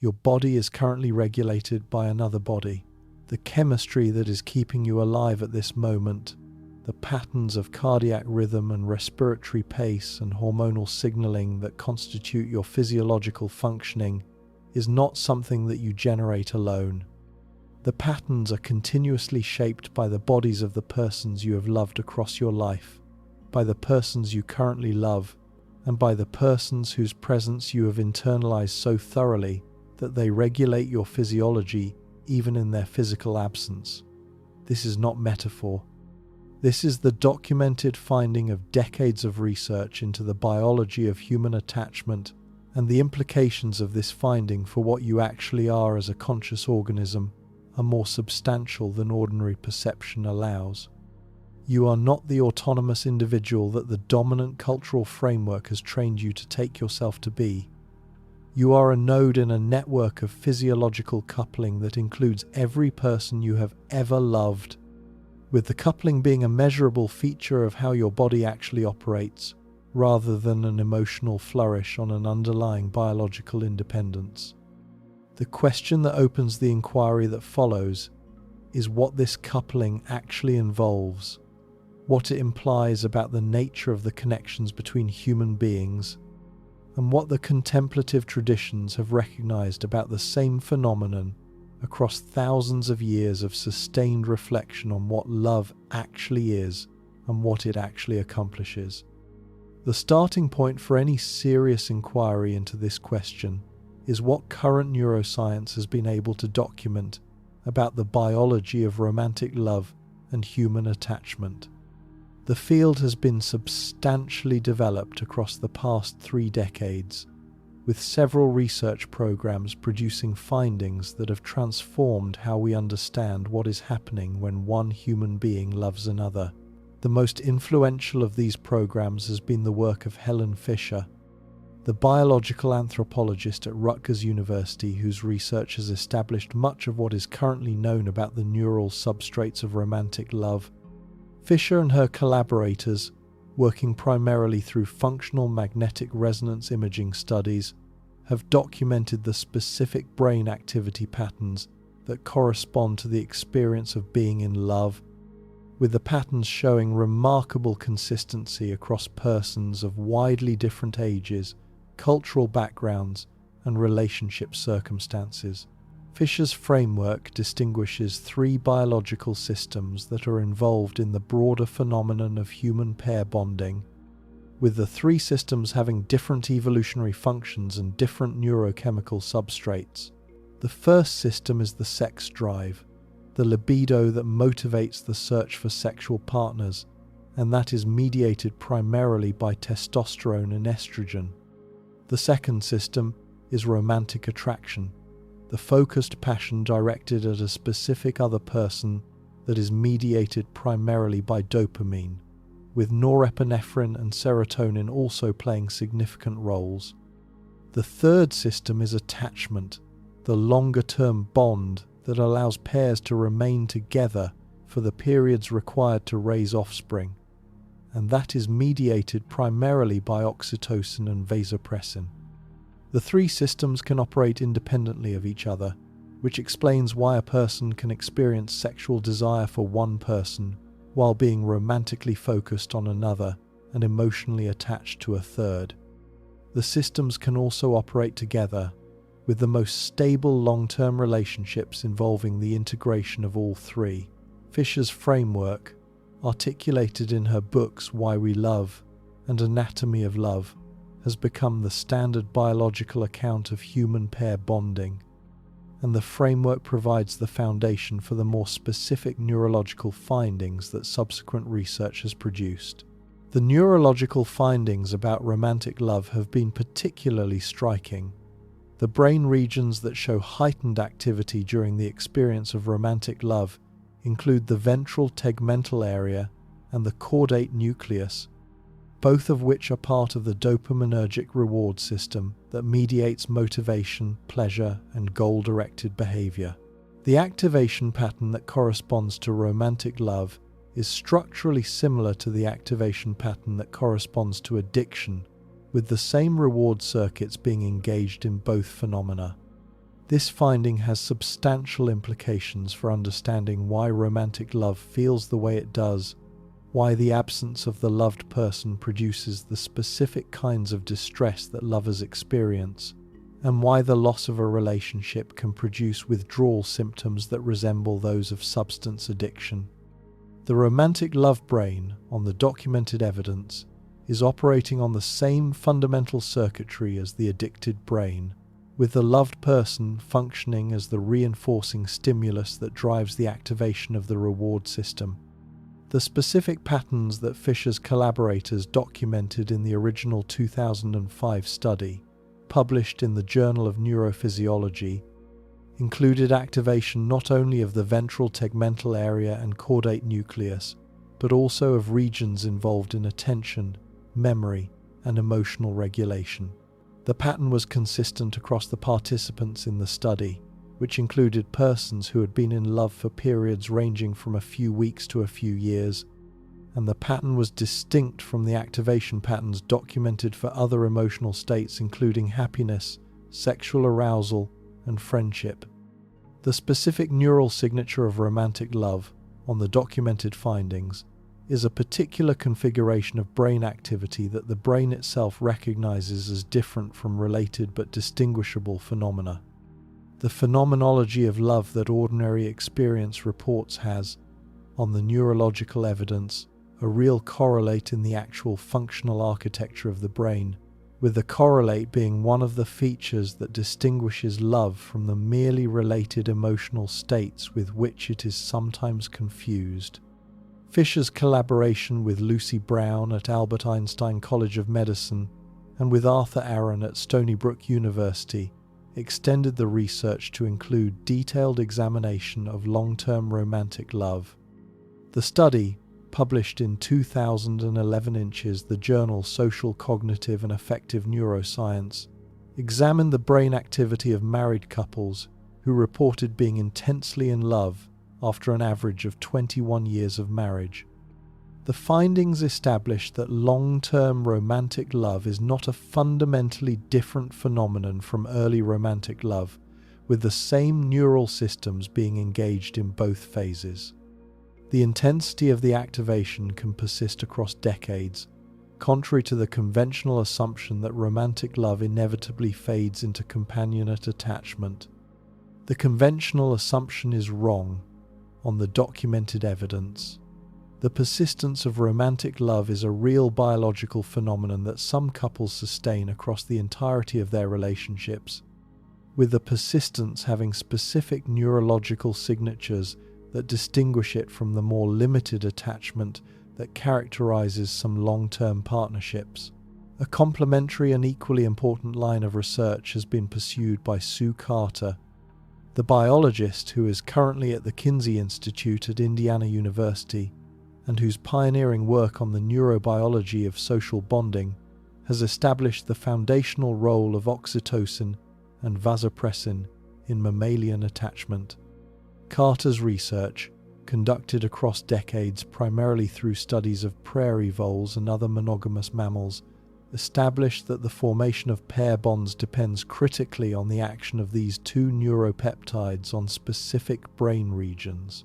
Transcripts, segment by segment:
Your body is currently regulated by another body. The chemistry that is keeping you alive at this moment, the patterns of cardiac rhythm and respiratory pace and hormonal signaling that constitute your physiological functioning, is not something that you generate alone. The patterns are continuously shaped by the bodies of the persons you have loved across your life, by the persons you currently love, and by the persons whose presence you have internalized so thoroughly that they regulate your physiology even in their physical absence. This is not metaphor. This is the documented finding of decades of research into the biology of human attachment, and the implications of this finding for what you actually are as a conscious organism are more substantial than ordinary perception allows. You are not the autonomous individual that the dominant cultural framework has trained you to take yourself to be. You are a node in a network of physiological coupling that includes every person you have ever loved, with the coupling being a measurable feature of how your body actually operates, rather than an emotional flourish on an underlying biological independence. The question that opens the inquiry that follows is what this coupling actually involves, what it implies about the nature of the connections between human beings, and what the contemplative traditions have recognized about the same phenomenon across thousands of years of sustained reflection on what love actually is and what it actually accomplishes. The starting point for any serious inquiry into this question is what current neuroscience has been able to document about the biology of romantic love and human attachment. The field has been substantially developed across the past 3 decades, with several research programs producing findings that have transformed how we understand what is happening when one human being loves another. The most influential of these programs has been the work of Helen Fisher, the biological anthropologist at Rutgers University whose research has established much of what is currently known about the neural substrates of romantic love. Fisher and her collaborators, working primarily through functional magnetic resonance imaging studies, have documented the specific brain activity patterns that correspond to the experience of being in love, with the patterns showing remarkable consistency across persons of widely different ages, cultural backgrounds, and relationship circumstances. Fisher's framework distinguishes 3 biological systems that are involved in the broader phenomenon of human pair bonding, with the 3 systems having different evolutionary functions and different neurochemical substrates. The first system is the sex drive, the libido that motivates the search for sexual partners, and that is mediated primarily by testosterone and estrogen. The second system is romantic attraction, the focused passion directed at a specific other person that is mediated primarily by dopamine, with norepinephrine and serotonin also playing significant roles. The third system is attachment, the longer-term bond that allows pairs to remain together for the periods required to raise offspring, and that is mediated primarily by oxytocin and vasopressin. The 3 systems can operate independently of each other, which explains why a person can experience sexual desire for one person while being romantically focused on another and emotionally attached to a third. The systems can also operate together, with the most stable long-term relationships involving the integration of all 3. Fisher's framework, articulated in her books Why We Love and Anatomy of Love, has become the standard biological account of human pair bonding, and the framework provides the foundation for the more specific neurological findings that subsequent research has produced. The neurological findings about romantic love have been particularly striking. The brain regions that show heightened activity during the experience of romantic love include the ventral tegmental area and the caudate nucleus, both of which are part of the dopaminergic reward system that mediates motivation, pleasure, and goal-directed behavior. The activation pattern that corresponds to romantic love is structurally similar to the activation pattern that corresponds to addiction, with the same reward circuits being engaged in both phenomena. This finding has substantial implications for understanding why romantic love feels the way it does, why the absence of the loved person produces the specific kinds of distress that lovers experience, and why the loss of a relationship can produce withdrawal symptoms that resemble those of substance addiction. The romantic love brain, on the documented evidence, is operating on the same fundamental circuitry as the addicted brain, with the loved person functioning as the reinforcing stimulus that drives the activation of the reward system. The specific patterns that Fisher's collaborators documented in the original 2005 study, published in the Journal of Neurophysiology, included activation not only of the ventral tegmental area and caudate nucleus, but also of regions involved in attention, memory, and emotional regulation. The pattern was consistent across the participants in the study, which included persons who had been in love for periods ranging from a few weeks to a few years, and the pattern was distinct from the activation patterns documented for other emotional states including happiness, sexual arousal, and friendship. The specific neural signature of romantic love, on the documented findings, is a particular configuration of brain activity that the brain itself recognizes as different from related but distinguishable phenomena. The phenomenology of love that ordinary experience reports has, on the neurological evidence, a real correlate in the actual functional architecture of the brain, with the correlate being one of the features that distinguishes love from the merely related emotional states with which it is sometimes confused. Fisher's collaboration with Lucy Brown at Albert Einstein College of Medicine and with Arthur Aaron at Stony Brook University extended the research to include detailed examination of long-term romantic love. The study, published in 2011 Inches, the journal Social Cognitive and Affective Neuroscience, examined the brain activity of married couples who reported being intensely in love after an average of 21 years of marriage. The findings established that long-term romantic love is not a fundamentally different phenomenon from early romantic love, with the same neural systems being engaged in both phases. The intensity of the activation can persist across decades, contrary to the conventional assumption that romantic love inevitably fades into companionate attachment. The conventional assumption is wrong, on the documented evidence. The persistence of romantic love is a real biological phenomenon that some couples sustain across the entirety of their relationships, with the persistence having specific neurological signatures that distinguish it from the more limited attachment that characterizes some long-term partnerships. A complementary and equally important line of research has been pursued by Sue Carter, the biologist who is currently at the Kinsey Institute at Indiana University and whose pioneering work on the neurobiology of social bonding has established the foundational role of oxytocin and vasopressin in mammalian attachment. Carter's research, conducted across decades primarily through studies of prairie voles and other monogamous mammals, established that the formation of pair bonds depends critically on the action of these two neuropeptides on specific brain regions.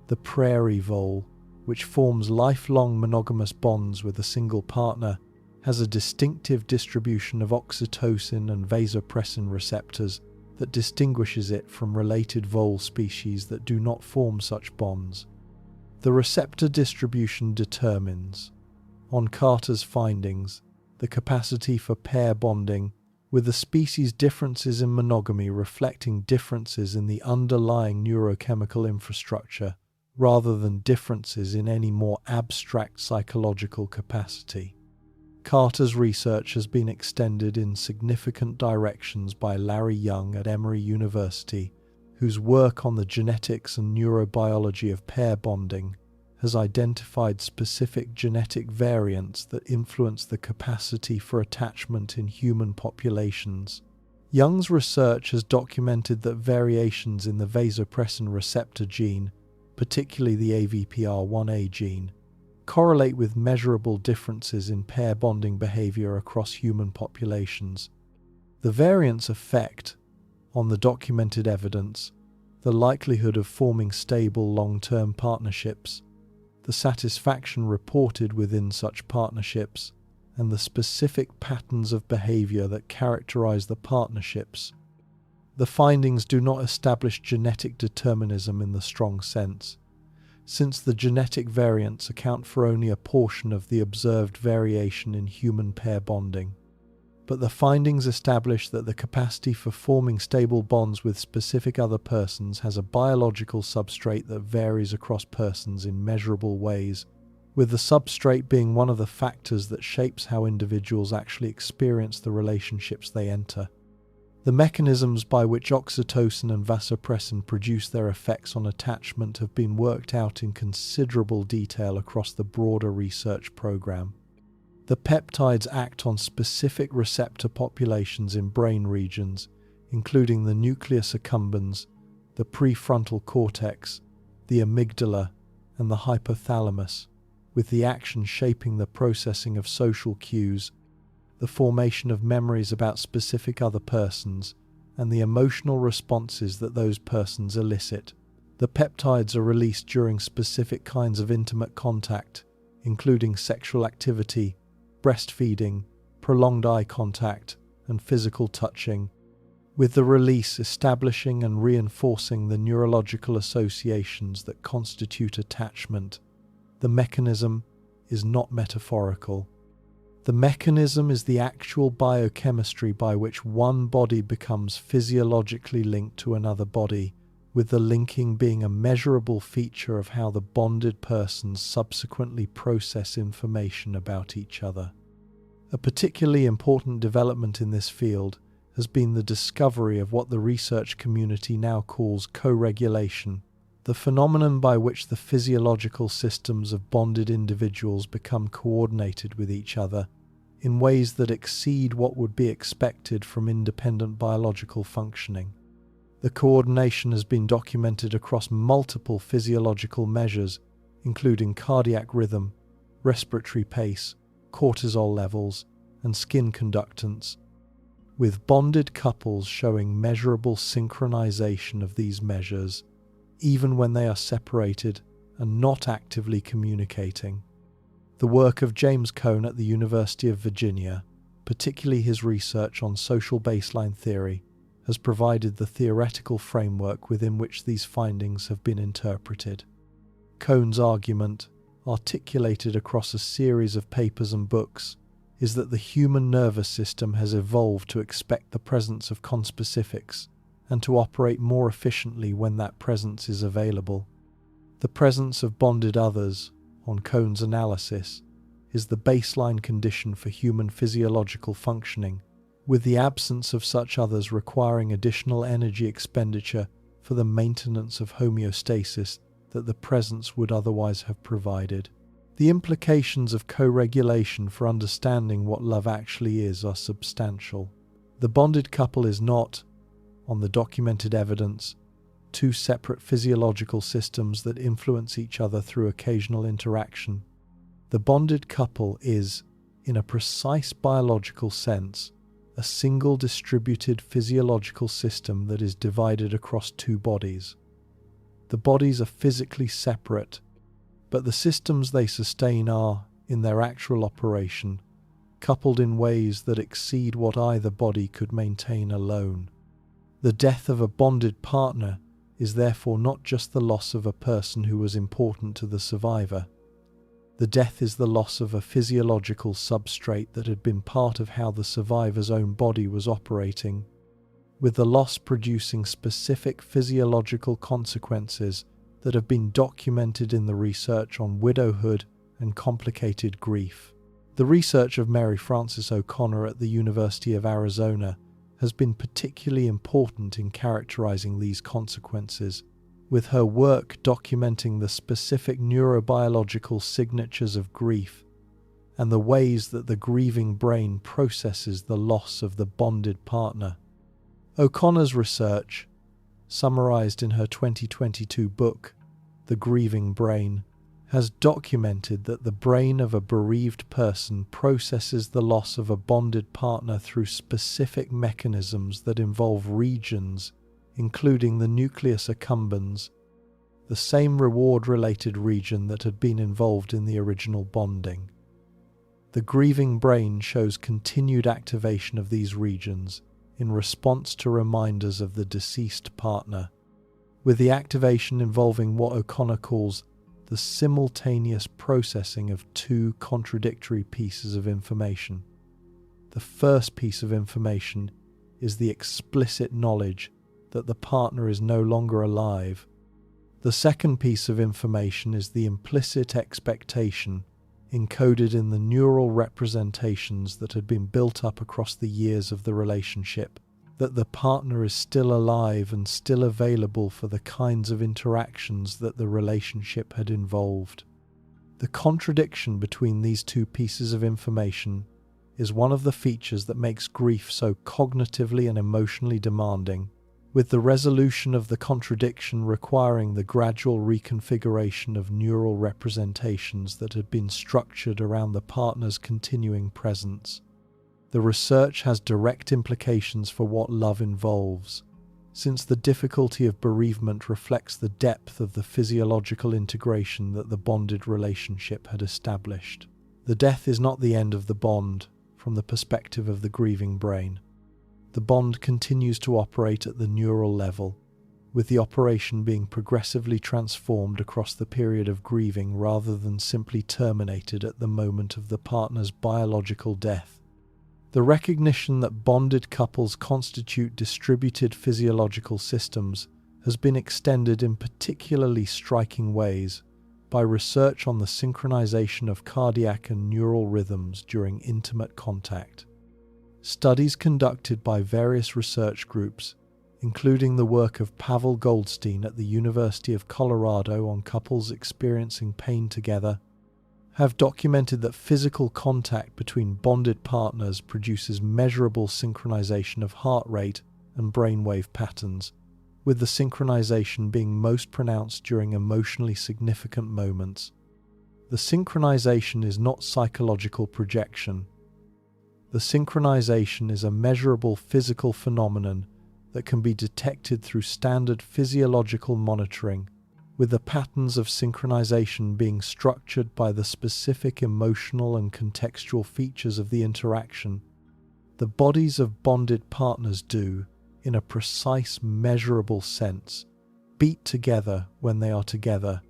The prairie vole, which forms lifelong monogamous bonds with a single partner, has a distinctive distribution of oxytocin and vasopressin receptors that distinguishes it from related vole species that do not form such bonds. The receptor distribution determines, on Carter's findings, the capacity for pair bonding, with the species differences in monogamy reflecting differences in the underlying neurochemical infrastructure rather than differences in any more abstract psychological capacity. Carter's research has been extended in significant directions by Larry Young at Emory University, whose work on the genetics and neurobiology of pair bonding has identified specific genetic variants that influence the capacity for attachment in human populations. Young's research has documented that variations in the vasopressin receptor gene, particularly the AVPR1A gene, correlate with measurable differences in pair bonding behavior across human populations. The variants affect, On the documented evidence, the likelihood of forming stable long-term partnerships, the satisfaction reported within such partnerships, and the specific patterns of behavior that characterize the partnerships. The findings do not establish genetic determinism in the strong sense, since the genetic variants account for only a portion of the observed variation in human pair bonding. But the findings establish that the capacity for forming stable bonds with specific other persons has a biological substrate that varies across persons in measurable ways, with the substrate being one of the factors that shapes how individuals actually experience the relationships they enter. The mechanisms by which oxytocin and vasopressin produce their effects on attachment have been worked out in considerable detail across the broader research program. The peptides act on specific receptor populations in brain regions, including the nucleus accumbens, the prefrontal cortex, the amygdala, and the hypothalamus, with the action shaping the processing of social cues, the formation of memories about specific other persons, and the emotional responses that those persons elicit. The peptides are released during specific kinds of intimate contact, including sexual activity, breastfeeding, prolonged eye contact, and physical touching, with the release establishing and reinforcing the neurological associations that constitute attachment. The mechanism is not metaphorical. The mechanism is the actual biochemistry by which one body becomes physiologically linked to another body, with the linking being a measurable feature of how the bonded persons subsequently process information about each other. A particularly important development in this field has been the discovery of what the research community now calls co-regulation, the phenomenon by which the physiological systems of bonded individuals become coordinated with each other in ways that exceed what would be expected from independent biological functioning. The coordination has been documented across multiple physiological measures, including cardiac rhythm, respiratory pace, cortisol levels, and skin conductance, with bonded couples showing measurable synchronization of these measures, even when they are separated and not actively communicating. The work of James Cone at the University of Virginia, particularly his research on social baseline theory, has provided the theoretical framework within which these findings have been interpreted. Cone's argument, articulated across a series of papers and books, is that the human nervous system has evolved to expect the presence of conspecifics and to operate more efficiently when that presence is available. The presence of bonded others, on Cone's analysis, is the baseline condition for human physiological functioning, with the absence of such others requiring additional energy expenditure for the maintenance of homeostasis that the presence would otherwise have provided. The implications of co-regulation for understanding what love actually is are substantial. The bonded couple is not, on the documented evidence, two separate physiological systems that influence each other through occasional interaction. The bonded couple is, in a precise biological sense, a single distributed physiological system that is divided across two bodies. The bodies are physically separate, but the systems they sustain are, in their actual operation, coupled in ways that exceed what either body could maintain alone. The death of a bonded partner is therefore not just the loss of a person who was important to the survivor. The death is the loss of a physiological substrate that had been part of how the survivor's own body was operating, with the loss producing specific physiological consequences that have been documented in the research on widowhood and complicated grief. The research of Mary Frances O'Connor at the University of Arizona has been particularly important in characterizing these consequences, with her work documenting the specific neurobiological signatures of grief and the ways that the grieving brain processes the loss of the bonded partner. O'Connor's research, summarized in her 2022 book, The Grieving Brain, has documented that the brain of a bereaved person processes the loss of a bonded partner through specific mechanisms that involve regions, including the nucleus accumbens, the same reward-related region that had been involved in the original bonding. The grieving brain shows continued activation of these regions in response to reminders of the deceased partner, with the activation involving what O'Connor calls the simultaneous processing of two contradictory pieces of information. The first piece of information is the explicit knowledge that the partner is no longer alive. The second piece of information is the implicit expectation encoded in the neural representations that had been built up across the years of the relationship, that the partner is still alive and still available for the kinds of interactions that the relationship had involved. The contradiction between these two pieces of information is one of the features that makes grief so cognitively and emotionally demanding, with the resolution of the contradiction requiring the gradual reconfiguration of neural representations that had been structured around the partner's continuing presence. The research has direct implications for what love involves, since the difficulty of bereavement reflects the depth of the physiological integration that the bonded relationship had established. The death is not the end of the bond from the perspective of the grieving brain. The bond continues to operate at the neural level, with the operation being progressively transformed across the period of grieving rather than simply terminated at the moment of the partner's biological death. The recognition that bonded couples constitute distributed physiological systems has been extended in particularly striking ways by research on the synchronization of cardiac and neural rhythms during intimate contact. Studies conducted by various research groups, including the work of Pavel Goldstein at the University of Colorado on couples experiencing pain together, have documented that physical contact between bonded partners produces measurable synchronization of heart rate and brainwave patterns, with the synchronization being most pronounced during emotionally significant moments. The synchronization is not psychological projection. The synchronization is a measurable physical phenomenon that can be detected through standard physiological monitoring, with the patterns of synchronization being structured by the specific emotional and contextual features of the interaction. The bodies of bonded partners do, in a precise, measurable sense, beat together when they are together,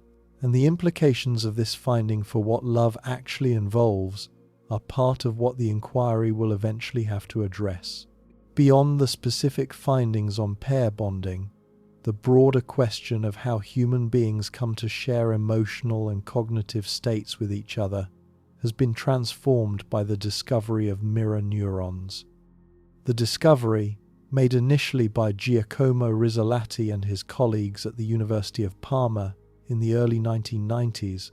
and the implications of this finding for what love actually involves are part of what the inquiry will eventually have to address. Beyond the specific findings on pair bonding, the broader question of how human beings come to share emotional and cognitive states with each other has been transformed by the discovery of mirror neurons. The discovery, made initially by Giacomo Rizzolatti and his colleagues at the University of Parma in the early 1990s,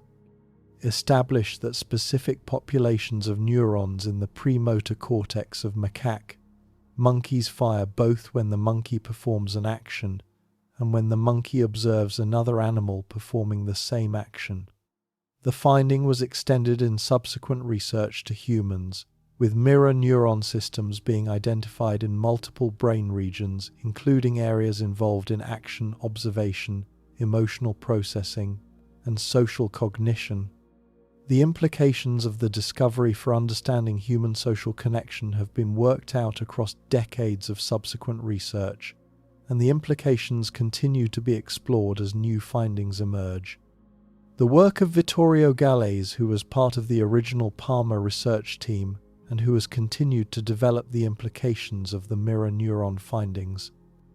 established that specific populations of neurons in the premotor cortex of monkeys fire both when the monkey performs an action and when the monkey observes another animal performing the same action. The finding was extended in subsequent research to humans, with mirror neuron systems being identified in multiple brain regions, including areas involved in action, observation, emotional processing, and social cognition. The implications of the discovery for understanding human social connection have been worked out across decades of subsequent research, and the implications continue to be explored as new findings emerge. The work of Vittorio Gallese, who was part of the original Parma research team and who has continued to develop the implications of the mirror neuron findings,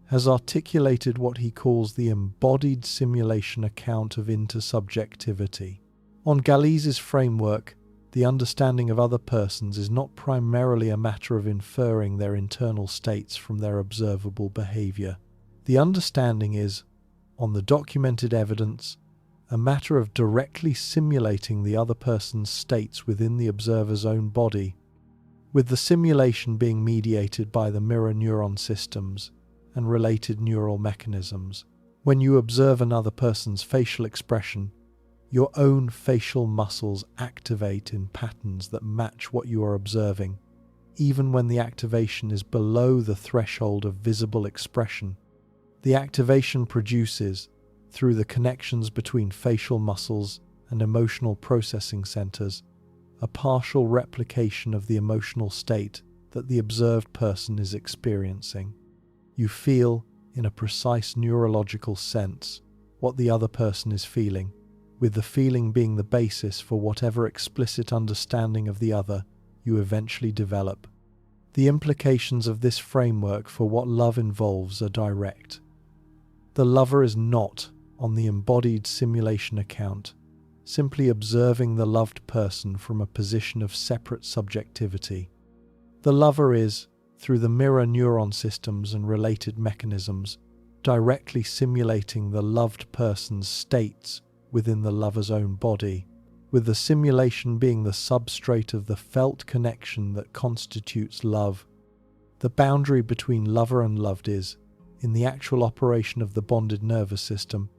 has articulated what he calls the embodied simulation account of intersubjectivity. On Gallese's framework, the understanding of other persons is not primarily a matter of inferring their internal states from their observable behavior. The understanding is, on the documented evidence, a matter of directly simulating the other person's states within the observer's own body, with the simulation being mediated by the mirror neuron systems and related neural mechanisms. When you observe another person's facial expression, Your own facial muscles activate in patterns that match what you are observing, even when the activation is below the threshold of visible expression. The activation produces, through the connections between facial muscles and emotional processing centers, a partial replication of the emotional state that the observed person is experiencing. You feel, in a precise neurological sense, what the other person is feeling, with the feeling being the basis for whatever explicit understanding of the other you eventually develop. The implications of this framework for what love involves are direct. The lover is not, on the embodied simulation account, simply observing the loved person from a position of separate subjectivity. The lover is, through the mirror neuron systems and related mechanisms, directly simulating the loved person's states within the lover's own body, with the simulation being the substrate of the felt connection that constitutes love. The boundary between lover and loved is, in the actual operation of the bonded nervous system,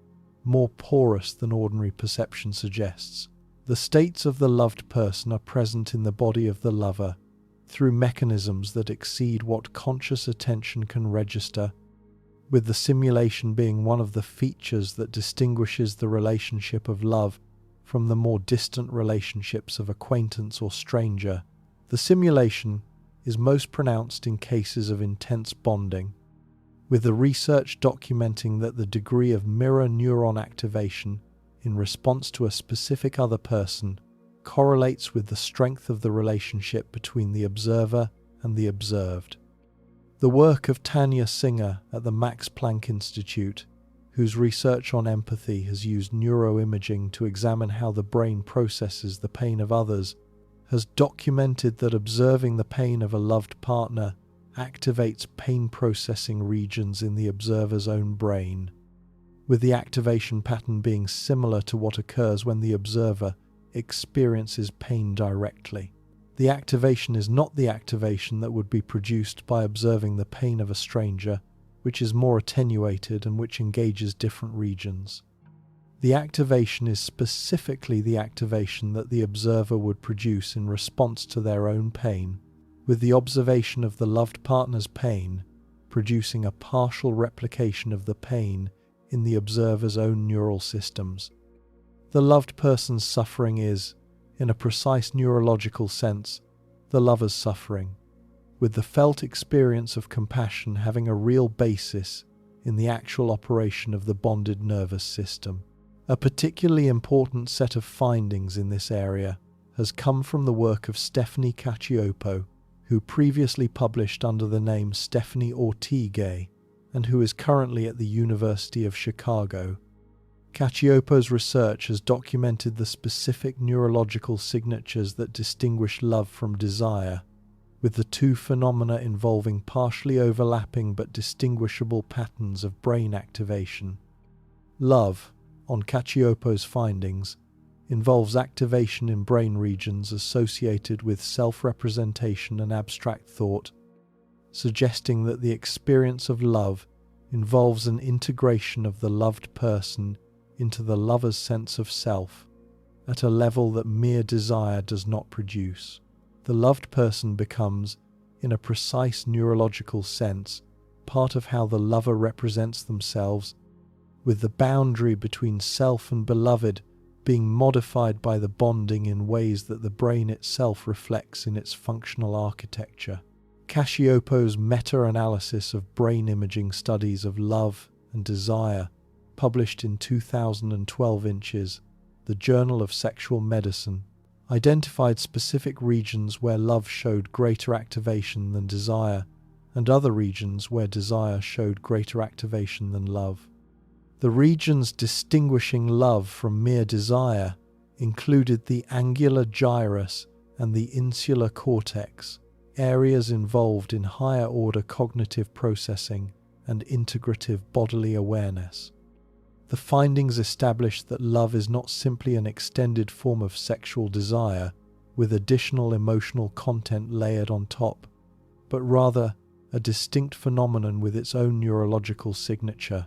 more porous than ordinary perception suggests. The states of the loved person are present in the body of the lover through mechanisms that exceed what conscious attention can register, with the simulation being one of the features that distinguishes the relationship of love from the more distant relationships of acquaintance or stranger. The simulation is most pronounced in cases of intense bonding, with the research documenting that the degree of mirror neuron activation in response to a specific other person correlates with the strength of the relationship between the observer and the observed. The work of Tanya Singer at the Max Planck Institute, whose research on empathy has used neuroimaging to examine how the brain processes the pain of others, has documented that observing the pain of a loved partner activates pain processing regions in the observer's own brain, with the activation pattern being similar to what occurs when the observer experiences pain directly. The activation is not the activation that would be produced by observing the pain of a stranger, which is more attenuated and which engages different regions. The activation is specifically the activation that the observer would produce in response to their own pain, with the observation of the loved partner's pain producing a partial replication of the pain in the observer's own neural systems. The loved person's suffering is, in a precise neurological sense, the lover's suffering, with the felt experience of compassion having a real basis in the actual operation of the bonded nervous system. A particularly important set of findings in this area has come from the work of Stephanie Cacioppo, who previously published under the name Stephanie Ortigue and who is currently at the University of Chicago. Cacioppo's research has documented the specific neurological signatures that distinguish love from desire, with the two phenomena involving partially overlapping but distinguishable patterns of brain activation. Love, on Cacioppo's findings, involves activation in brain regions associated with self-representation and abstract thought, suggesting that the experience of love involves an integration of the loved person into the lover's sense of self, at a level that mere desire does not produce. The loved person becomes, in a precise neurological sense, part of how the lover represents themselves, with the boundary between self and beloved being modified by the bonding in ways that the brain itself reflects in its functional architecture. Cacioppo's meta-analysis of brain imaging studies of love and desire, published in 2012 Inches, the Journal of Sexual Medicine, identified specific regions where love showed greater activation than desire, and other regions where desire showed greater activation than love. The regions distinguishing love from mere desire included the angular gyrus and the insular cortex, areas involved in higher-order cognitive processing and integrative bodily awareness. The findings established that love is not simply an extended form of sexual desire with additional emotional content layered on top, but rather a distinct phenomenon with its own neurological signature.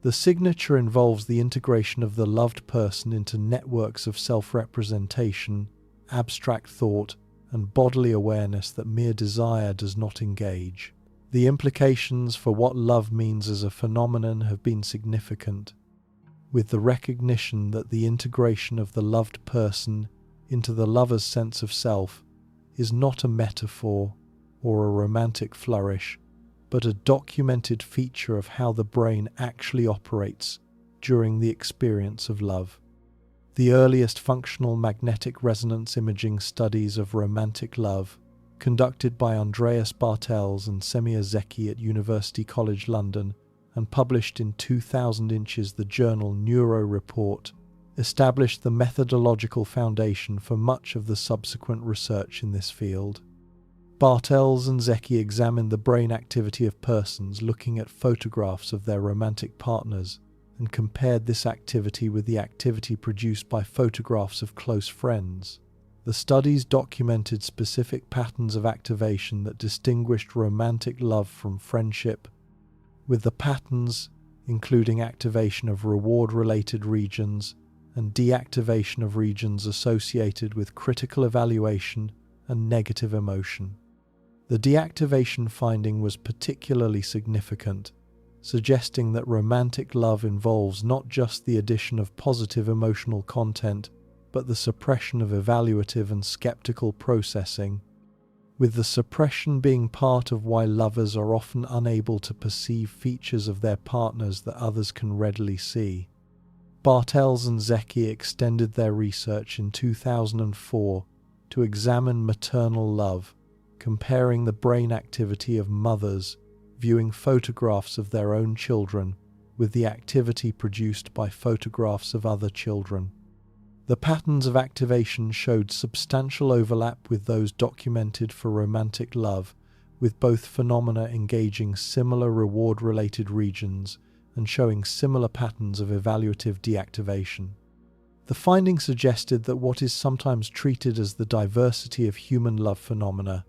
The signature involves the integration of the loved person into networks of self-representation, abstract thought, and bodily awareness that mere desire does not engage. The implications for what love means as a phenomenon have been significant, with the recognition that the integration of the loved person into the lover's sense of self is not a metaphor or a romantic flourish, but a documented feature of how the brain actually operates during the experience of love. The earliest functional magnetic resonance imaging studies of romantic love, conducted by Andreas Bartels and Semir Zeki at University College London and published in 2000 the journal Neuro Report, established the methodological foundation for much of the subsequent research in this field. Bartels and Zeki examined the brain activity of persons looking at photographs of their romantic partners and compared this activity with the activity produced by photographs of close friends. The studies documented specific patterns of activation that distinguished romantic love from friendship, with the patterns including activation of reward-related regions and deactivation of regions associated with critical evaluation and negative emotion. The deactivation finding was particularly significant, suggesting that romantic love involves not just the addition of positive emotional content, but the suppression of evaluative and skeptical processing, with the suppression being part of why lovers are often unable to perceive features of their partners that others can readily see. Bartels and Zeki extended their research in 2004 to examine maternal love, comparing the brain activity of mothers viewing photographs of their own children with the activity produced by photographs of other children. The patterns of activation showed substantial overlap with those documented for romantic love, with both phenomena engaging similar reward-related regions and showing similar patterns of evaluative deactivation. The finding suggested that what is sometimes treated as the diversity of human love phenomena,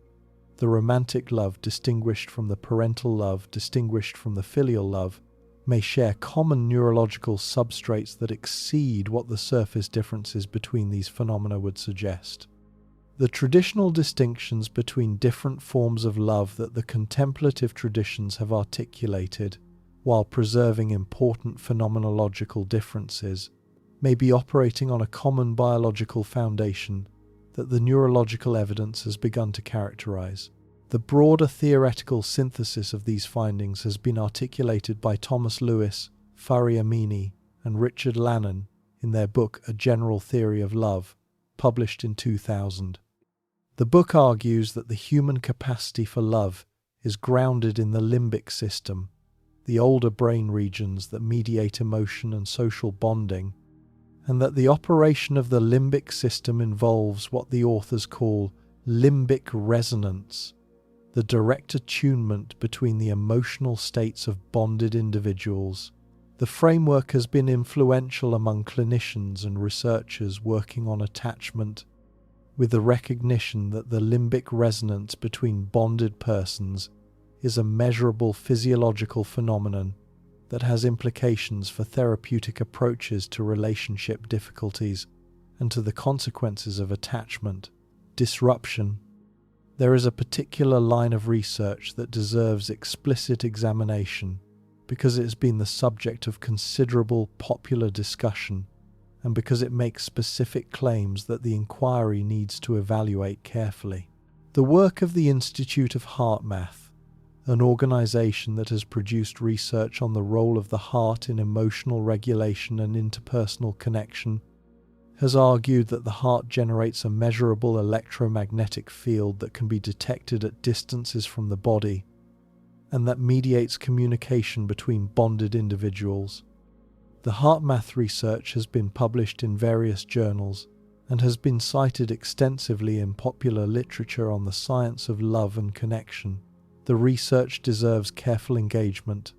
the romantic love distinguished from the parental love distinguished from the filial love, may share common neurological substrates that exceed what the surface differences between these phenomena would suggest. The traditional distinctions between different forms of love that the contemplative traditions have articulated, while preserving important phenomenological differences, may be operating on a common biological foundation that the neurological evidence has begun to characterize. The broader theoretical synthesis of these findings has been articulated by Thomas Lewis, Fari Amini, and Richard Lannon in their book A General Theory of Love, published in 2000. The book argues that the human capacity for love is grounded in the limbic system, the older brain regions that mediate emotion and social bonding, and that the operation of the limbic system involves what the authors call limbic resonance, the direct attunement between the emotional states of bonded individuals. The framework has been influential among clinicians and researchers working on attachment, with the recognition that the limbic resonance between bonded persons is a measurable physiological phenomenon that has implications for therapeutic approaches to relationship difficulties and to the consequences of attachment disruption. There is a particular line of research that deserves explicit examination because it has been the subject of considerable popular discussion and because it makes specific claims that the inquiry needs to evaluate carefully. The work of the Institute of HeartMath, an organization that has produced research on the role of the heart in emotional regulation and interpersonal connection, has argued that the heart generates a measurable electromagnetic field that can be detected at distances from the body, and that mediates communication between bonded individuals. The HeartMath research has been published in various journals and has been cited extensively in popular literature on the science of love and connection. The research deserves careful engagement,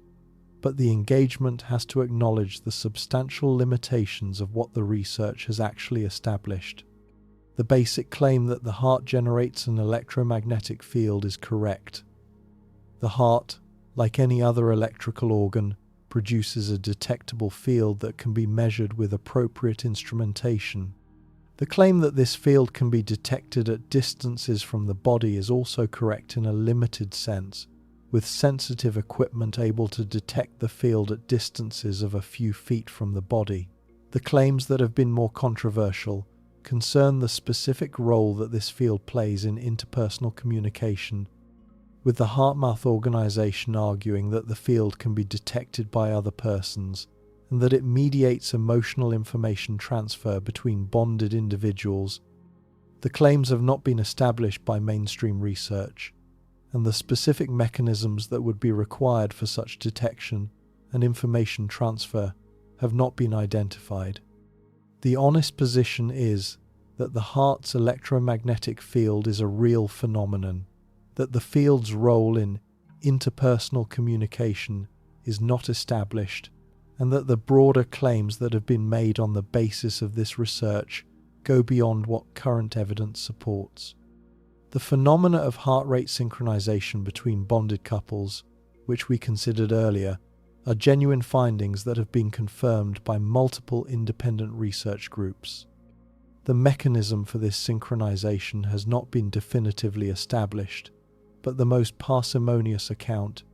but the engagement has to acknowledge the substantial limitations of what the research has actually established. The basic claim that the heart generates an electromagnetic field is correct. The heart, like any other electrical organ, produces a detectable field that can be measured with appropriate instrumentation. The claim that this field can be detected at distances from the body is also correct in a limited sense, with sensitive equipment able to detect the field at distances of a few feet from the body. The claims that have been more controversial concern the specific role that this field plays in interpersonal communication, with the Heart-Mouth organization arguing that the field can be detected by other persons and that it mediates emotional information transfer between bonded individuals. The claims have not been established by mainstream research, and the specific mechanisms that would be required for such detection and information transfer have not been identified. The honest position is that the heart's electromagnetic field is a real phenomenon, that the field's role in interpersonal communication is not established, and that the broader claims that have been made on the basis of this research go beyond what current evidence supports. The phenomena of heart rate synchronization between bonded couples, which we considered earlier, are genuine findings that have been confirmed by multiple independent research groups. The mechanism for this synchronization has not been definitively established, but the most parsimonious account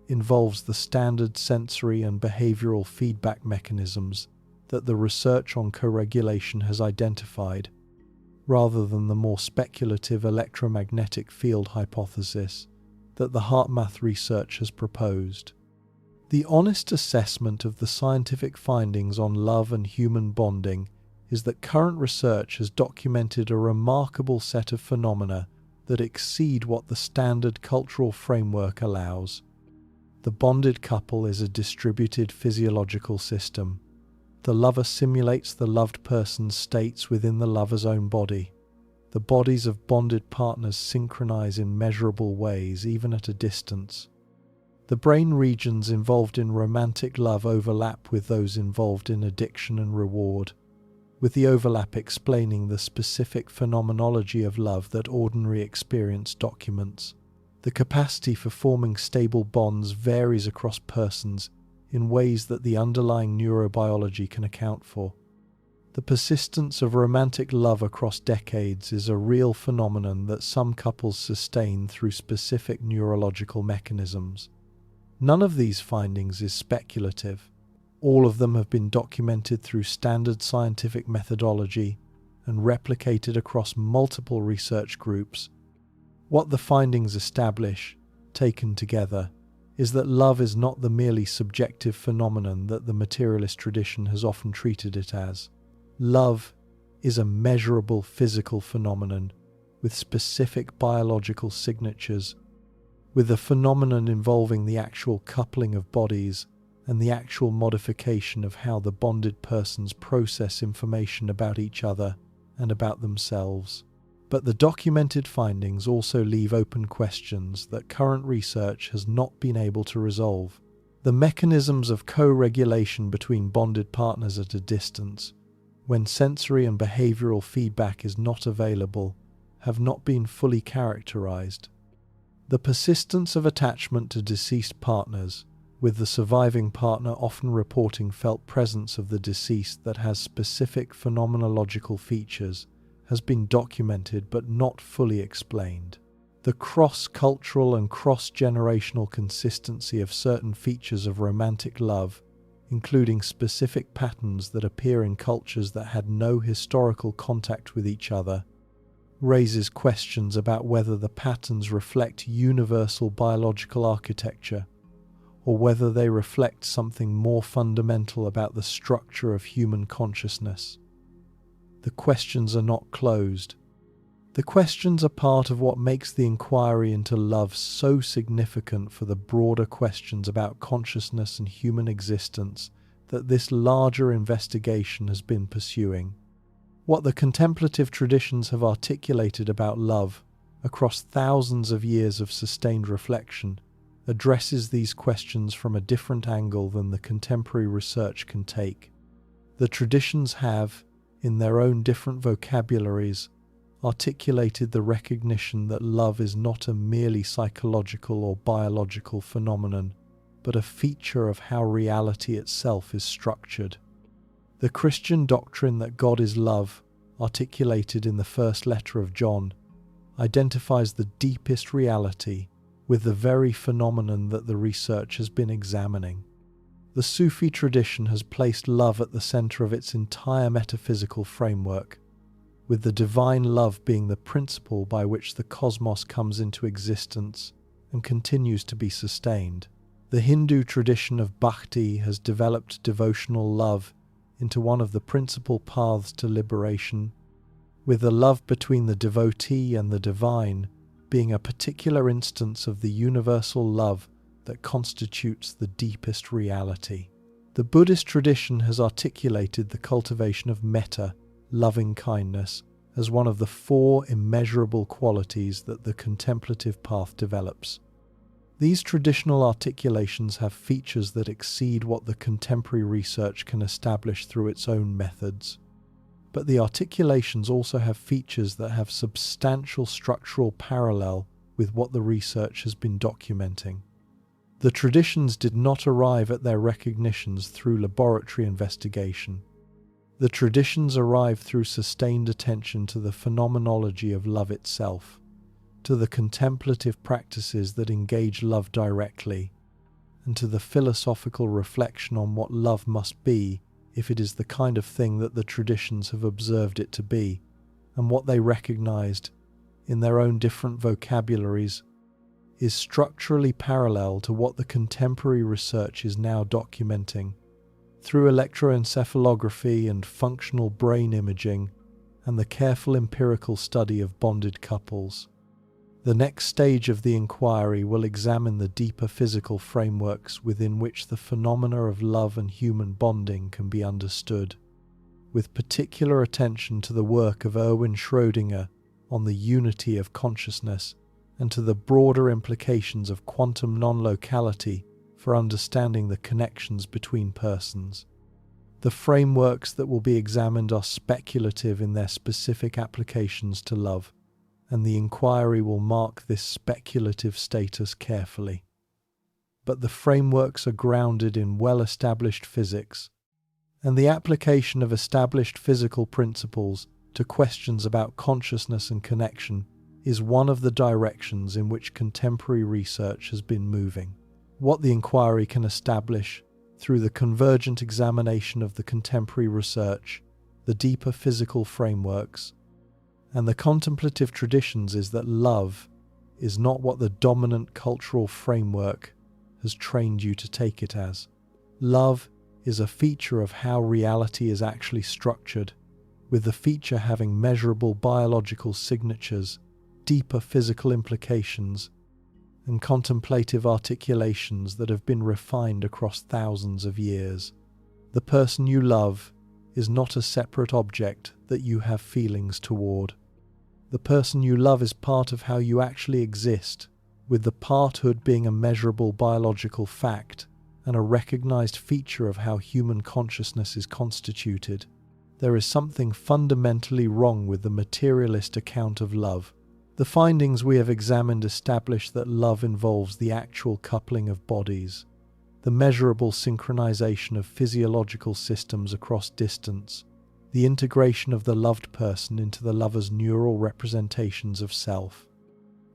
involves the standard sensory and behavioral feedback mechanisms that the research on co-regulation has identified, rather than the more speculative electromagnetic field hypothesis that the Heart-Mouth research has proposed. The honest assessment of the scientific findings on love and human bonding is that current research has documented a remarkable set of phenomena that exceed what the standard cultural framework allows. The bonded couple is a distributed physiological system. The lover simulates the loved person's states within the lover's own body. The bodies of bonded partners synchronize in measurable ways, even at a distance. The brain regions involved in romantic love overlap with those involved in addiction and reward, with the overlap explaining the specific phenomenology of love that ordinary experience documents. The capacity for forming stable bonds varies across persons in ways that the underlying neurobiology can account for. The persistence of romantic love across decades is a real phenomenon that some couples sustain through specific neurological mechanisms. None of these findings is speculative. All of them have been documented through standard scientific methodology and replicated across multiple research groups. What the findings establish, taken together, is that love is not the merely subjective phenomenon that the materialist tradition has often treated it as. Love is a measurable physical phenomenon with specific biological signatures, with the phenomenon involving the actual coupling of bodies and the actual modification of how the bonded persons process information about each other and about themselves. But the documented findings also leave open questions that current research has not been able to resolve. The mechanisms of co-regulation between bonded partners at a distance, when sensory and behavioral feedback is not available, have not been fully characterized. The persistence of attachment to deceased partners, with the surviving partner often reporting felt presence of the deceased that has specific phenomenological features, has been documented but not fully explained. The cross-cultural and cross-generational consistency of certain features of romantic love, including specific patterns that appear in cultures that had no historical contact with each other, raises questions about whether the patterns reflect universal biological architecture, or whether they reflect something more fundamental about the structure of human consciousness. The questions are not closed. The questions are part of what makes the inquiry into love so significant for the broader questions about consciousness and human existence that this larger investigation has been pursuing. What the contemplative traditions have articulated about love across thousands of years of sustained reflection addresses these questions from a different angle than the contemporary research can take. The traditions have, in their own different vocabularies, articulated the recognition that love is not a merely psychological or biological phenomenon, but a feature of how reality itself is structured. The Christian doctrine that God is love, articulated in the first letter of John, identifies the deepest reality with the very phenomenon that the research has been examining. The Sufi tradition has placed love at the center of its entire metaphysical framework, with the divine love being the principle by which the cosmos comes into existence and continues to be sustained. The Hindu tradition of bhakti has developed devotional love into one of the principal paths to liberation, with the love between the devotee and the divine being a particular instance of the universal love that constitutes the deepest reality. The Buddhist tradition has articulated the cultivation of metta, loving kindness, as one of the 4 immeasurable qualities that the contemplative path develops. These traditional articulations have features that exceed what the contemporary research can establish through its own methods. But the articulations also have features that have substantial structural parallel with what the research has been documenting. The traditions did not arrive at their recognitions through laboratory investigation. The traditions arrive through sustained attention to the phenomenology of love itself, to the contemplative practices that engage love directly, and to the philosophical reflection on what love must be if it is the kind of thing that the traditions have observed it to be, and what they recognized, in their own different vocabularies, is structurally parallel to what the contemporary research is now documenting, through electroencephalography and functional brain imaging and the careful empirical study of bonded couples. The next stage of the inquiry will examine the deeper physical frameworks within which the phenomena of love and human bonding can be understood, with particular attention to the work of Erwin Schrödinger on the unity of consciousness and to the broader implications of quantum non-locality for understanding the connections between persons. The frameworks that will be examined are speculative in their specific applications to love, and the inquiry will mark this speculative status carefully. But the frameworks are grounded in well-established physics, and the application of established physical principles to questions about consciousness and connection is one of the directions in which contemporary research has been moving. What the inquiry can establish through the convergent examination of the contemporary research, the deeper physical frameworks, and the contemplative traditions is that love is not what the dominant cultural framework has trained you to take it as. Love is a feature of how reality is actually structured, with the feature having measurable biological signatures, deeper physical implications, and contemplative articulations that have been refined across thousands of years. The person you love is not a separate object that you have feelings toward. The person you love is part of how you actually exist, with the parthood being a measurable biological fact and a recognized feature of how human consciousness is constituted. There is something fundamentally wrong with the materialist account of love. The findings we have examined establish that love involves the actual coupling of bodies, the measurable synchronization of physiological systems across distance, the integration of the loved person into the lover's neural representations of self.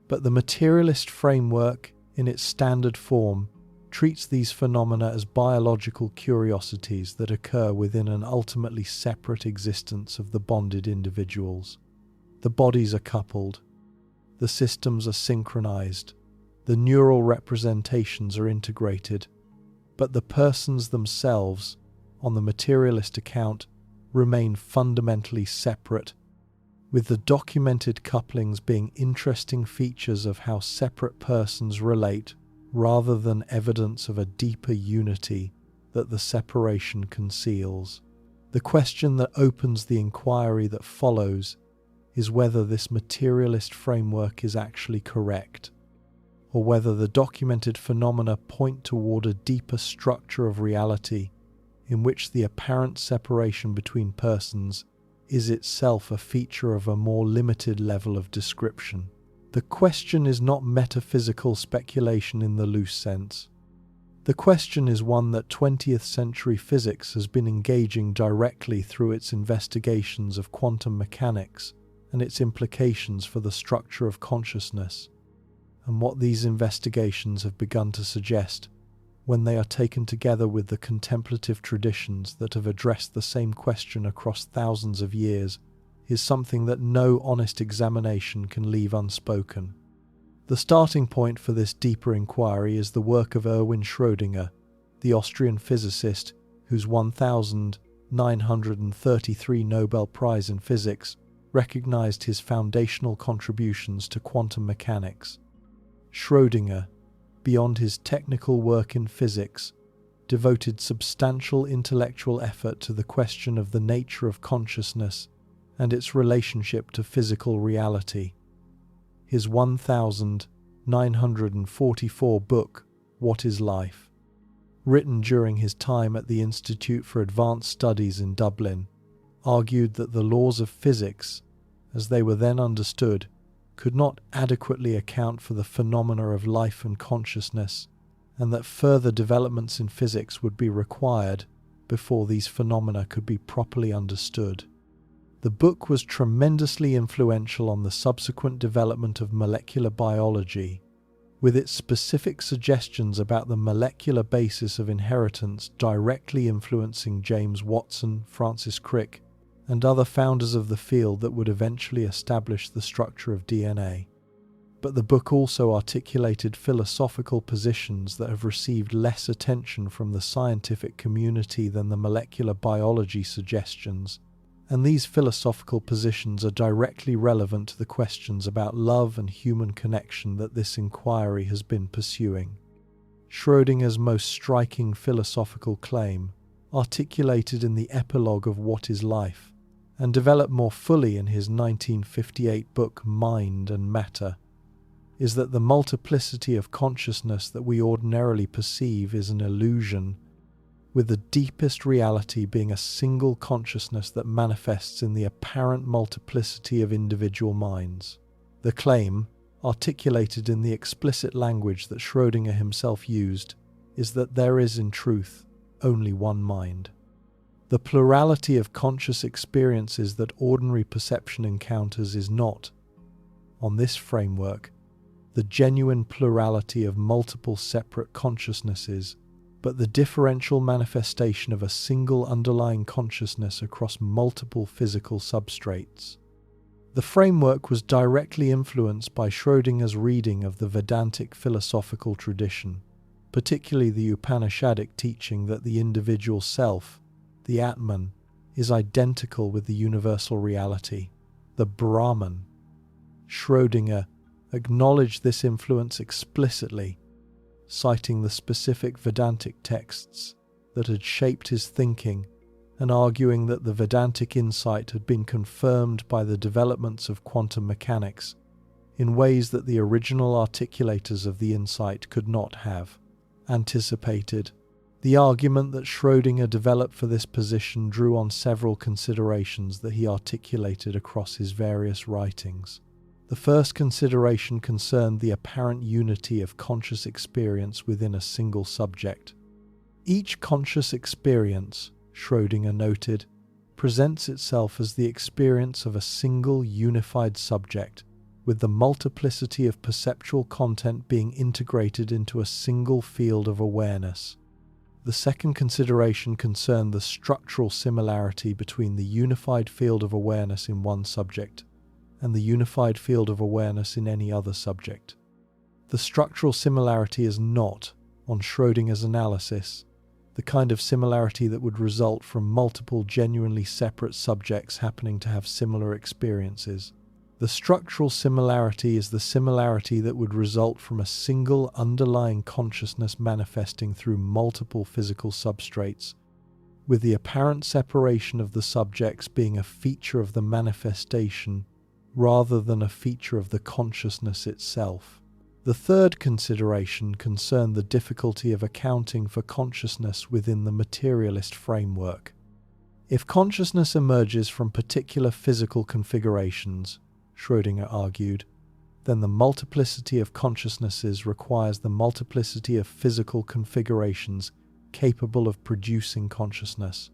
But the materialist framework, in its standard form, treats these phenomena as biological curiosities that occur within an ultimately separate existence of the bonded individuals. The bodies are coupled, the systems are synchronized, the neural representations are integrated, but the persons themselves, on the materialist account, remain fundamentally separate, with the documented couplings being interesting features of how separate persons relate rather than evidence of a deeper unity that the separation conceals. The question that opens the inquiry that follows is whether this materialist framework is actually correct, or whether the documented phenomena point toward a deeper structure of reality in which the apparent separation between persons is itself a feature of a more limited level of description. The question is not metaphysical speculation in the loose sense. The question is one that 20th century physics has been engaging directly through its investigations of quantum mechanics and its implications for the structure of consciousness, and what these investigations have begun to suggest, when they are taken together with the contemplative traditions that have addressed the same question across thousands of years, is something that no honest examination can leave unspoken. The starting point for this deeper inquiry is the work of Erwin Schrödinger, the Austrian physicist whose 1933 Nobel Prize in Physics recognized his foundational contributions to quantum mechanics. Schrödinger, beyond his technical work in physics, devoted substantial intellectual effort to the question of the nature of consciousness and its relationship to physical reality. His 1944 book, What is Life?, written during his time at the Institute for Advanced Studies in Dublin, argued that the laws of physics, as they were then understood, could not adequately account for the phenomena of life and consciousness, and that further developments in physics would be required before these phenomena could be properly understood. The book was tremendously influential on the subsequent development of molecular biology, with its specific suggestions about the molecular basis of inheritance directly influencing James Watson, Francis Crick, and other founders of the field that would eventually establish the structure of DNA. But the book also articulated philosophical positions that have received less attention from the scientific community than the molecular biology suggestions, and these philosophical positions are directly relevant to the questions about love and human connection that this inquiry has been pursuing. Schrödinger's most striking philosophical claim, articulated in the epilogue of What is Life, and developed more fully in his 1958 book Mind and Matter, is that the multiplicity of consciousness that we ordinarily perceive is an illusion, with the deepest reality being a single consciousness that manifests in the apparent multiplicity of individual minds. The claim, articulated in the explicit language that Schrödinger himself used, is that there is in truth only one mind. The plurality of conscious experiences that ordinary perception encounters is not, on this framework, the genuine plurality of multiple separate consciousnesses, but the differential manifestation of a single underlying consciousness across multiple physical substrates. The framework was directly influenced by Schrödinger's reading of the Vedantic philosophical tradition, particularly the Upanishadic teaching that the individual self, the Atman, is identical with the universal reality, the Brahman. Schrödinger acknowledged this influence explicitly, citing the specific Vedantic texts that had shaped his thinking and arguing that the Vedantic insight had been confirmed by the developments of quantum mechanics in ways that the original articulators of the insight could not have anticipated. The argument that Schrödinger developed for this position drew on several considerations that he articulated across his various writings. The first consideration concerned the apparent unity of conscious experience within a single subject. Each conscious experience, Schrödinger noted, presents itself as the experience of a single unified subject, with the multiplicity of perceptual content being integrated into a single field of awareness. The second consideration concerned the structural similarity between the unified field of awareness in one subject and the unified field of awareness in any other subject. The structural similarity is not, on Schrödinger's analysis, the kind of similarity that would result from multiple genuinely separate subjects happening to have similar experiences. The structural similarity is the similarity that would result from a single underlying consciousness manifesting through multiple physical substrates, with the apparent separation of the subjects being a feature of the manifestation rather than a feature of the consciousness itself. The third consideration concerned the difficulty of accounting for consciousness within the materialist framework. If consciousness emerges from particular physical configurations, Schrödinger argued, then the multiplicity of consciousnesses requires the multiplicity of physical configurations capable of producing consciousness.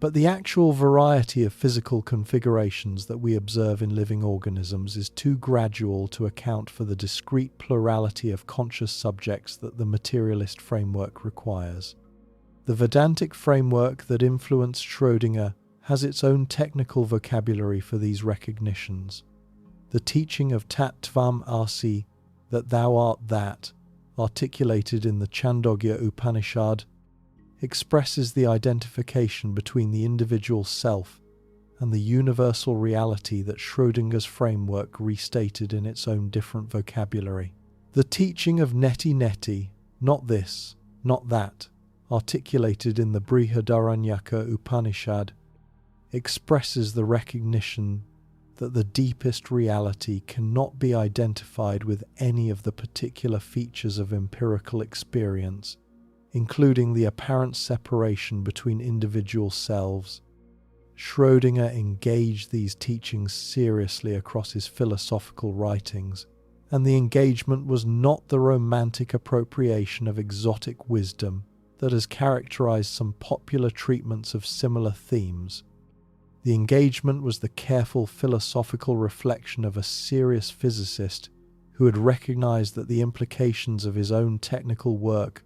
But the actual variety of physical configurations that we observe in living organisms is too gradual to account for the discrete plurality of conscious subjects that the materialist framework requires. The Vedantic framework that influenced Schrödinger has its own technical vocabulary for these recognitions. The teaching of Tat Tvam Asi, that thou art that, articulated in the Chandogya Upanishad, expresses the identification between the individual self and the universal reality that Schrödinger's framework restated in its own different vocabulary. The teaching of Neti Neti, not this, not that, articulated in the Brihadaranyaka Upanishad, expresses the recognition that the deepest reality cannot be identified with any of the particular features of empirical experience, including the apparent separation between individual selves. Schrödinger engaged these teachings seriously across his philosophical writings, and the engagement was not the romantic appropriation of exotic wisdom that has characterized some popular treatments of similar themes. The engagement was the careful philosophical reflection of a serious physicist who had recognized that the implications of his own technical work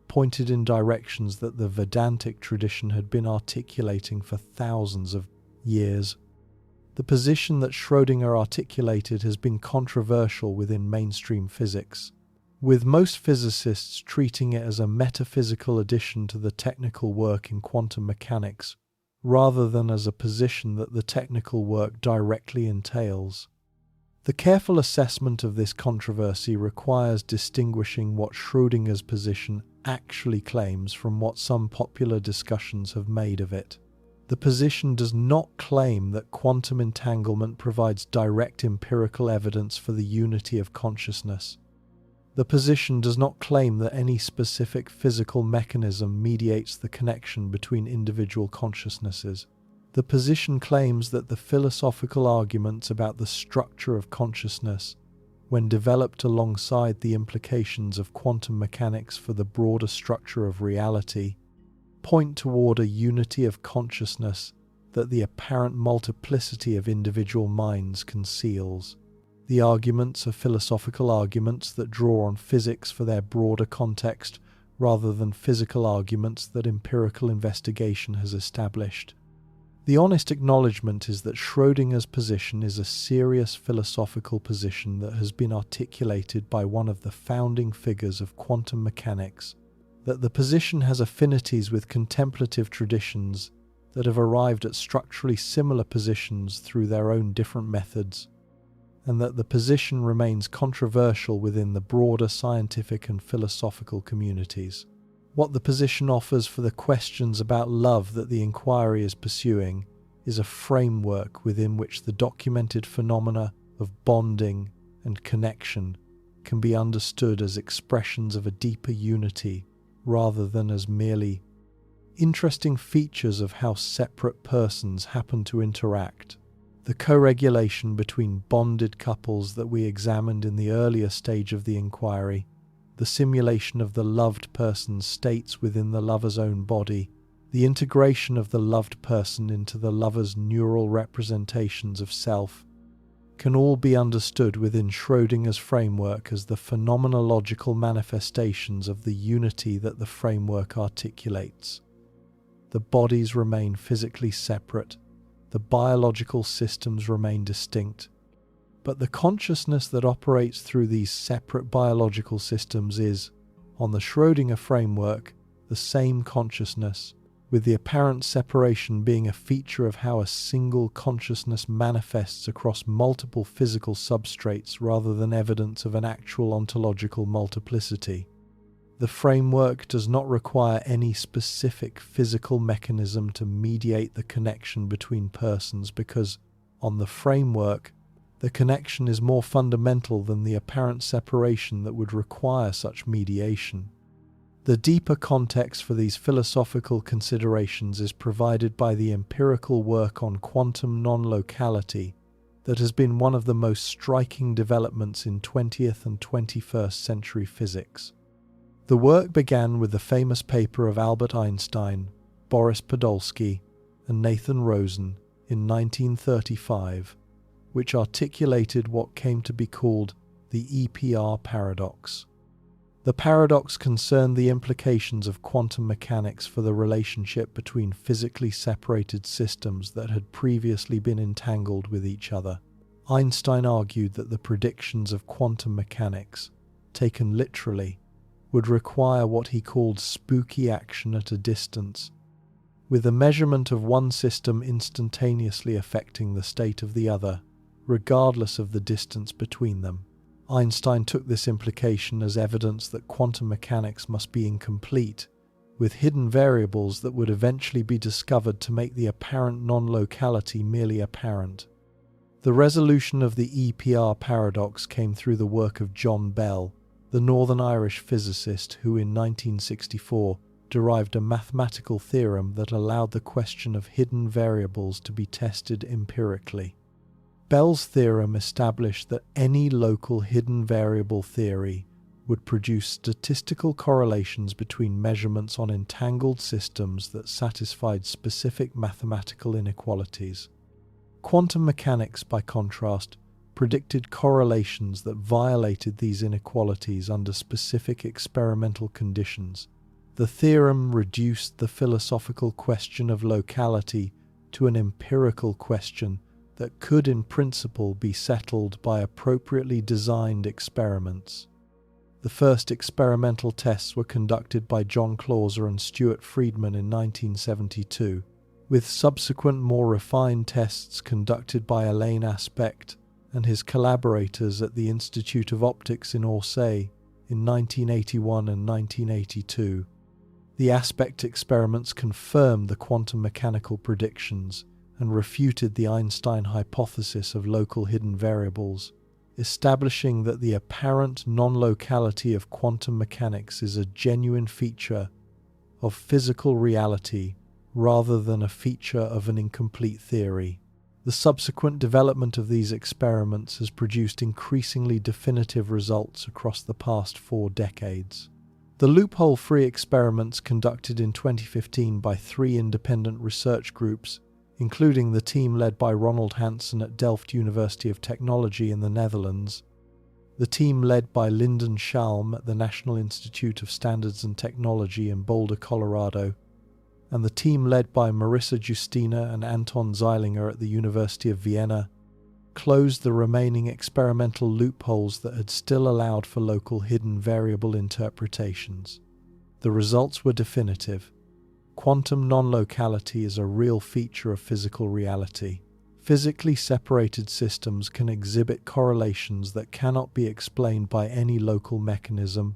pointed in directions that the Vedantic tradition had been articulating for thousands of years. The position that Schrödinger articulated has been controversial within mainstream physics, with most physicists treating it as a metaphysical addition to the technical work in quantum mechanics, rather than as a position that the technical work directly entails. The careful assessment of this controversy requires distinguishing what Schrödinger's position actually claims from what some popular discussions have made of it. The position does not claim that quantum entanglement provides direct empirical evidence for the unity of consciousness. The position does not claim that any specific physical mechanism mediates the connection between individual consciousnesses. The position claims that the philosophical arguments about the structure of consciousness, when developed alongside the implications of quantum mechanics for the broader structure of reality, point toward a unity of consciousness that the apparent multiplicity of individual minds conceals. The arguments are philosophical arguments that draw on physics for their broader context rather than physical arguments that empirical investigation has established. The honest acknowledgement is that Schrödinger's position is a serious philosophical position that has been articulated by one of the founding figures of quantum mechanics, that the position has affinities with contemplative traditions that have arrived at structurally similar positions through their own different methods, and that the position remains controversial within the broader scientific and philosophical communities. What the position offers for the questions about love that the inquiry is pursuing is a framework within which the documented phenomena of bonding and connection can be understood as expressions of a deeper unity rather than as merely interesting features of how separate persons happen to interact. The co-regulation between bonded couples that we examined in the earlier stage of the inquiry, the simulation of the loved person's states within the lover's own body, the integration of the loved person into the lover's neural representations of self, can all be understood within Schrödinger's framework as the phenomenological manifestations of the unity that the framework articulates. The bodies remain physically separate, the biological systems remain distinct, but the consciousness that operates through these separate biological systems is, on the Schrödinger framework, the same consciousness, with the apparent separation being a feature of how a single consciousness manifests across multiple physical substrates rather than evidence of an actual ontological multiplicity. The framework does not require any specific physical mechanism to mediate the connection between persons because, on the framework, the connection is more fundamental than the apparent separation that would require such mediation. The deeper context for these philosophical considerations is provided by the empirical work on quantum non-locality that has been one of the most striking developments in 20th and 21st century physics. The work began with the famous paper of Albert Einstein, Boris Podolsky, and Nathan Rosen in 1935, which articulated what came to be called the EPR paradox. The paradox concerned the implications of quantum mechanics for the relationship between physically separated systems that had previously been entangled with each other. Einstein argued that the predictions of quantum mechanics, taken literally, would require what he called spooky action at a distance, with the measurement of one system instantaneously affecting the state of the other, regardless of the distance between them. Einstein took this implication as evidence that quantum mechanics must be incomplete, with hidden variables that would eventually be discovered to make the apparent non-locality merely apparent. The resolution of the EPR paradox came through the work of John Bell, the Northern Irish physicist who in 1964 derived a mathematical theorem that allowed the question of hidden variables to be tested empirically. Bell's theorem established that any local hidden variable theory would produce statistical correlations between measurements on entangled systems that satisfied specific mathematical inequalities. Quantum mechanics, by contrast, predicted correlations that violated these inequalities under specific experimental conditions. The theorem reduced the philosophical question of locality to an empirical question that could in principle be settled by appropriately designed experiments. The first experimental tests were conducted by John Clauser and Stuart Friedman in 1972, with subsequent more refined tests conducted by Alain Aspect and his collaborators at the Institute of Optics in Orsay in 1981 and 1982. The Aspect experiments confirmed the quantum mechanical predictions and refuted the Einstein hypothesis of local hidden variables, establishing that the apparent non-locality of quantum mechanics is a genuine feature of physical reality rather than a feature of an incomplete theory. The subsequent development of these experiments has produced increasingly definitive results across the past 4 decades. The loophole-free experiments conducted in 2015 by 3 independent research groups, including the team led by Ronald Hansen at Delft University of Technology in the Netherlands, the team led by Lyndon Shalm at the National Institute of Standards and Technology in Boulder, Colorado, and the team led by Marissa Justina and Anton Zeilinger at the University of Vienna, closed the remaining experimental loopholes that had still allowed for local hidden variable interpretations. The results were definitive. Quantum non-locality is a real feature of physical reality. Physically separated systems can exhibit correlations that cannot be explained by any local mechanism,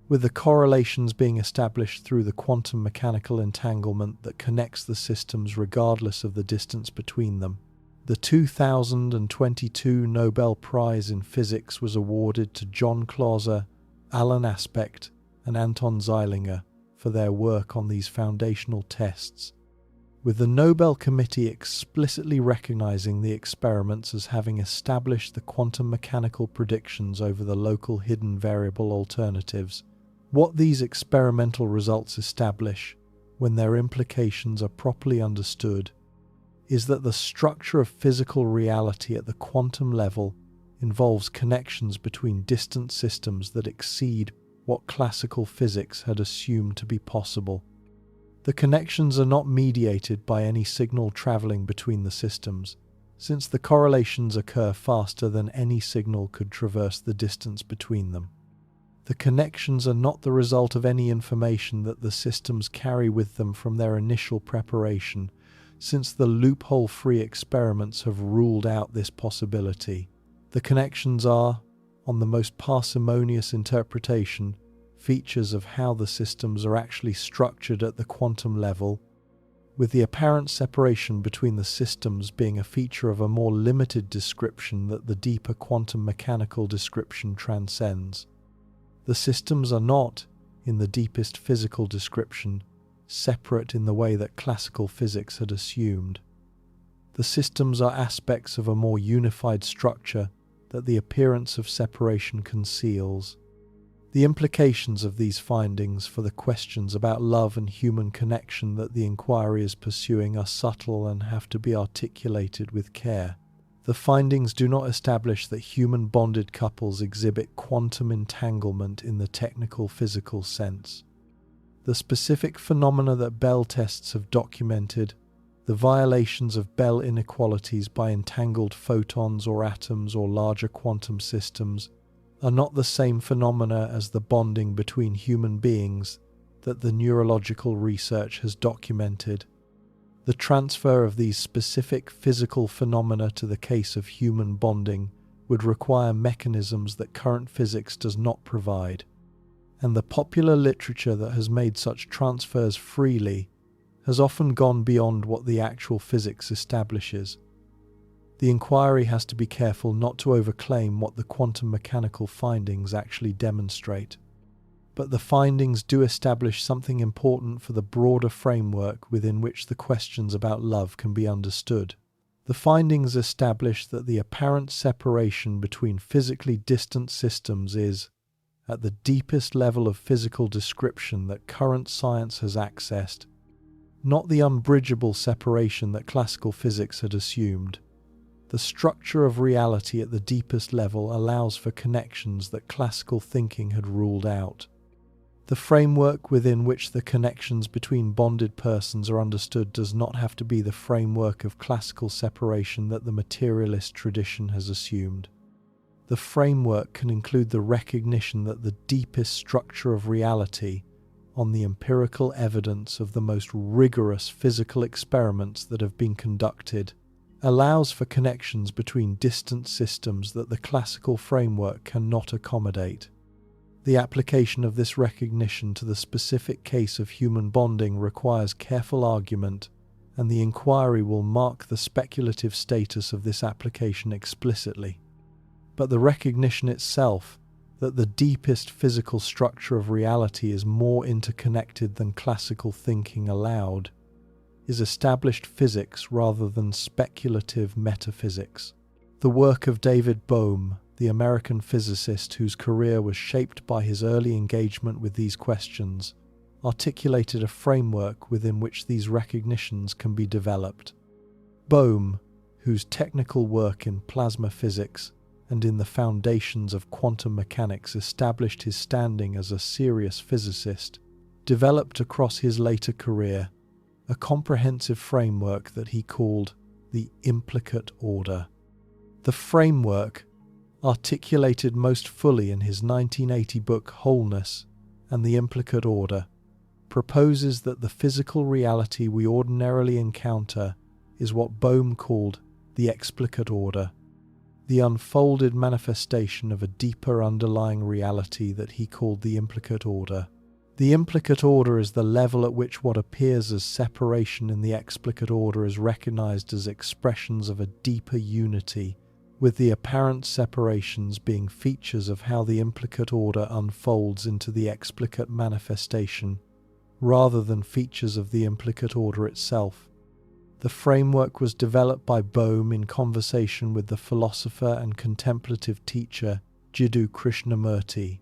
with the correlations being established through the quantum mechanical entanglement that connects the systems regardless of the distance between them. The 2022 Nobel Prize in Physics was awarded to John Clauser, Alain Aspect, and Anton Zeilinger for their work on these foundational tests, with the Nobel Committee explicitly recognizing the experiments as having established the quantum mechanical predictions over the local hidden variable alternatives. What these experimental results establish, when their implications are properly understood, is that the structure of physical reality at the quantum level involves connections between distant systems that exceed what classical physics had assumed to be possible. The connections are not mediated by any signal traveling between the systems, since the correlations occur faster than any signal could traverse the distance between them. The connections are not the result of any information that the systems carry with them from their initial preparation, since the loophole-free experiments have ruled out this possibility. The connections are, on the most parsimonious interpretation, features of how the systems are actually structured at the quantum level, with the apparent separation between the systems being a feature of a more limited description that the deeper quantum mechanical description transcends. The systems are not, in the deepest physical description, separate in the way that classical physics had assumed. The systems are aspects of a more unified structure that the appearance of separation conceals. The implications of these findings for the questions about love and human connection that the inquiry is pursuing are subtle and have to be articulated with care. The findings do not establish that human bonded couples exhibit quantum entanglement in the technical physical sense. The specific phenomena that Bell tests have documented, the violations of Bell inequalities by entangled photons or atoms or larger quantum systems, are not the same phenomena as the bonding between human beings that the neurological research has documented. The transfer of these specific physical phenomena to the case of human bonding would require mechanisms that current physics does not provide, and the popular literature that has made such transfers freely has often gone beyond what the actual physics establishes. The inquiry has to be careful not to overclaim what the quantum mechanical findings actually demonstrate. But the findings do establish something important for the broader framework within which the questions about love can be understood. The findings establish that the apparent separation between physically distant systems is, at the deepest level of physical description that current science has accessed, not the unbridgeable separation that classical physics had assumed. The structure of reality at the deepest level allows for connections that classical thinking had ruled out. The framework within which the connections between bonded persons are understood does not have to be the framework of classical separation that the materialist tradition has assumed. The framework can include the recognition that the deepest structure of reality, on the empirical evidence of the most rigorous physical experiments that have been conducted, allows for connections between distant systems that the classical framework cannot accommodate. The application of this recognition to the specific case of human bonding requires careful argument, and the inquiry will mark the speculative status of this application explicitly. But the recognition itself, that the deepest physical structure of reality is more interconnected than classical thinking allowed, is established physics rather than speculative metaphysics. The work of David Bohm, the American physicist whose career was shaped by his early engagement with these questions, articulated a framework within which these recognitions can be developed. Bohm, whose technical work in plasma physics and in the foundations of quantum mechanics established his standing as a serious physicist, developed across his later career a comprehensive framework that he called the implicate order. The framework, articulated most fully in his 1980 book Wholeness and the Implicate Order, proposes that the physical reality we ordinarily encounter is what Bohm called the explicate order, the unfolded manifestation of a deeper underlying reality that he called the implicate order. The implicate order is the level at which what appears as separation in the explicate order is recognized as expressions of a deeper unity, with the apparent separations being features of how the implicate order unfolds into the explicate manifestation, rather than features of the implicate order itself. The framework was developed by Bohm in conversation with the philosopher and contemplative teacher Jiddu Krishnamurti,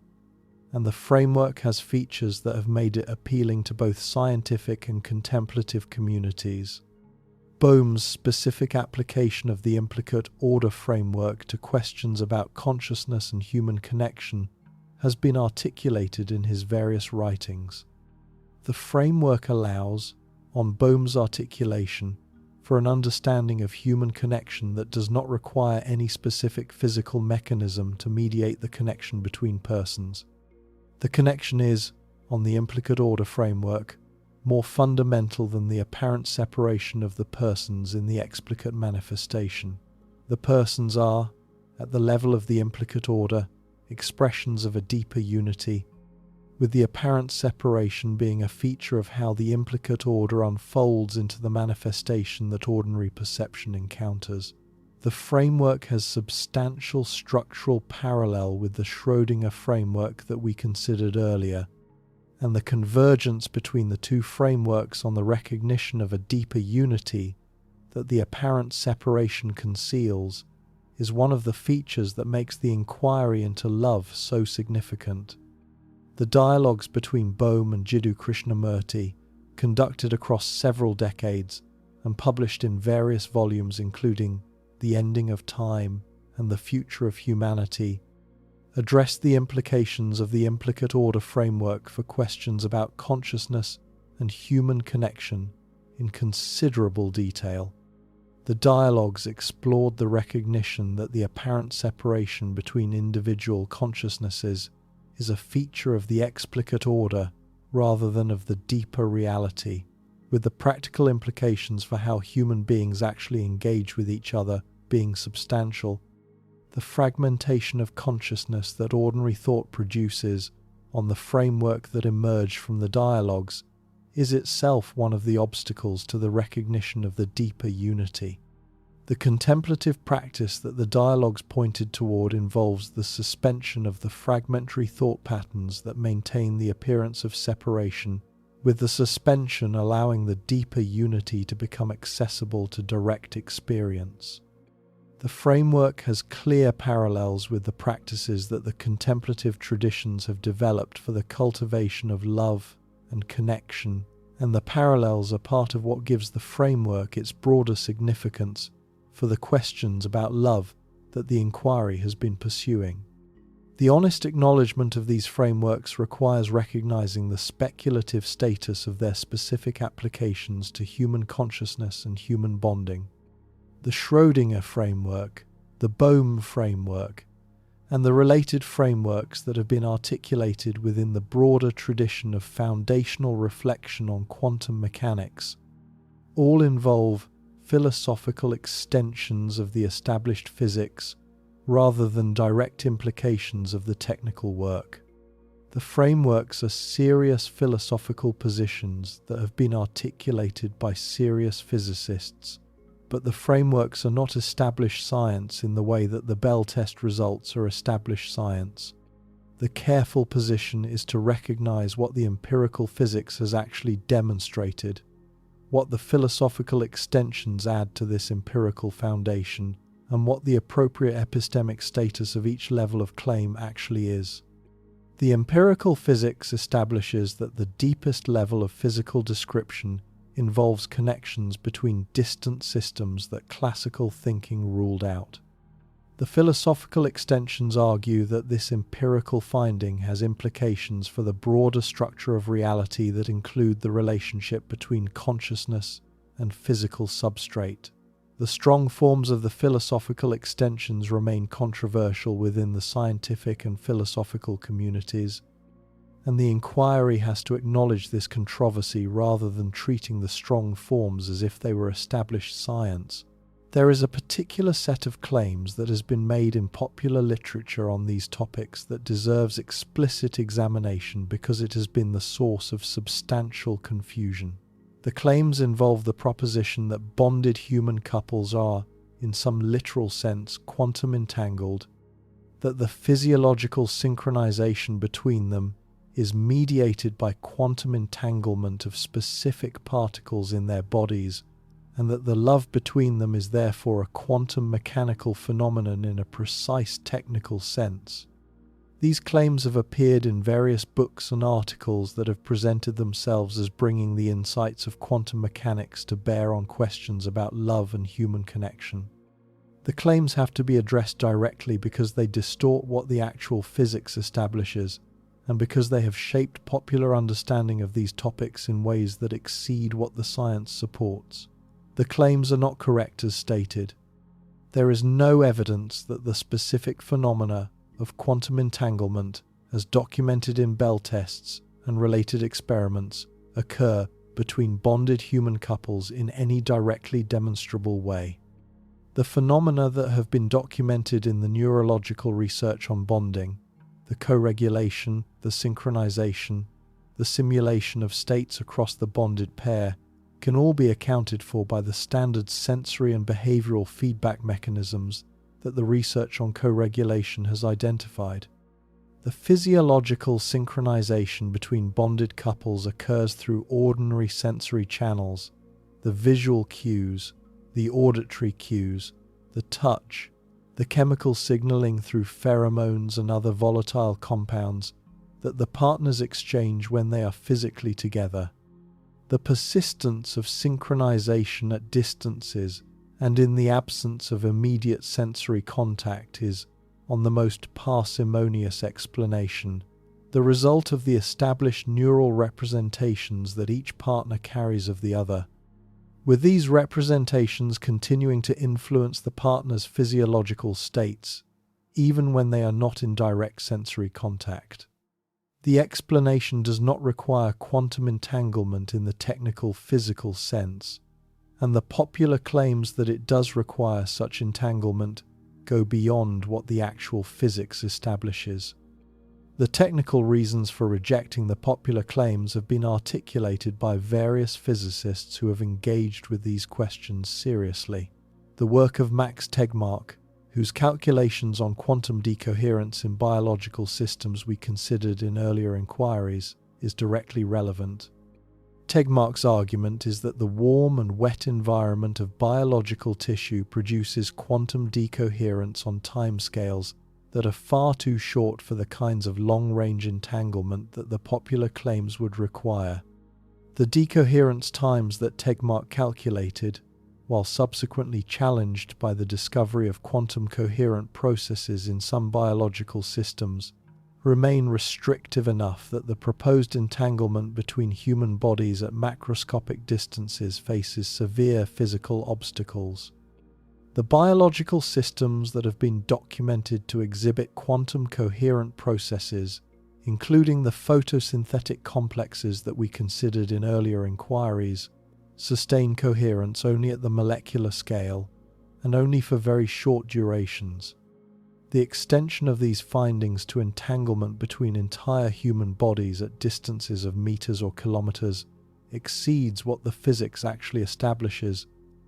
and the framework has features that have made it appealing to both scientific and contemplative communities. Bohm's specific application of the implicate order framework to questions about consciousness and human connection has been articulated in his various writings. The framework allows, on Bohm's articulation, for an understanding of human connection that does not require any specific physical mechanism to mediate the connection between persons. The connection is, on the implicate order framework, more fundamental than the apparent separation of the persons in the explicate manifestation. The persons are, at the level of the implicate order, expressions of a deeper unity, with the apparent separation being a feature of how the implicate order unfolds into the manifestation that ordinary perception encounters. The framework has substantial structural parallel with the Schrödinger framework that we considered earlier, and the convergence between the two frameworks on the recognition of a deeper unity that the apparent separation conceals is one of the features that makes the inquiry into love so significant. The dialogues between Bohm and Jiddu Krishnamurti, conducted across several decades and published in various volumes including The Ending of Time and The Future of Humanity, addressed the implications of the implicate order framework for questions about consciousness and human connection in considerable detail. The dialogues explored the recognition that the apparent separation between individual consciousnesses is a feature of the explicate order rather than of the deeper reality, with the practical implications for how human beings actually engage with each other being substantial. The fragmentation of consciousness that ordinary thought produces on the framework that emerged from the dialogues is itself one of the obstacles to the recognition of the deeper unity. The contemplative practice that the dialogues pointed toward involves the suspension of the fragmentary thought patterns that maintain the appearance of separation, with the suspension allowing the deeper unity to become accessible to direct experience. The framework has clear parallels with the practices that the contemplative traditions have developed for the cultivation of love and connection, and the parallels are part of what gives the framework its broader significance for the questions about love that the inquiry has been pursuing. The honest acknowledgement of these frameworks requires recognizing the speculative status of their specific applications to human consciousness and human bonding. The Schrödinger framework, the Bohm framework, and the related frameworks that have been articulated within the broader tradition of foundational reflection on quantum mechanics all involve philosophical extensions of the established physics rather than direct implications of the technical work. The frameworks are serious philosophical positions that have been articulated by serious physicists, but the frameworks are not established science in the way that the Bell test results are established science. The careful position is to recognize what the empirical physics has actually demonstrated, what the philosophical extensions add to this empirical foundation, and what the appropriate epistemic status of each level of claim actually is. The empirical physics establishes that the deepest level of physical description involves connections between distant systems that classical thinking ruled out. The philosophical extensions argue that this empirical finding has implications for the broader structure of reality that include the relationship between consciousness and physical substrate. The strong forms of the philosophical extensions remain controversial within the scientific and philosophical communities, and the inquiry has to acknowledge this controversy rather than treating the strong forms as if they were established science. There is a particular set of claims that has been made in popular literature on these topics that deserves explicit examination because it has been the source of substantial confusion. The claims involve the proposition that bonded human couples are, in some literal sense, quantum entangled, that the physiological synchronization between them is mediated by quantum entanglement of specific particles in their bodies, and that the love between them is therefore a quantum mechanical phenomenon in a precise technical sense. These claims have appeared in various books and articles that have presented themselves as bringing the insights of quantum mechanics to bear on questions about love and human connection. The claims have to be addressed directly because they distort what the actual physics establishes, and because they have shaped popular understanding of these topics in ways that exceed what the science supports. The claims are not correct as stated. There is no evidence that the specific phenomena of quantum entanglement, as documented in Bell tests and related experiments, occur between bonded human couples in any directly demonstrable way. The phenomena that have been documented in the neurological research on bonding, the co-regulation, the synchronization, the simulation of states across the bonded pair, can all be accounted for by the standard sensory and behavioral feedback mechanisms that the research on co-regulation has identified. The physiological synchronization between bonded couples occurs through ordinary sensory channels, the visual cues, the auditory cues, the touch, the chemical signaling through pheromones and other volatile compounds that the partners exchange when they are physically together. The persistence of synchronization at distances and in the absence of immediate sensory contact is, on the most parsimonious explanation, the result of the established neural representations that each partner carries of the other, with these representations continuing to influence the partner's physiological states, even when they are not in direct sensory contact. The explanation does not require quantum entanglement in the technical physical sense, and the popular claims that it does require such entanglement go beyond what the actual physics establishes. The technical reasons for rejecting the popular claims have been articulated by various physicists who have engaged with these questions seriously. The work of Max Tegmark, whose calculations on quantum decoherence in biological systems we considered in earlier inquiries, is directly relevant. Tegmark's argument is that the warm and wet environment of biological tissue produces quantum decoherence on timescales that are far too short for the kinds of long-range entanglement that the popular claims would require. The decoherence times that Tegmark calculated, while subsequently challenged by the discovery of quantum coherent processes in some biological systems, remain restrictive enough that the proposed entanglement between human bodies at macroscopic distances faces severe physical obstacles. The biological systems that have been documented to exhibit quantum coherent processes, including the photosynthetic complexes that we considered in earlier inquiries, sustain coherence only at the molecular scale and only for very short durations. The extension of these findings to entanglement between entire human bodies at distances of meters or kilometers exceeds what the physics actually establishes,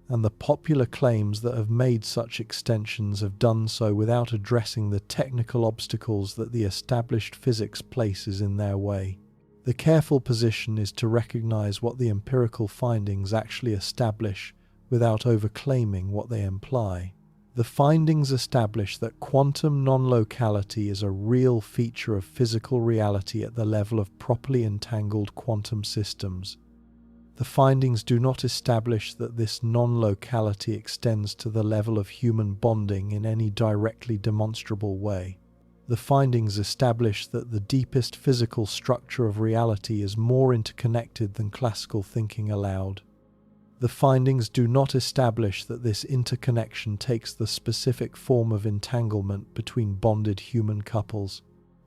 and the popular claims that have made such extensions have done so without addressing the technical obstacles that the established physics places in their way. The careful position is to recognize what the empirical findings actually establish without overclaiming what they imply. The findings establish that quantum non-locality is a real feature of physical reality at the level of properly entangled quantum systems. The findings do not establish that this non-locality extends to the level of human bonding in any directly demonstrable way. The findings establish that the deepest physical structure of reality is more interconnected than classical thinking allowed. The findings do not establish that this interconnection takes the specific form of entanglement between bonded human couples.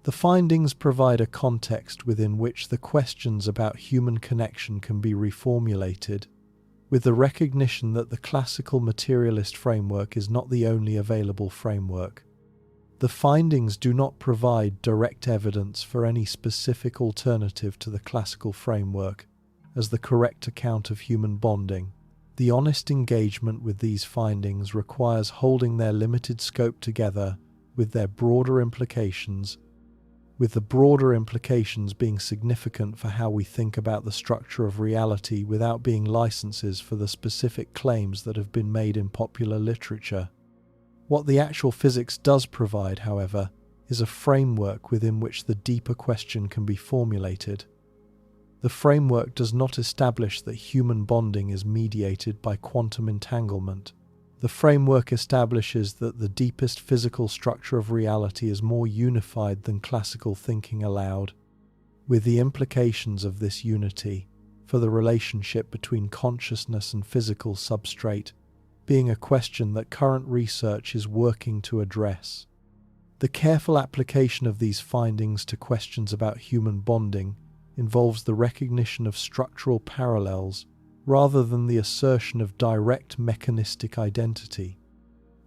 The findings provide a context within which the questions about human connection can be reformulated, with the recognition that the classical materialist framework is not the only available framework. The findings do not provide direct evidence for any specific alternative to the classical framework as the correct account of human bonding. The honest engagement with these findings requires holding their limited scope together with their broader implications, with the broader implications being significant for how we think about the structure of reality without being licenses for the specific claims that have been made in popular literature. What the actual physics does provide, however, is a framework within which the deeper question can be formulated. The framework does not establish that human bonding is mediated by quantum entanglement. The framework establishes that the deepest physical structure of reality is more unified than classical thinking allowed, with the implications of this unity for the relationship between consciousness and physical substrate being a question that current research is working to address. The careful application of these findings to questions about human bonding involves the recognition of structural parallels rather than the assertion of direct mechanistic identity.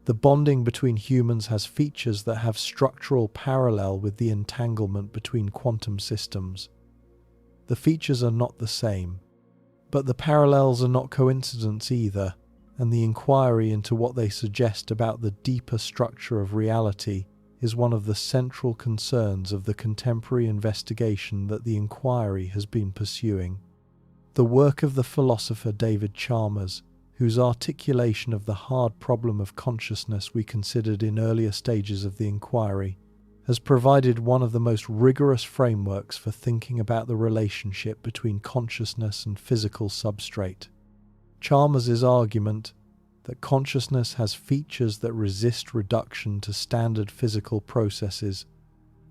The bonding between humans has features that have structural parallel with the entanglement between quantum systems. The features are not the same, but the parallels are not coincidence either, and the inquiry into what they suggest about the deeper structure of reality is one of the central concerns of the contemporary investigation that the inquiry has been pursuing. The work of the philosopher David Chalmers, whose articulation of the hard problem of consciousness we considered in earlier stages of the inquiry has provided one of the most rigorous frameworks for thinking about the relationship between consciousness and physical substrate. Chalmers's argument that consciousness has features that resist reduction to standard physical processes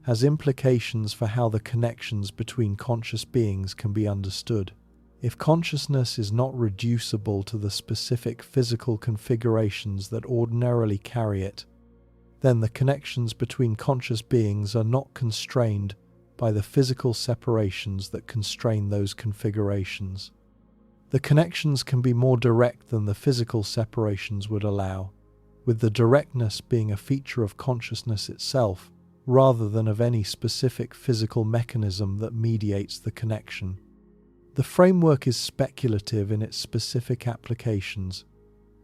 has implications for how the connections between conscious beings can be understood. If consciousness is not reducible to the specific physical configurations that ordinarily carry it, then the connections between conscious beings are not constrained by the physical separations that constrain those configurations. The connections can be more direct than the physical separations would allow, with the directness being a feature of consciousness itself rather than of any specific physical mechanism that mediates the connection. The framework is speculative in its specific applications,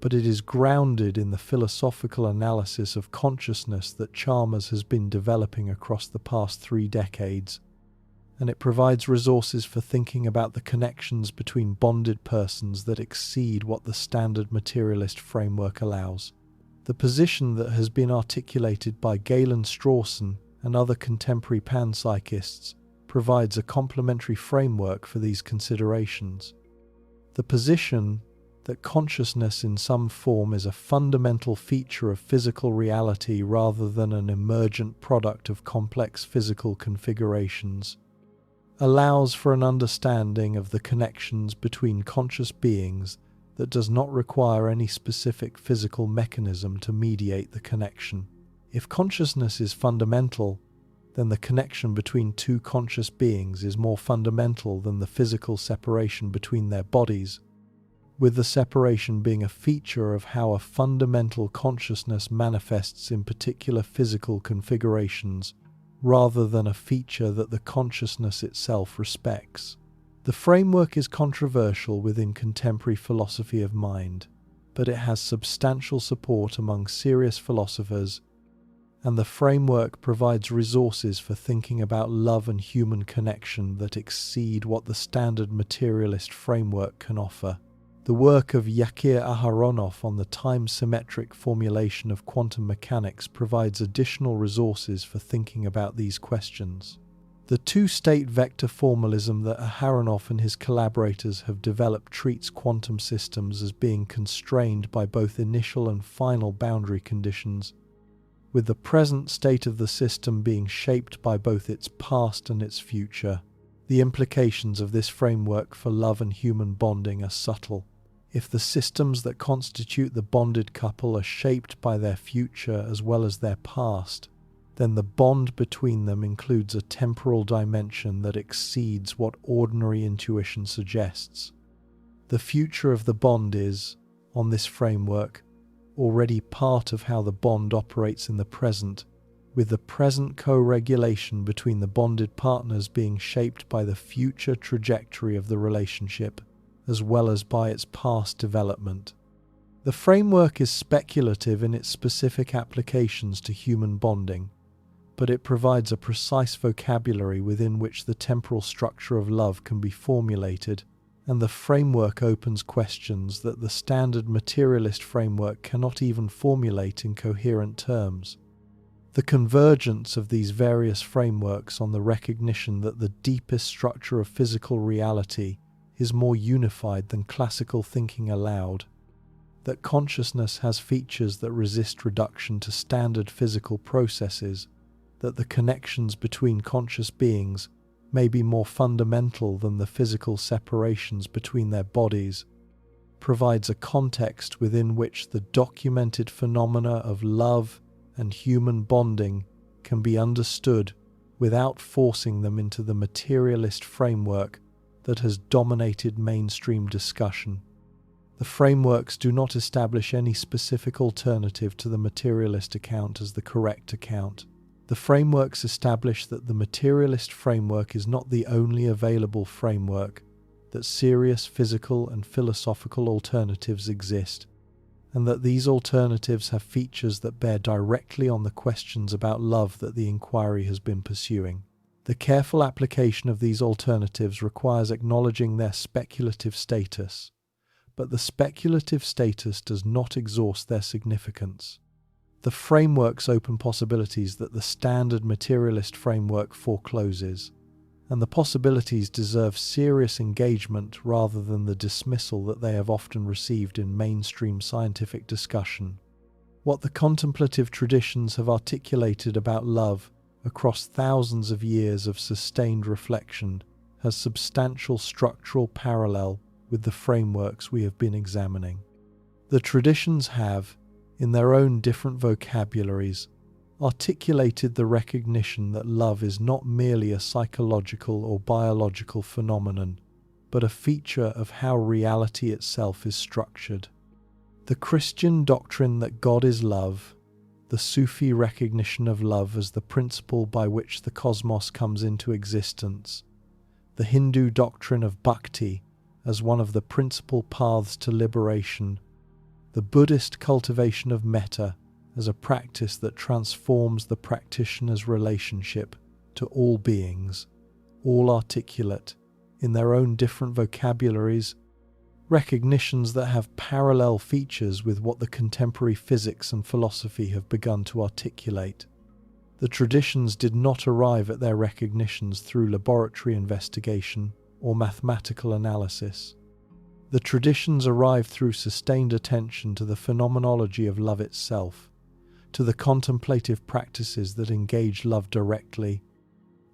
but it is grounded in the philosophical analysis of consciousness that Chalmers has been developing across the past 3 decades, and it provides resources for thinking about the connections between bonded persons that exceed what the standard materialist framework allows. The position that has been articulated by Galen Strawson and other contemporary panpsychists provides a complementary framework for these considerations. The position that consciousness in some form is a fundamental feature of physical reality rather than an emergent product of complex physical configurations allows for an understanding of the connections between conscious beings that does not require any specific physical mechanism to mediate the connection. If consciousness is fundamental, then the connection between 2 conscious beings is more fundamental than the physical separation between their bodies, with the separation being a feature of how a fundamental consciousness manifests in particular physical configurations, rather than a feature that the consciousness itself respects. The framework is controversial within contemporary philosophy of mind, but it has substantial support among serious philosophers, and the framework provides resources for thinking about love and human connection that exceed what the standard materialist framework can offer. The work of Yakir Aharonov on the time-symmetric formulation of quantum mechanics provides additional resources for thinking about these questions. The 2-state vector formalism that Aharonov and his collaborators have developed treats quantum systems as being constrained by both initial and final boundary conditions, with the present state of the system being shaped by both its past and its future. The implications of this framework for love and human bonding are subtle. If the systems that constitute the bonded couple are shaped by their future as well as their past, then the bond between them includes a temporal dimension that exceeds what ordinary intuition suggests. The future of the bond is, on this framework, already part of how the bond operates in the present, with the present co-regulation between the bonded partners being shaped by the future trajectory of the relationship, as well as by its past development. The framework is speculative in its specific applications to human bonding, but it provides a precise vocabulary within which the temporal structure of love can be formulated, and the framework opens questions that the standard materialist framework cannot even formulate in coherent terms. The convergence of these various frameworks on the recognition that the deepest structure of physical reality is more unified than classical thinking allowed, that consciousness has features that resist reduction to standard physical processes, that the connections between conscious beings may be more fundamental than the physical separations between their bodies, provides a context within which the documented phenomena of love and human bonding can be understood without forcing them into the materialist framework that has dominated mainstream discussion. The frameworks do not establish any specific alternative to the materialist account as the correct account. The frameworks establish that the materialist framework is not the only available framework, that serious physical and philosophical alternatives exist, and that these alternatives have features that bear directly on the questions about love that the inquiry has been pursuing. The careful application of these alternatives requires acknowledging their speculative status, but the speculative status does not exhaust their significance. The frameworks open possibilities that the standard materialist framework forecloses, and the possibilities deserve serious engagement rather than the dismissal that they have often received in mainstream scientific discussion. What the contemplative traditions have articulated about love across thousands of years of sustained reflection has substantial structural parallel with the frameworks we have been examining. The traditions have, in their own different vocabularies, articulated the recognition that love is not merely a psychological or biological phenomenon, but a feature of how reality itself is structured. The Christian doctrine that God is love, the Sufi recognition of love as the principle by which the cosmos comes into existence, the Hindu doctrine of bhakti as one of the principal paths to liberation, the Buddhist cultivation of metta as a practice that transforms the practitioner's relationship to all beings, all articulate, in their own different vocabularies, recognitions that have parallel features with what the contemporary physics and philosophy have begun to articulate. The traditions did not arrive at their recognitions through laboratory investigation or mathematical analysis. The traditions arrived through sustained attention to the phenomenology of love itself, to the contemplative practices that engage love directly,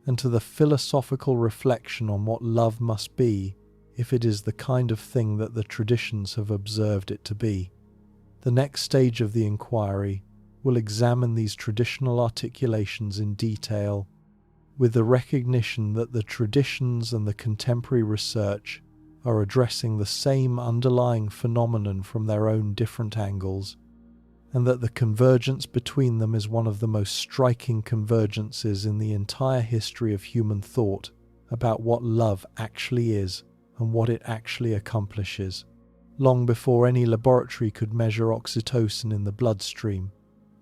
and to the philosophical reflection on what love must be if it is the kind of thing that the traditions have observed it to be. The next stage of the inquiry will examine these traditional articulations in detail, with the recognition that the traditions and the contemporary research are addressing the same underlying phenomenon from their own different angles, and that the convergence between them is one of the most striking convergences in the entire history of human thought about what love actually is and what it actually accomplishes. Long before any laboratory could measure oxytocin in the bloodstream,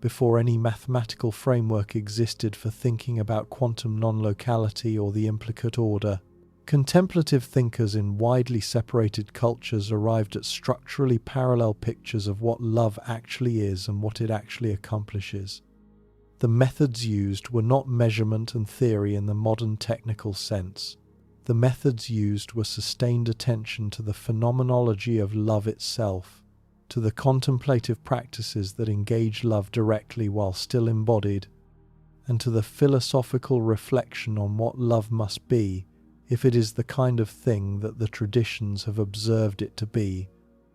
before any mathematical framework existed for thinking about quantum non-locality or the implicate order, contemplative thinkers in widely separated cultures arrived at structurally parallel pictures of what love actually is and what it actually accomplishes. The methods used were not measurement and theory in the modern technical sense. The methods used were sustained attention to the phenomenology of love itself, to the contemplative practices that engage love directly while still embodied, and to the philosophical reflection on what love must be if it is the kind of thing that the traditions have observed it to be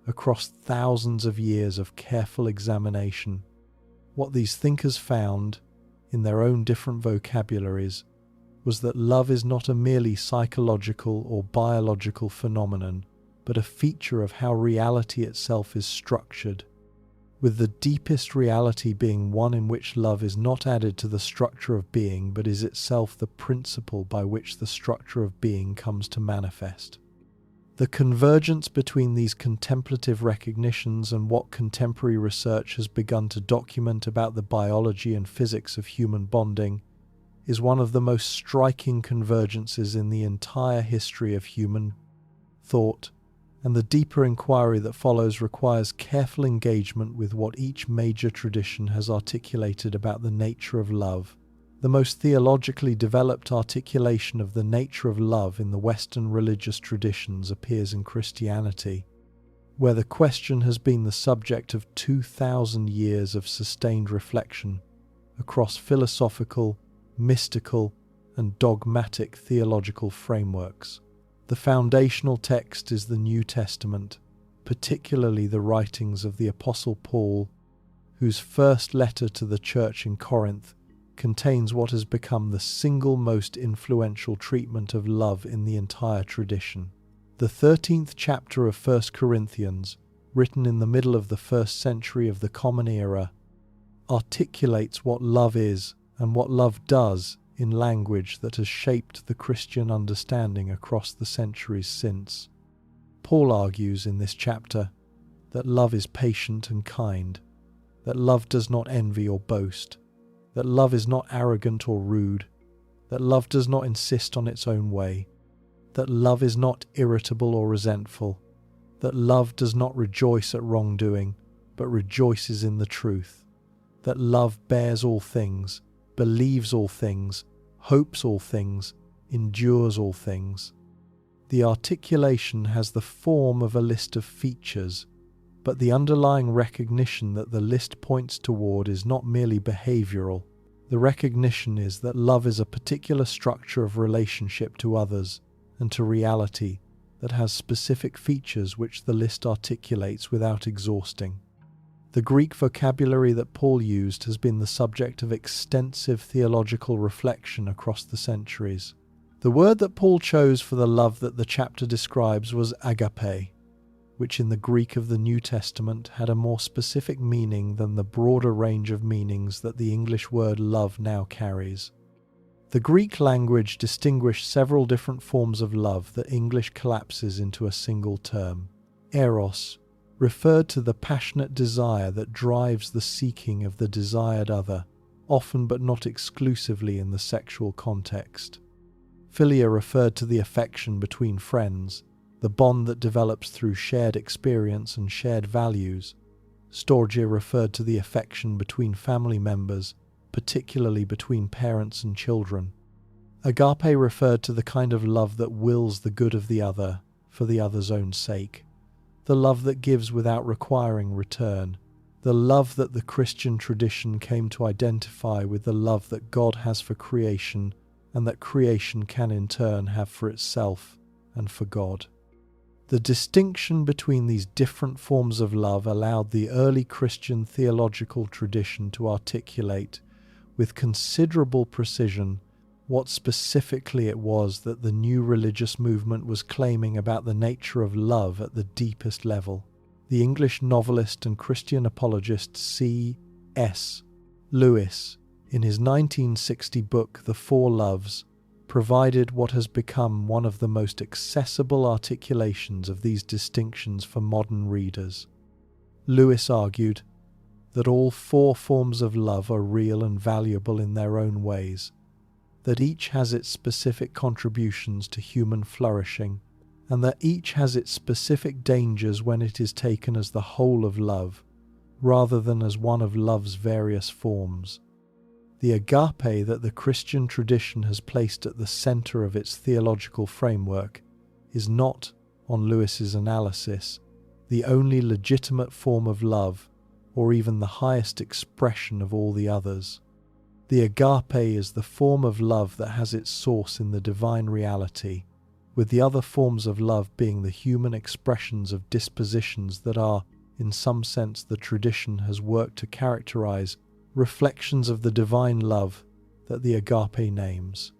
across thousands of years of careful examination. What these thinkers found, in their own different vocabularies, was that love is not a merely psychological or biological phenomenon, but a feature of how reality itself is structured, with the deepest reality being one in which love is not added to the structure of being but is itself the principle by which the structure of being comes to manifest. The convergence between these contemplative recognitions and what contemporary research has begun to document about the biology and physics of human bonding is one of the most striking convergences in the entire history of human thought, and the deeper inquiry that follows requires careful engagement with what each major tradition has articulated about the nature of love. The most theologically developed articulation of the nature of love in the Western religious traditions appears in Christianity, where the question has been the subject of 2,000 years of sustained reflection across philosophical, mystical, and dogmatic theological frameworks. The foundational text is the New Testament, particularly the writings of the Apostle Paul, whose first letter to the church in Corinth contains what has become the single most influential treatment of love in the entire tradition. The 13th chapter of 1 Corinthians, written in the middle of the 1st century of the Common Era, articulates what love is and what love does in language that has shaped the Christian understanding across the centuries since. Paul argues in this chapter that love is patient and kind, that love does not envy or boast, that love is not arrogant or rude, that love does not insist on its own way, that love is not irritable or resentful, that love does not rejoice at wrongdoing, but rejoices in the truth, that love bears all things, believes all things, hopes all things, endures all things. The articulation has the form of a list of features, but the underlying recognition that the list points toward is not merely behavioral. The recognition is that love is a particular structure of relationship to others and to reality that has specific features which the list articulates without exhausting. The Greek vocabulary that Paul used has been the subject of extensive theological reflection across the centuries. The word that Paul chose for the love that the chapter describes was agape, which in the Greek of the New Testament had a more specific meaning than the broader range of meanings that the English word love now carries. The Greek language distinguished several different forms of love that English collapses into a single term. Eros referred to the passionate desire that drives the seeking of the desired other, often but not exclusively in the sexual context. Philia referred to the affection between friends, the bond that develops through shared experience and shared values. Storge referred to the affection between family members, particularly between parents and children. Agape referred to the kind of love that wills the good of the other for the other's own sake, the love that gives without requiring return, the love that the Christian tradition came to identify with the love that God has for creation and that creation can in turn have for itself and for God. The distinction between these different forms of love allowed the early Christian theological tradition to articulate with considerable precision what specifically it was that the new religious movement was claiming about the nature of love at the deepest level. The English novelist and Christian apologist C.S. Lewis, in his 1960 book The Four Loves, provided what has become one of the most accessible articulations of these distinctions for modern readers. Lewis argued that all four forms of love are real and valuable in their own ways, that each has its specific contributions to human flourishing, and that each has its specific dangers when it is taken as the whole of love, rather than as one of love's various forms. The agape that the Christian tradition has placed at the center of its theological framework is not, on Lewis's analysis, the only legitimate form of love, or even the highest expression of all the others. The agape is the form of love that has its source in the divine reality, with the other forms of love being the human expressions of dispositions that are, in some sense, the tradition has worked to characterize reflections of the divine love that the agape names.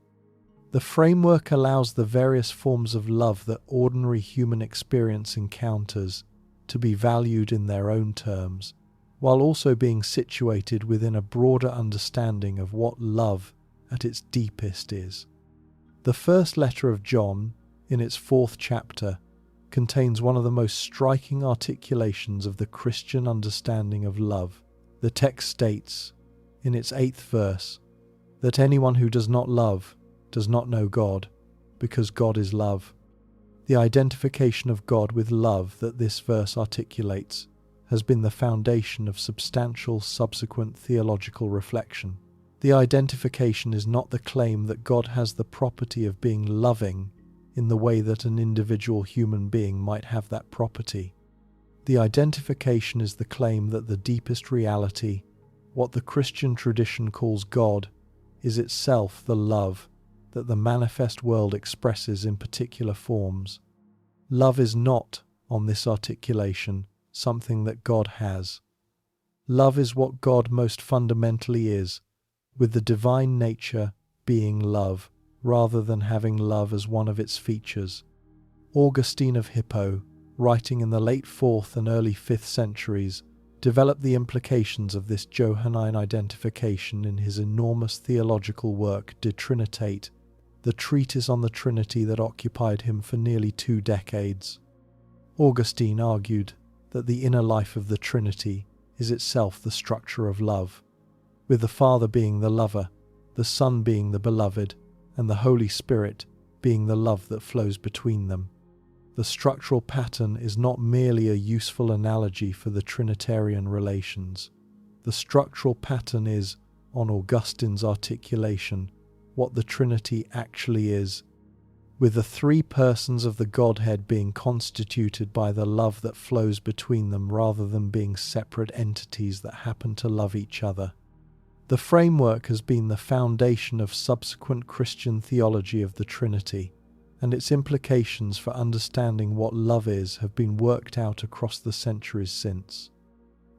The framework allows the various forms of love that ordinary human experience encounters to be valued in their own terms, while also being situated within a broader understanding of what love at its deepest is. The first letter of John, in its 4th chapter, contains one of the most striking articulations of the Christian understanding of love. The text states, in its 8th verse, that anyone who does not love does not know God, because God is love. The identification of God with love that this verse articulates has been the foundation of substantial subsequent theological reflection. The identification is not the claim that God has the property of being loving in the way that an individual human being might have that property. The identification is the claim that the deepest reality, what the Christian tradition calls God, is itself the love that the manifest world expresses in particular forms. Love is not, on this articulation, something that God has. Love is what God most fundamentally is, with the divine nature being love, rather than having love as one of its features. Augustine of Hippo, writing in the late 4th and early 5th centuries, developed the implications of this Johannine identification in his enormous theological work De Trinitate, the treatise on the Trinity that occupied him for nearly 2 decades. Augustine argued that the inner life of the Trinity is itself the structure of love, with the Father being the lover, the Son being the beloved, and the Holy Spirit being the love that flows between them. The structural pattern is not merely a useful analogy for the Trinitarian relations. The structural pattern is, on Augustine's articulation, what the Trinity actually is, with the three persons of the Godhead being constituted by the love that flows between them rather than being separate entities that happen to love each other. The framework has been the foundation of subsequent Christian theology of the Trinity, and its implications for understanding what love is have been worked out across the centuries since.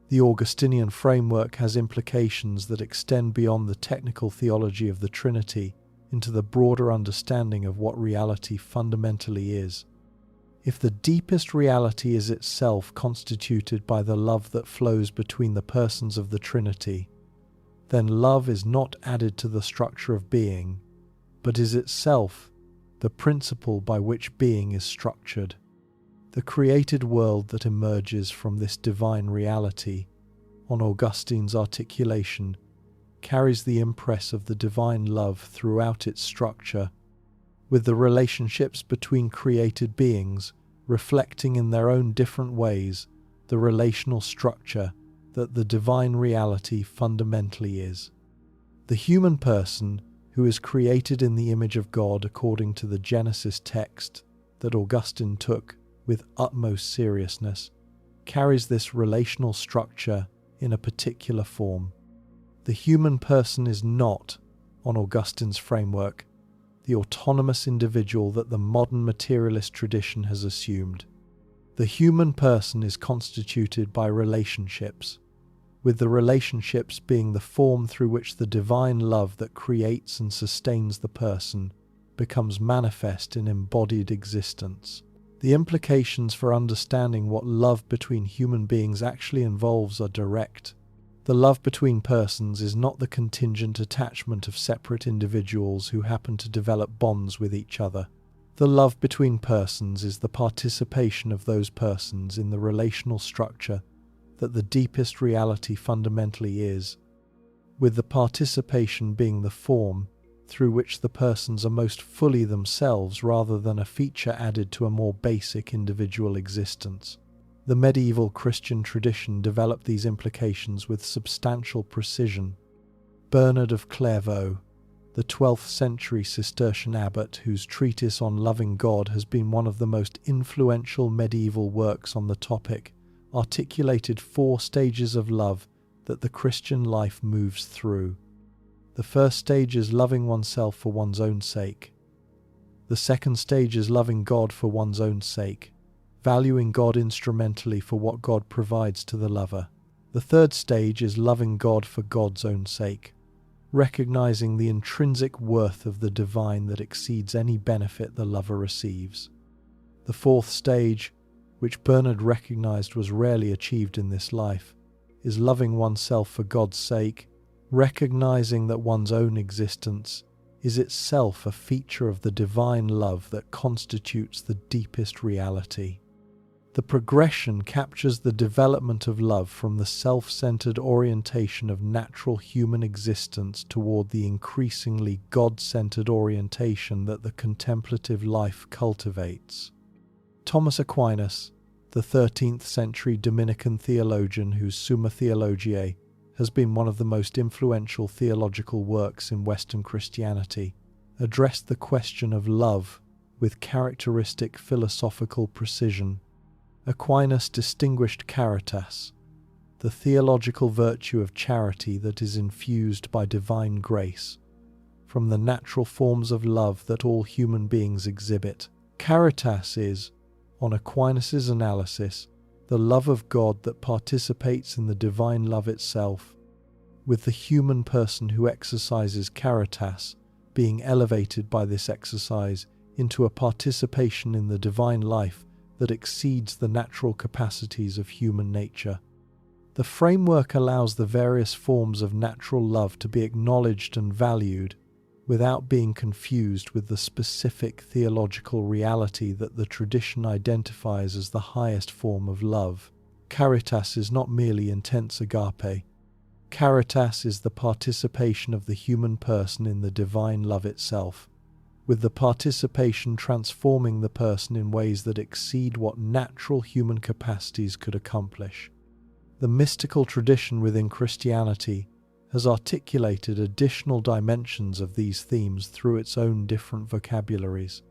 The Augustinian framework has implications that extend beyond the technical theology of the Trinity into the broader understanding of what reality fundamentally is. If the deepest reality is itself constituted by the love that flows between the persons of the Trinity, then love is not added to the structure of being, but is itself the principle by which being is structured. The created world that emerges from this divine reality, on Augustine's articulation, carries the impress of the divine love throughout its structure, with the relationships between created beings reflecting in their own different ways the relational structure that the divine reality fundamentally is. The human person, who is created in the image of God according to the Genesis text that Augustine took with utmost seriousness, carries this relational structure in a particular form. The human person is not, on Augustine's framework, the autonomous individual that the modern materialist tradition has assumed. The human person is constituted by relationships, with the relationships being the form through which the divine love that creates and sustains the person becomes manifest in embodied existence. The implications for understanding what love between human beings actually involves are direct. The love between persons is not the contingent attachment of separate individuals who happen to develop bonds with each other. The love between persons is the participation of those persons in the relational structure that the deepest reality fundamentally is, with the participation being the form through which the persons are most fully themselves rather than a feature added to a more basic individual existence. The medieval Christian tradition developed these implications with substantial precision. Bernard of Clairvaux, the 12th century Cistercian abbot whose treatise on loving God has been one of the most influential medieval works on the topic, articulated 4 stages of love that the Christian life moves through. The first stage is loving oneself for one's own sake. The second stage is loving God for one's own sake, valuing God instrumentally for what God provides to the lover. The third stage is loving God for God's own sake, recognizing the intrinsic worth of the divine that exceeds any benefit the lover receives. The fourth stage, which Bernard recognized was rarely achieved in this life, is loving oneself for God's sake, recognizing that one's own existence is itself a feature of the divine love that constitutes the deepest reality. The progression captures the development of love from the self-centered orientation of natural human existence toward the increasingly God-centered orientation that the contemplative life cultivates. Thomas Aquinas, the 13th century Dominican theologian whose Summa Theologiae has been one of the most influential theological works in Western Christianity, addressed the question of love with characteristic philosophical precision. Aquinas distinguished caritas, the theological virtue of charity that is infused by divine grace, from the natural forms of love that all human beings exhibit. Caritas is, on Aquinas' analysis, the love of God that participates in the divine love itself, with the human person who exercises caritas being elevated by this exercise into a participation in the divine life that exceeds the natural capacities of human nature. The framework allows the various forms of natural love to be acknowledged and valued without being confused with the specific theological reality that the tradition identifies as the highest form of love. Caritas is not merely intense agape. Caritas is the participation of the human person in the divine love itself, with the participation transforming the person in ways that exceed what natural human capacities could accomplish. The mystical tradition within Christianity has articulated additional dimensions of these themes through its own different vocabularies.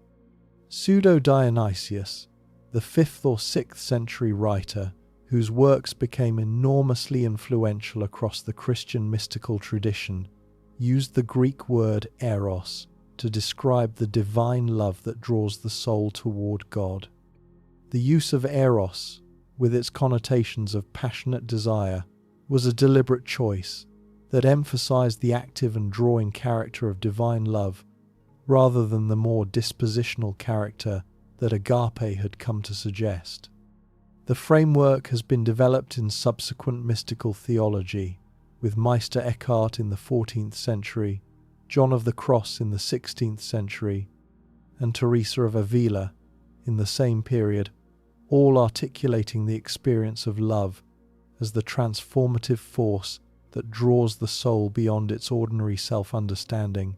Pseudo-Dionysius, the 5th or 6th century writer, whose works became enormously influential across the Christian mystical tradition, used the Greek word eros to describe the divine love that draws the soul toward God. The use of eros, with its connotations of passionate desire, was a deliberate choice that emphasized the active and drawing character of divine love rather than the more dispositional character that agape had come to suggest. The framework has been developed in subsequent mystical theology, with Meister Eckhart in the 14th century, John of the Cross in the 16th century, and Teresa of Avila in the same period, all articulating the experience of love as the transformative force that draws the soul beyond its ordinary self-understanding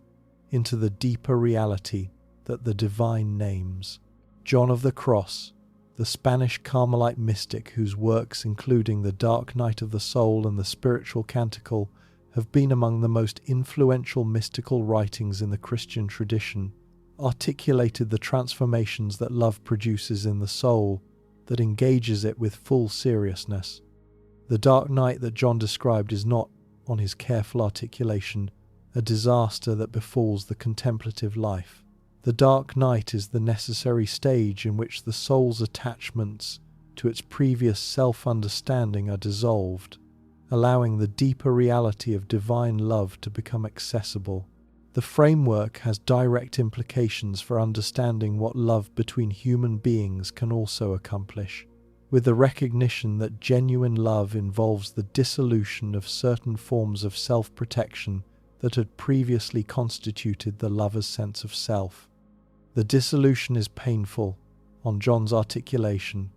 into the deeper reality that the divine names. John of the Cross, the Spanish Carmelite mystic whose works, including The Dark Night of the Soul and the Spiritual Canticle, have been among the most influential mystical writings in the Christian tradition, articulated the transformations that love produces in the soul that engages it with full seriousness. The dark night that John described is not, on his careful articulation, a disaster that befalls the contemplative life. The dark night is the necessary stage in which the soul's attachments to its previous self-understanding are dissolved, allowing the deeper reality of divine love to become accessible. The framework has direct implications for understanding what love between human beings can also accomplish, with the recognition that genuine love involves the dissolution of certain forms of self-protection that had previously constituted the lover's sense of self. The dissolution is painful, on John's articulation,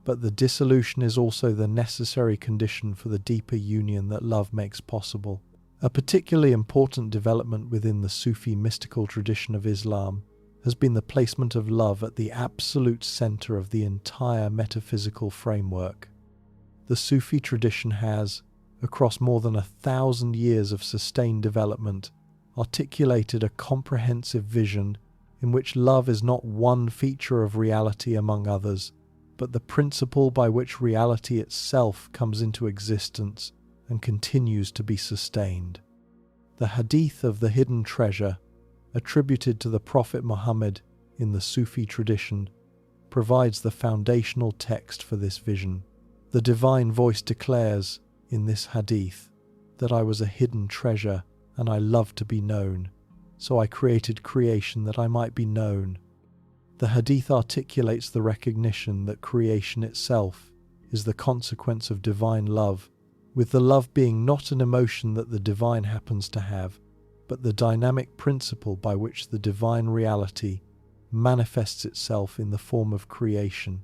but the dissolution is also the necessary condition for the deeper union that love makes possible. A particularly important development within the Sufi mystical tradition of Islam has been the placement of love at the absolute center of the entire metaphysical framework. The Sufi tradition has, across more than 1,000 years of sustained development, articulated a comprehensive vision in which love is not one feature of reality among others, but the principle by which reality itself comes into existence and continues to be sustained. The Hadith of the Hidden Treasure, attributed to the Prophet Muhammad in the Sufi tradition, provides the foundational text for this vision. The divine voice declares, in this Hadith, that I was a hidden treasure and I loved to be known, so I created creation that I might be known. The Hadith articulates the recognition that creation itself is the consequence of divine love, with the love being not an emotion that the divine happens to have, but the dynamic principle by which the divine reality manifests itself in the form of creation.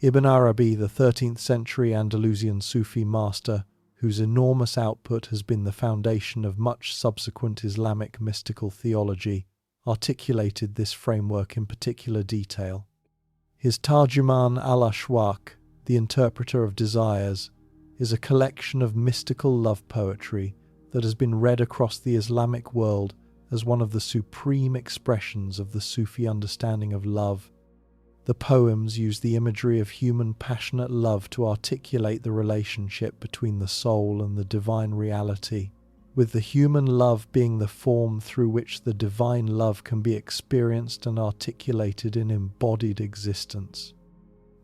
Ibn Arabi, the 13th century Andalusian Sufi master, whose enormous output has been the foundation of much subsequent Islamic mystical theology, articulated this framework in particular detail. His Tarjuman al-Ashwaq, the interpreter of desires, is a collection of mystical love poetry that has been read across the Islamic world as one of the supreme expressions of the Sufi understanding of love. The poems use the imagery of human passionate love to articulate the relationship between the soul and the divine reality, with the human love being the form through which the divine love can be experienced and articulated in embodied existence.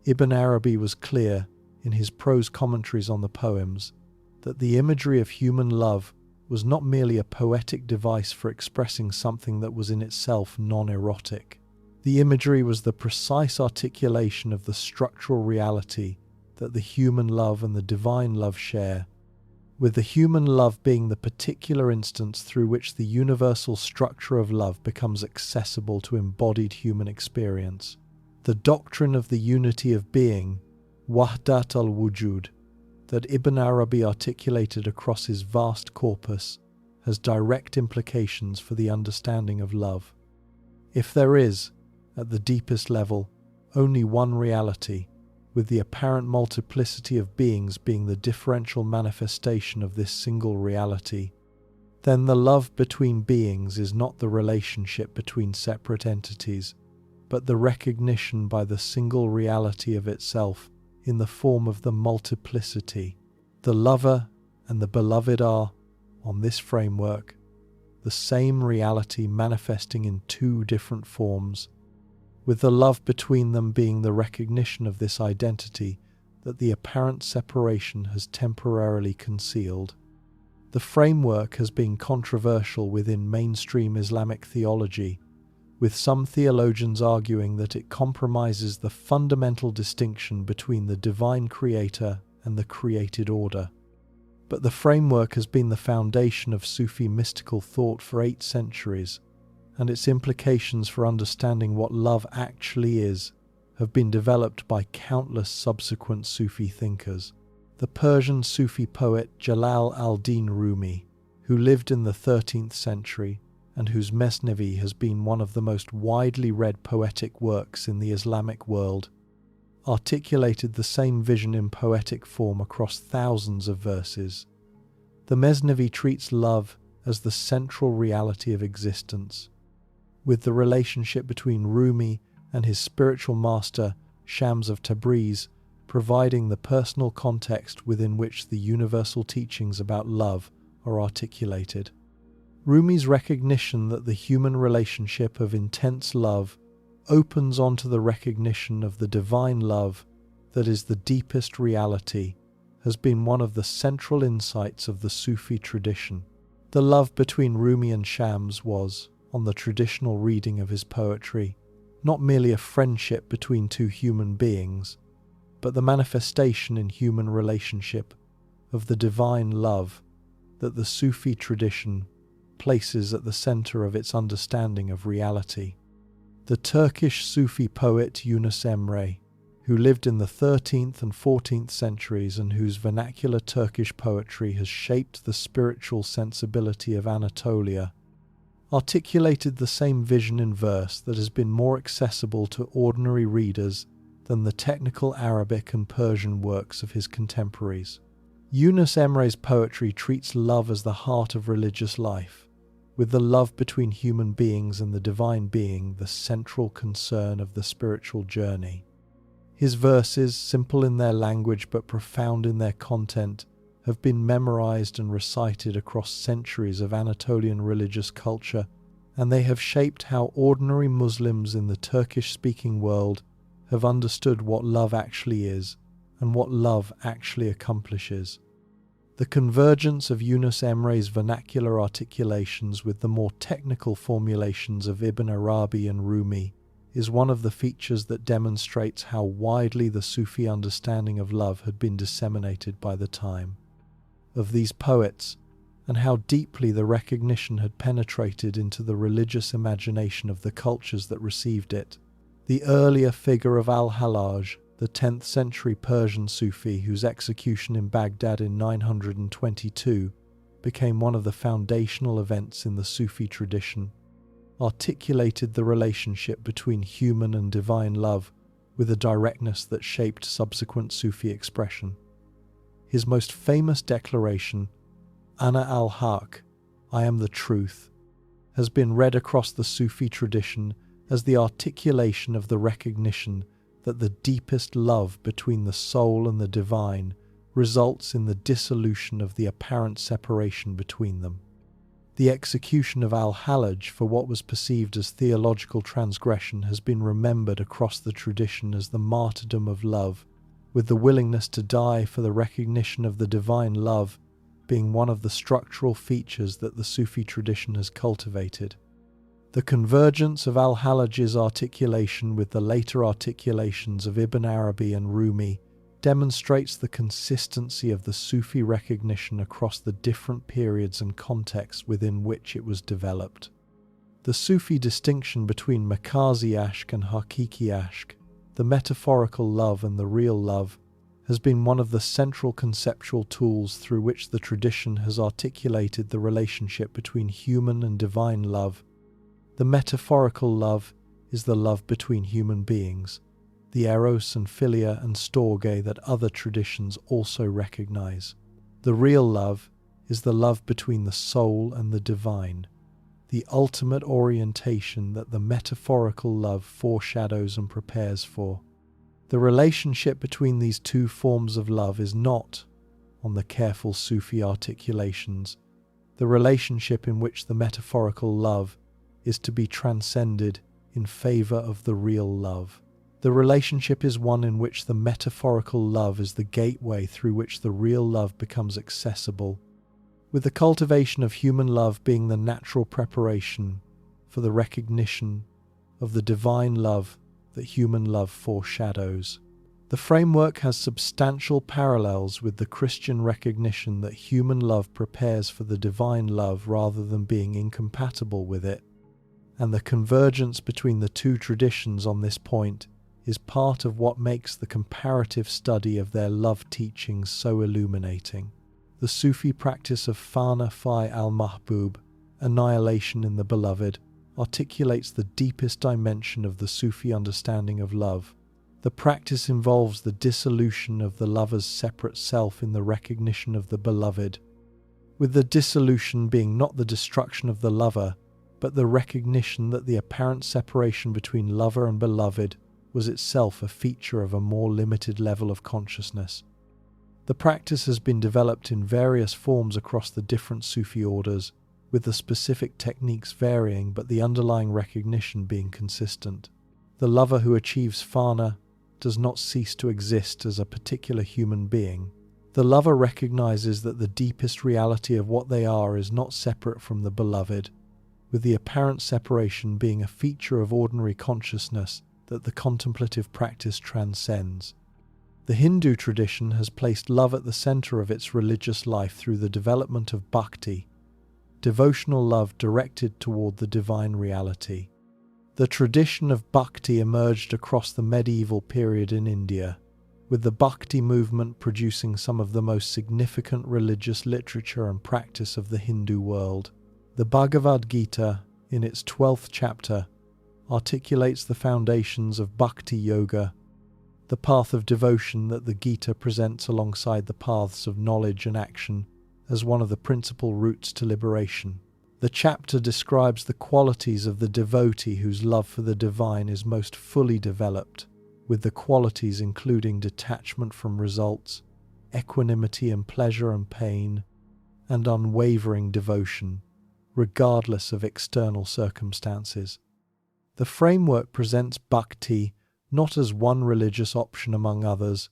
Ibn Arabi was clear, in his prose commentaries on the poems, that the imagery of human love was not merely a poetic device for expressing something that was in itself non-erotic. The imagery was the precise articulation of the structural reality that the human love and the divine love share, with the human love being the particular instance through which the universal structure of love becomes accessible to embodied human experience. The doctrine of the unity of being, Wahdat al-Wujud, that Ibn Arabi articulated across his vast corpus, has direct implications for the understanding of love. If there is, at the deepest level, only one reality, with the apparent multiplicity of beings being the differential manifestation of this single reality, then the love between beings is not the relationship between separate entities, but the recognition by the single reality of itself in the form of the multiplicity. The lover and the beloved are, on this framework, the same reality manifesting in two different forms, with the love between them being the recognition of this identity that the apparent separation has temporarily concealed. The framework has been controversial within mainstream Islamic theology, with some theologians arguing that it compromises the fundamental distinction between the divine creator and the created order. But the framework has been the foundation of Sufi mystical thought for 8 centuries, and its implications for understanding what love actually is have been developed by countless subsequent Sufi thinkers. The Persian Sufi poet Jalal al-Din Rumi, who lived in the 13th century and whose Mesnevi has been one of the most widely read poetic works in the Islamic world, articulated the same vision in poetic form across thousands of verses. The Mesnevi treats love as the central reality of existence, with the relationship between Rumi and his spiritual master Shams of Tabriz providing the personal context within which the universal teachings about love are articulated. Rumi's recognition that the human relationship of intense love opens onto the recognition of the divine love that is the deepest reality has been one of the central insights of the Sufi tradition. The love between Rumi and Shams was, on the traditional reading of his poetry, not merely a friendship between two human beings, but the manifestation in human relationship of the divine love that the Sufi tradition places at the center of its understanding of reality. The Turkish Sufi poet Yunus Emre, who lived in the 13th and 14th centuries and whose vernacular Turkish poetry has shaped the spiritual sensibility of Anatolia, articulated the same vision in verse that has been more accessible to ordinary readers than the technical Arabic and Persian works of his contemporaries. Yunus Emre's poetry treats love as the heart of religious life, with the love between human beings and the divine being the central concern of the spiritual journey. His verses, simple in their language but profound in their content, have been memorized and recited across centuries of Anatolian religious culture, and they have shaped how ordinary Muslims in the Turkish-speaking world have understood what love actually is and what love actually accomplishes. The convergence of Yunus Emre's vernacular articulations with the more technical formulations of Ibn Arabi and Rumi is one of the features that demonstrates how widely the Sufi understanding of love had been disseminated by the time of these poets, and how deeply the recognition had penetrated into the religious imagination of the cultures that received it. The earlier figure of al-Hallaj, the 10th century Persian Sufi whose execution in Baghdad in 922 became one of the foundational events in the Sufi tradition, articulated the relationship between human and divine love with a directness that shaped subsequent Sufi expression. His most famous declaration, Ana al-Haq, I am the truth, has been read across the Sufi tradition as the articulation of the recognition that the deepest love between the soul and the divine results in the dissolution of the apparent separation between them. The execution of al-Hallaj for what was perceived as theological transgression has been remembered across the tradition as the martyrdom of love, with the willingness to die for the recognition of the divine love being one of the structural features that the Sufi tradition has cultivated. The convergence of al-Hallaj's articulation with the later articulations of Ibn Arabi and Rumi demonstrates the consistency of the Sufi recognition across the different periods and contexts within which it was developed. The Sufi distinction between Makazi ashq and Hakiki ashq, the metaphorical love and the real love, has been one of the central conceptual tools through which the tradition has articulated the relationship between human and divine love The metaphorical love is the love between human beings, the eros and philia and storge that other traditions also recognize. The real love is the love between the soul and the divine, the ultimate orientation that the metaphorical love foreshadows and prepares for. The relationship between these two forms of love is not, on the careful Sufi articulations, the relationship in which the metaphorical love is to be transcended in favor of the real love. The relationship is one in which the metaphorical love is the gateway through which the real love becomes accessible, with the cultivation of human love being the natural preparation for the recognition of the divine love that human love foreshadows. The framework has substantial parallels with the Christian recognition that human love prepares for the divine love rather than being incompatible with it, and the convergence between the two traditions on this point is part of what makes the comparative study of their love teachings so illuminating. The Sufi practice of fana fi al-mahbub, annihilation in the beloved, articulates the deepest dimension of the Sufi understanding of love. The practice involves the dissolution of the lover's separate self in the recognition of the beloved, with the dissolution being not the destruction of the lover, but the recognition that the apparent separation between lover and beloved was itself a feature of a more limited level of consciousness. The practice has been developed in various forms across the different Sufi orders, with the specific techniques varying but the underlying recognition being consistent. The lover who achieves fana does not cease to exist as a particular human being. The lover recognizes that the deepest reality of what they are is not separate from the beloved, with the apparent separation being a feature of ordinary consciousness that the contemplative practice transcends. The Hindu tradition has placed love at the center of its religious life through the development of bhakti, devotional love directed toward the divine reality. The tradition of bhakti emerged across the medieval period in India, with the bhakti movement producing some of the most significant religious literature and practice of the Hindu world. The Bhagavad Gita, in its 12th chapter, articulates the foundations of bhakti yoga, the path of devotion that the Gita presents alongside the paths of knowledge and action as one of the principal routes to liberation. The chapter describes the qualities of the devotee whose love for the divine is most fully developed, with the qualities including detachment from results, equanimity in pleasure and pain, and unwavering devotion, regardless of external circumstances. The framework presents bhakti not as one religious option among others,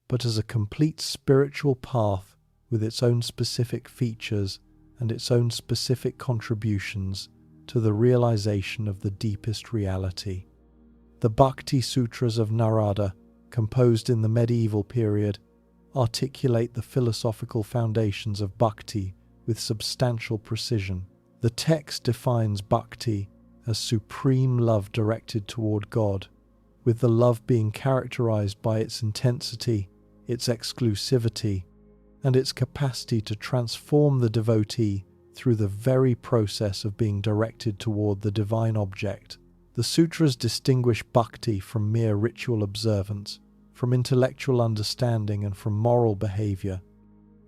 but as a complete spiritual path with its own specific features and its own specific contributions to the realization of the deepest reality. The Bhakti Sutras of Narada, composed in the medieval period, articulate the philosophical foundations of bhakti with substantial precision. The text defines bhakti as supreme love directed toward God, with the love being characterized by its intensity, its exclusivity, and its capacity to transform the devotee through the very process of being directed toward the divine object. The sutras distinguish bhakti from mere ritual observance, from intellectual understanding, and from moral behavior,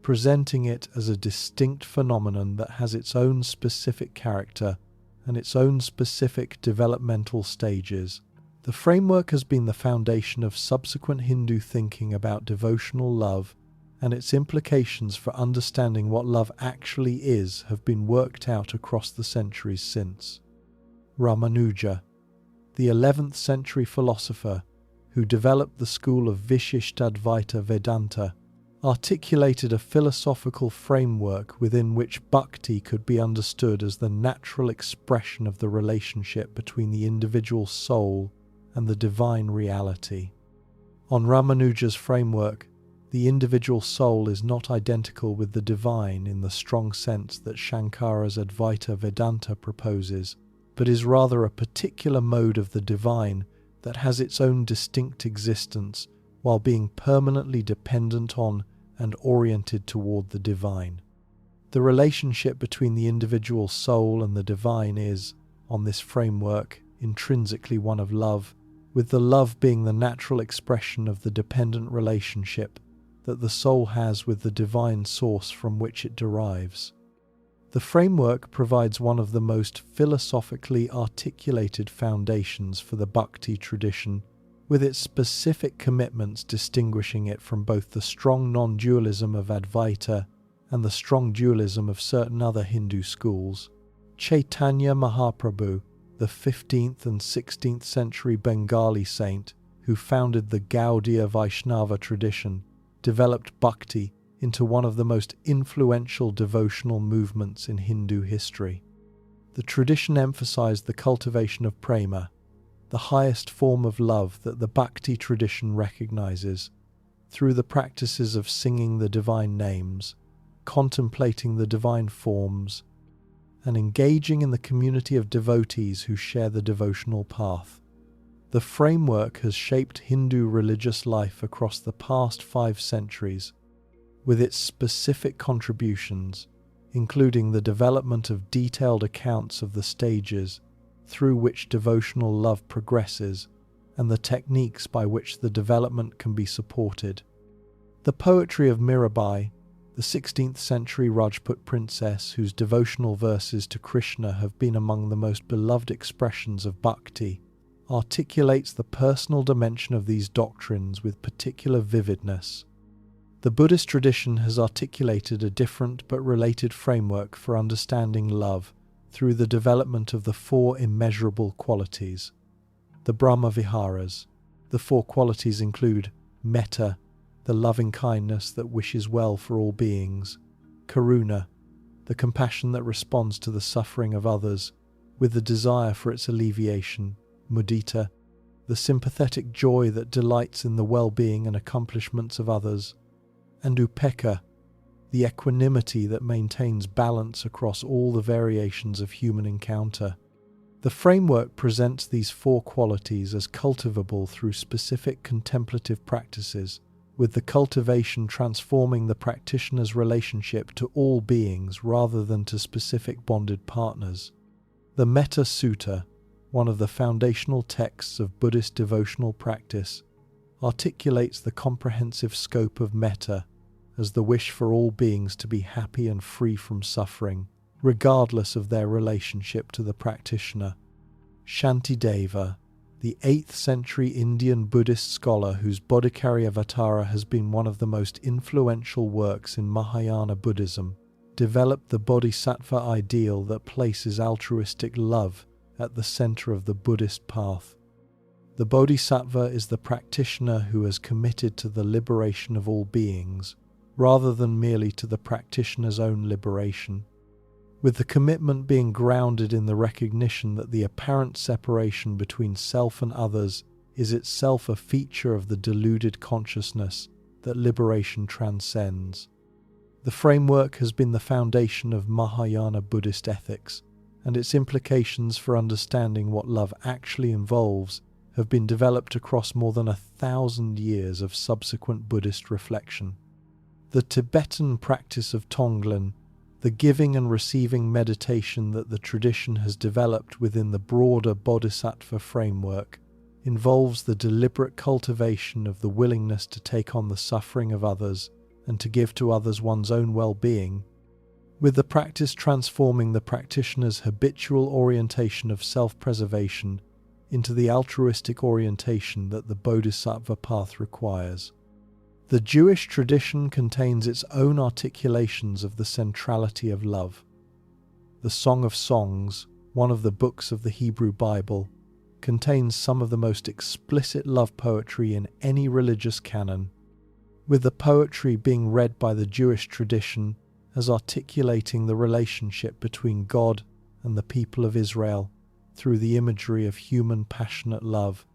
presenting it as a distinct phenomenon that has its own specific character and its own specific developmental stages. The framework has been the foundation of subsequent Hindu thinking about devotional love, and its implications for understanding what love actually is have been worked out across the centuries since. Ramanuja, the 11th century philosopher who developed the school of Vishishtadvaita Vedanta, articulated a philosophical framework within which bhakti could be understood as the natural expression of the relationship between the individual soul and the divine reality. On Ramanuja's framework, the individual soul is not identical with the divine in the strong sense that Shankara's Advaita Vedanta proposes, but is rather a particular mode of the divine that has its own distinct existence while being permanently dependent on and oriented toward the divine. The relationship between the individual soul and the divine is, on this framework, intrinsically one of love, with the love being the natural expression of the dependent relationship that the soul has with the divine source from which it derives. The framework provides one of the most philosophically articulated foundations for the Bhakti tradition, with its specific commitments distinguishing it from both the strong non-dualism of Advaita and the strong dualism of certain other Hindu schools. Chaitanya Mahaprabhu, the 15th and 16th century Bengali saint who founded the Gaudiya Vaishnava tradition, developed Bhakti into one of the most influential devotional movements in Hindu history. The tradition emphasized the cultivation of prema, the highest form of love that the Bhakti tradition recognizes, through the practices of singing the divine names, contemplating the divine forms, and engaging in the community of devotees who share the devotional path. The framework has shaped Hindu religious life across the past 5 centuries, with its specific contributions, including the development of detailed accounts of the stages through which devotional love progresses and the techniques by which the development can be supported. The poetry of Mirabai, the 16th century Rajput princess whose devotional verses to Krishna have been among the most beloved expressions of bhakti, articulates the personal dimension of these doctrines with particular vividness. The Buddhist tradition has articulated a different but related framework for understanding love through the development of the 4 immeasurable qualities, the Brahma Viharas. The 4 qualities include metta, the loving kindness that wishes well for all beings; karuna, the compassion that responds to the suffering of others with the desire for its alleviation; mudita, the sympathetic joy that delights in the well-being and accomplishments of others; and upekkha, the equanimity that maintains balance across all the variations of human encounter. The framework presents these 4 qualities as cultivable through specific contemplative practices, with the cultivation transforming the practitioner's relationship to all beings rather than to specific bonded partners. The Metta Sutta, one of the foundational texts of Buddhist devotional practice, articulates the comprehensive scope of metta as the wish for all beings to be happy and free from suffering, regardless of their relationship to the practitioner. Shantideva, the 8th century Indian Buddhist scholar whose Bodhicharyavatara has been one of the most influential works in Mahayana Buddhism, developed the bodhisattva ideal that places altruistic love at the center of the Buddhist path. The bodhisattva is the practitioner who has committed to the liberation of all beings, rather than merely to the practitioner's own liberation, with the commitment being grounded in the recognition that the apparent separation between self and others is itself a feature of the deluded consciousness that liberation transcends. The framework has been the foundation of Mahayana Buddhist ethics, and its implications for understanding what love actually involves have been developed across more than 1,000 years of subsequent Buddhist reflection. The Tibetan practice of Tonglen, the giving and receiving meditation that the tradition has developed within the broader bodhisattva framework, involves the deliberate cultivation of the willingness to take on the suffering of others and to give to others one's own well-being, with the practice transforming the practitioner's habitual orientation of self-preservation into the altruistic orientation that the bodhisattva path requires. The Jewish tradition contains its own articulations of the centrality of love. The Song of Songs, one of the books of the Hebrew Bible, contains some of the most explicit love poetry in any religious canon, with the poetry being read by the Jewish tradition as articulating the relationship between God and the people of Israel through the imagery of human passionate love.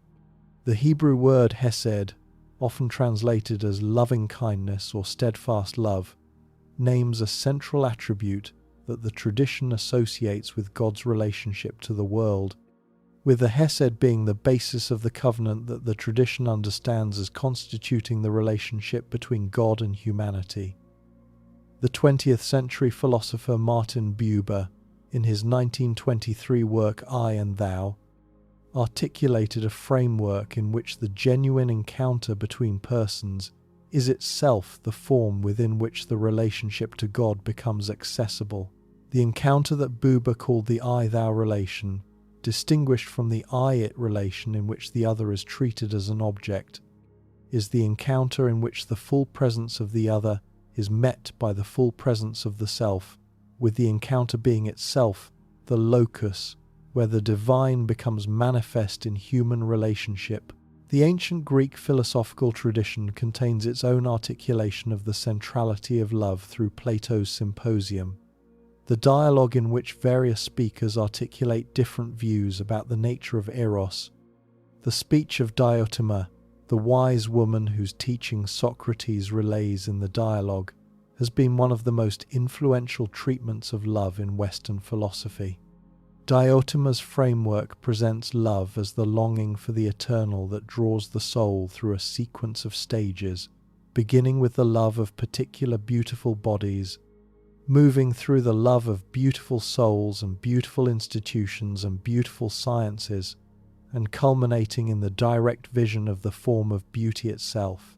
The Hebrew word hesed, often translated as loving kindness or steadfast love, names a central attribute that the tradition associates with God's relationship to the world, with the hesed being the basis of the covenant that the tradition understands as constituting the relationship between God and humanity. The 20th century philosopher Martin Buber, in his 1923 work I and Thou, articulated a framework in which the genuine encounter between persons is itself the form within which the relationship to God becomes accessible. The encounter that Buber called the I-thou relation, distinguished from the I-it relation in which the other is treated as an object, is the encounter in which the full presence of the other is met by the full presence of the self, with the encounter being itself the locus where the divine becomes manifest in human relationship. The ancient Greek philosophical tradition contains its own articulation of the centrality of love through Plato's Symposium, the dialogue in which various speakers articulate different views about the nature of eros. The speech of Diotima, the wise woman whose teaching Socrates relays in the dialogue, has been one of the most influential treatments of love in Western philosophy. Diotima's framework presents love as the longing for the eternal that draws the soul through a sequence of stages, beginning with the love of particular beautiful bodies, moving through the love of beautiful souls and beautiful institutions and beautiful sciences, and culminating in the direct vision of the form of beauty itself.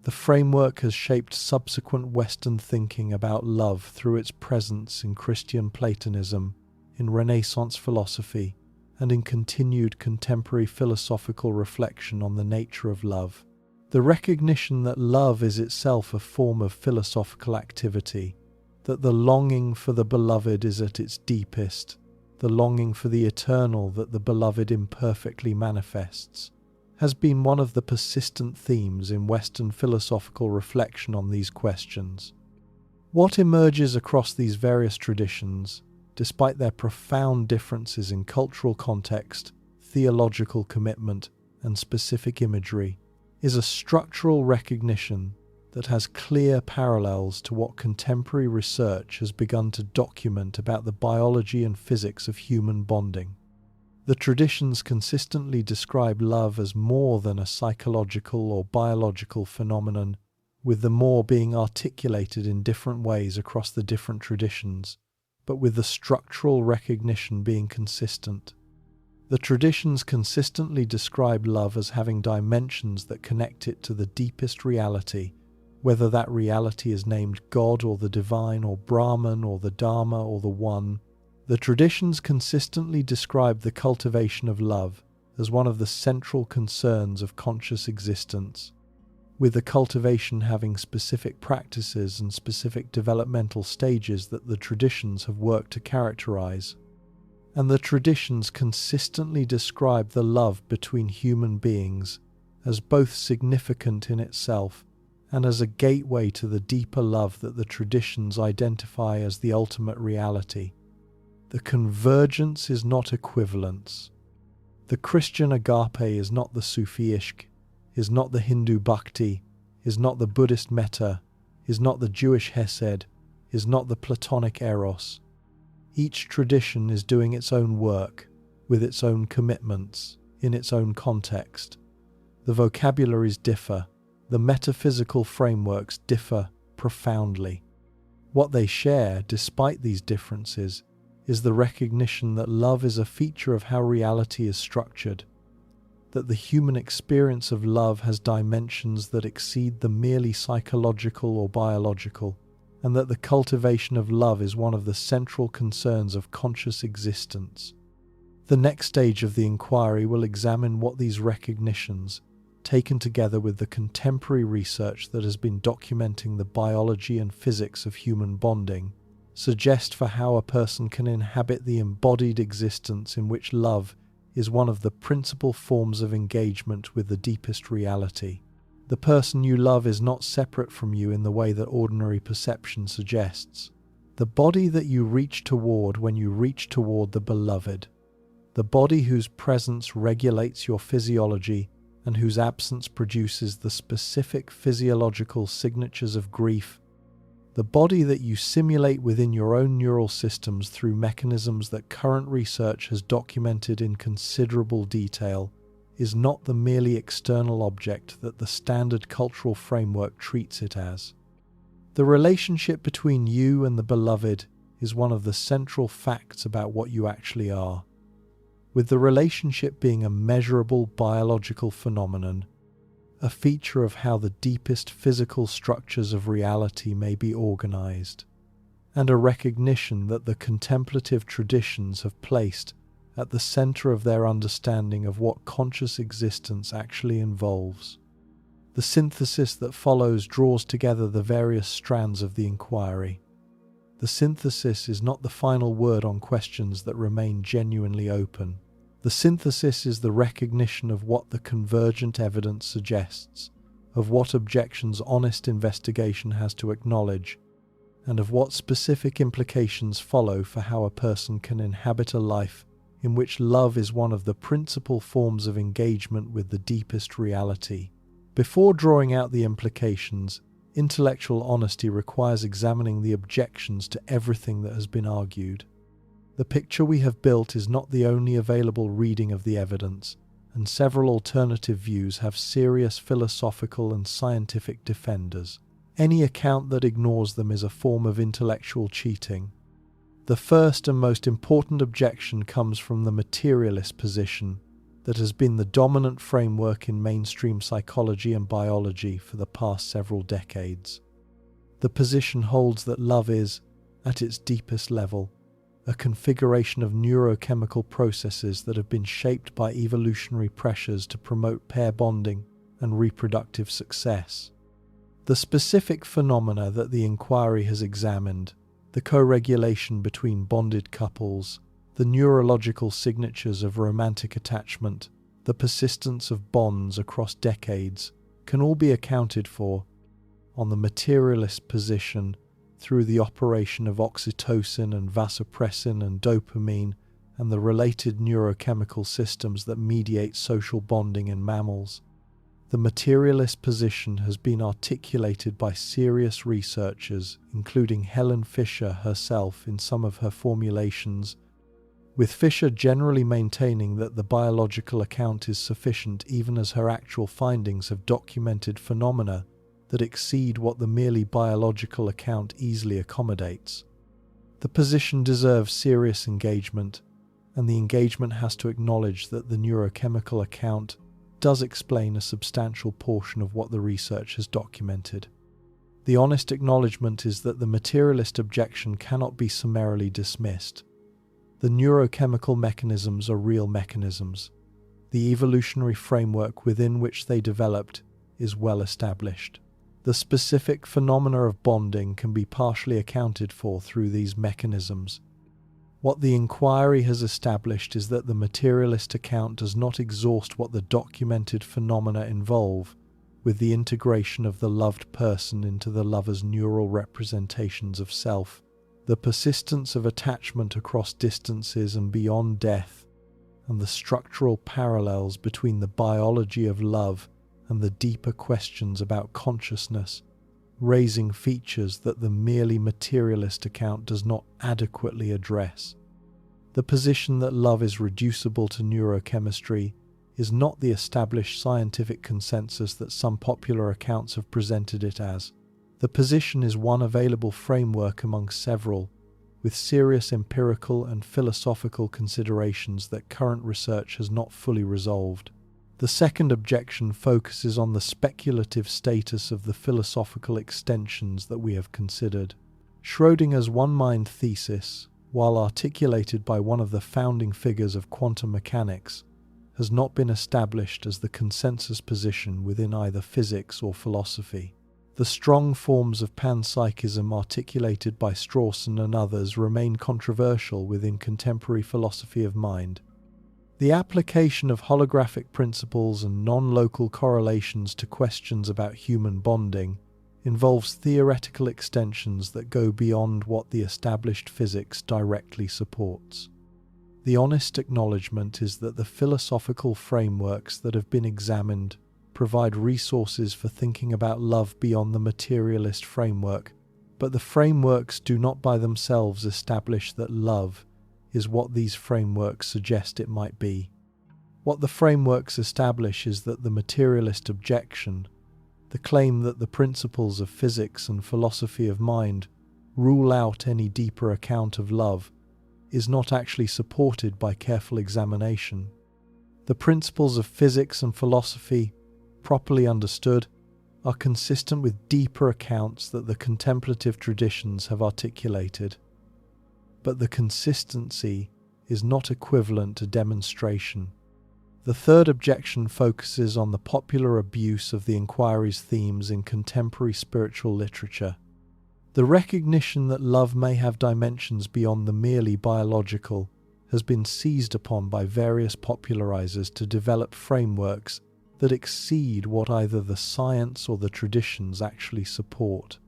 The framework has shaped subsequent Western thinking about love through its presence in Christian Platonism, in Renaissance philosophy, and in continued contemporary philosophical reflection on the nature of love. The recognition that love is itself a form of philosophical activity, that the longing for the beloved is at its deepest, the longing for the eternal that the beloved imperfectly manifests, has been one of the persistent themes in Western philosophical reflection on these questions. What emerges across these various traditions, despite their profound differences in cultural context, theological commitment, and specific imagery, is a structural recognition that has clear parallels to what contemporary research has begun to document about the biology and physics of human bonding. The traditions consistently describe love as more than a psychological or biological phenomenon, with the more being articulated in different ways across the different traditions, but with the structural recognition being consistent. The traditions consistently describe love as having dimensions that connect it to the deepest reality, whether that reality is named God or the divine or Brahman or the Dharma or the One. The traditions consistently describe the cultivation of love as one of the central concerns of conscious existence, with the cultivation having specific practices and specific developmental stages that the traditions have worked to characterize. And the traditions consistently describe the love between human beings as both significant in itself and as a gateway to the deeper love that the traditions identify as the ultimate reality. The convergence is not equivalence. The Christian agape is not the Sufi ishq, is not the Hindu bhakti, is not the Buddhist metta, is not the Jewish hesed, is not the Platonic eros. Each tradition is doing its own work, with its own commitments, in its own context. The vocabularies differ, the metaphysical frameworks differ profoundly. What they share, despite these differences, is the recognition that love is a feature of how reality is structured, that the human experience of love has dimensions that exceed the merely psychological or biological, and that the cultivation of love is one of the central concerns of conscious existence. The next stage of the inquiry will examine what these recognitions, taken together with the contemporary research that has been documenting the biology and physics of human bonding, suggest for how a person can inhabit the embodied existence in which love is one of the principal forms of engagement with the deepest reality. The person you love is not separate from you in the way that ordinary perception suggests. The body that you reach toward when you reach toward the beloved, the body whose presence regulates your physiology and whose absence produces the specific physiological signatures of grief, the body that you simulate within your own neural systems through mechanisms that current research has documented in considerable detail, is not the merely external object that the standard cultural framework treats it as. The relationship between you and the beloved is one of the central facts about what you actually are, with the relationship being a measurable biological phenomenon, a feature of how the deepest physical structures of reality may be organized, and a recognition that the contemplative traditions have placed at the center of their understanding of what conscious existence actually involves. The synthesis that follows draws together the various strands of the inquiry. The synthesis is not the final word on questions that remain genuinely open. The synthesis is the recognition of what the convergent evidence suggests, of what objections honest investigation has to acknowledge, and of what specific implications follow for how a person can inhabit a life in which love is one of the principal forms of engagement with the deepest reality. Before drawing out the implications, intellectual honesty requires examining the objections to everything that has been argued. The picture we have built is not the only available reading of the evidence, and several alternative views have serious philosophical and scientific defenders. Any account that ignores them is a form of intellectual cheating. The first and most important objection comes from the materialist position that has been the dominant framework in mainstream psychology and biology for the past several decades. The position holds that love is, at its deepest level, a configuration of neurochemical processes that have been shaped by evolutionary pressures to promote pair bonding and reproductive success. The specific phenomena that the inquiry has examined, the co-regulation between bonded couples, the neurological signatures of romantic attachment, the persistence of bonds across decades, can all be accounted for, on the materialist position, through the operation of oxytocin and vasopressin and dopamine and the related neurochemical systems that mediate social bonding in mammals. The materialist position has been articulated by serious researchers, including Helen Fisher herself in some of her formulations, with Fisher generally maintaining that the biological account is sufficient even as her actual findings have documented phenomena that exceed what the merely biological account easily accommodates. The position deserves serious engagement, and the engagement has to acknowledge that the neurochemical account does explain a substantial portion of what the research has documented. The honest acknowledgement is that the materialist objection cannot be summarily dismissed. The neurochemical mechanisms are real mechanisms. The evolutionary framework within which they developed is well established. The specific phenomena of bonding can be partially accounted for through these mechanisms. What the inquiry has established is that the materialist account does not exhaust what the documented phenomena involve, with the integration of the loved person into the lover's neural representations of self, the persistence of attachment across distances and beyond death, and the structural parallels between the biology of love and the deeper questions about consciousness, raising features that the merely materialist account does not adequately address. The position that love is reducible to neurochemistry is not the established scientific consensus that some popular accounts have presented it as. The position is one available framework among several, with serious empirical and philosophical considerations that current research has not fully resolved. The second objection focuses on the speculative status of the philosophical extensions that we have considered. Schrödinger's one-mind thesis, while articulated by one of the founding figures of quantum mechanics, has not been established as the consensus position within either physics or philosophy. The strong forms of panpsychism articulated by Strawson and others remain controversial within contemporary philosophy of mind. The application of holographic principles and non-local correlations to questions about human bonding involves theoretical extensions that go beyond what the established physics directly supports. The honest acknowledgement is that the philosophical frameworks that have been examined provide resources for thinking about love beyond the materialist framework, but the frameworks do not by themselves establish that love is what these frameworks suggest it might be. What the frameworks establish is that the materialist objection, the claim that the principles of physics and philosophy of mind rule out any deeper account of love is not actually supported by careful examination. The principles of physics and philosophy, properly understood, are consistent with deeper accounts that the contemplative traditions have articulated. But the consistency is not equivalent to demonstration. The third objection focuses on the popular abuse of the inquiry's themes in contemporary spiritual literature. The recognition that love may have dimensions beyond the merely biological has been seized upon by various popularizers to develop frameworks that exceed what either the science or the traditions actually support.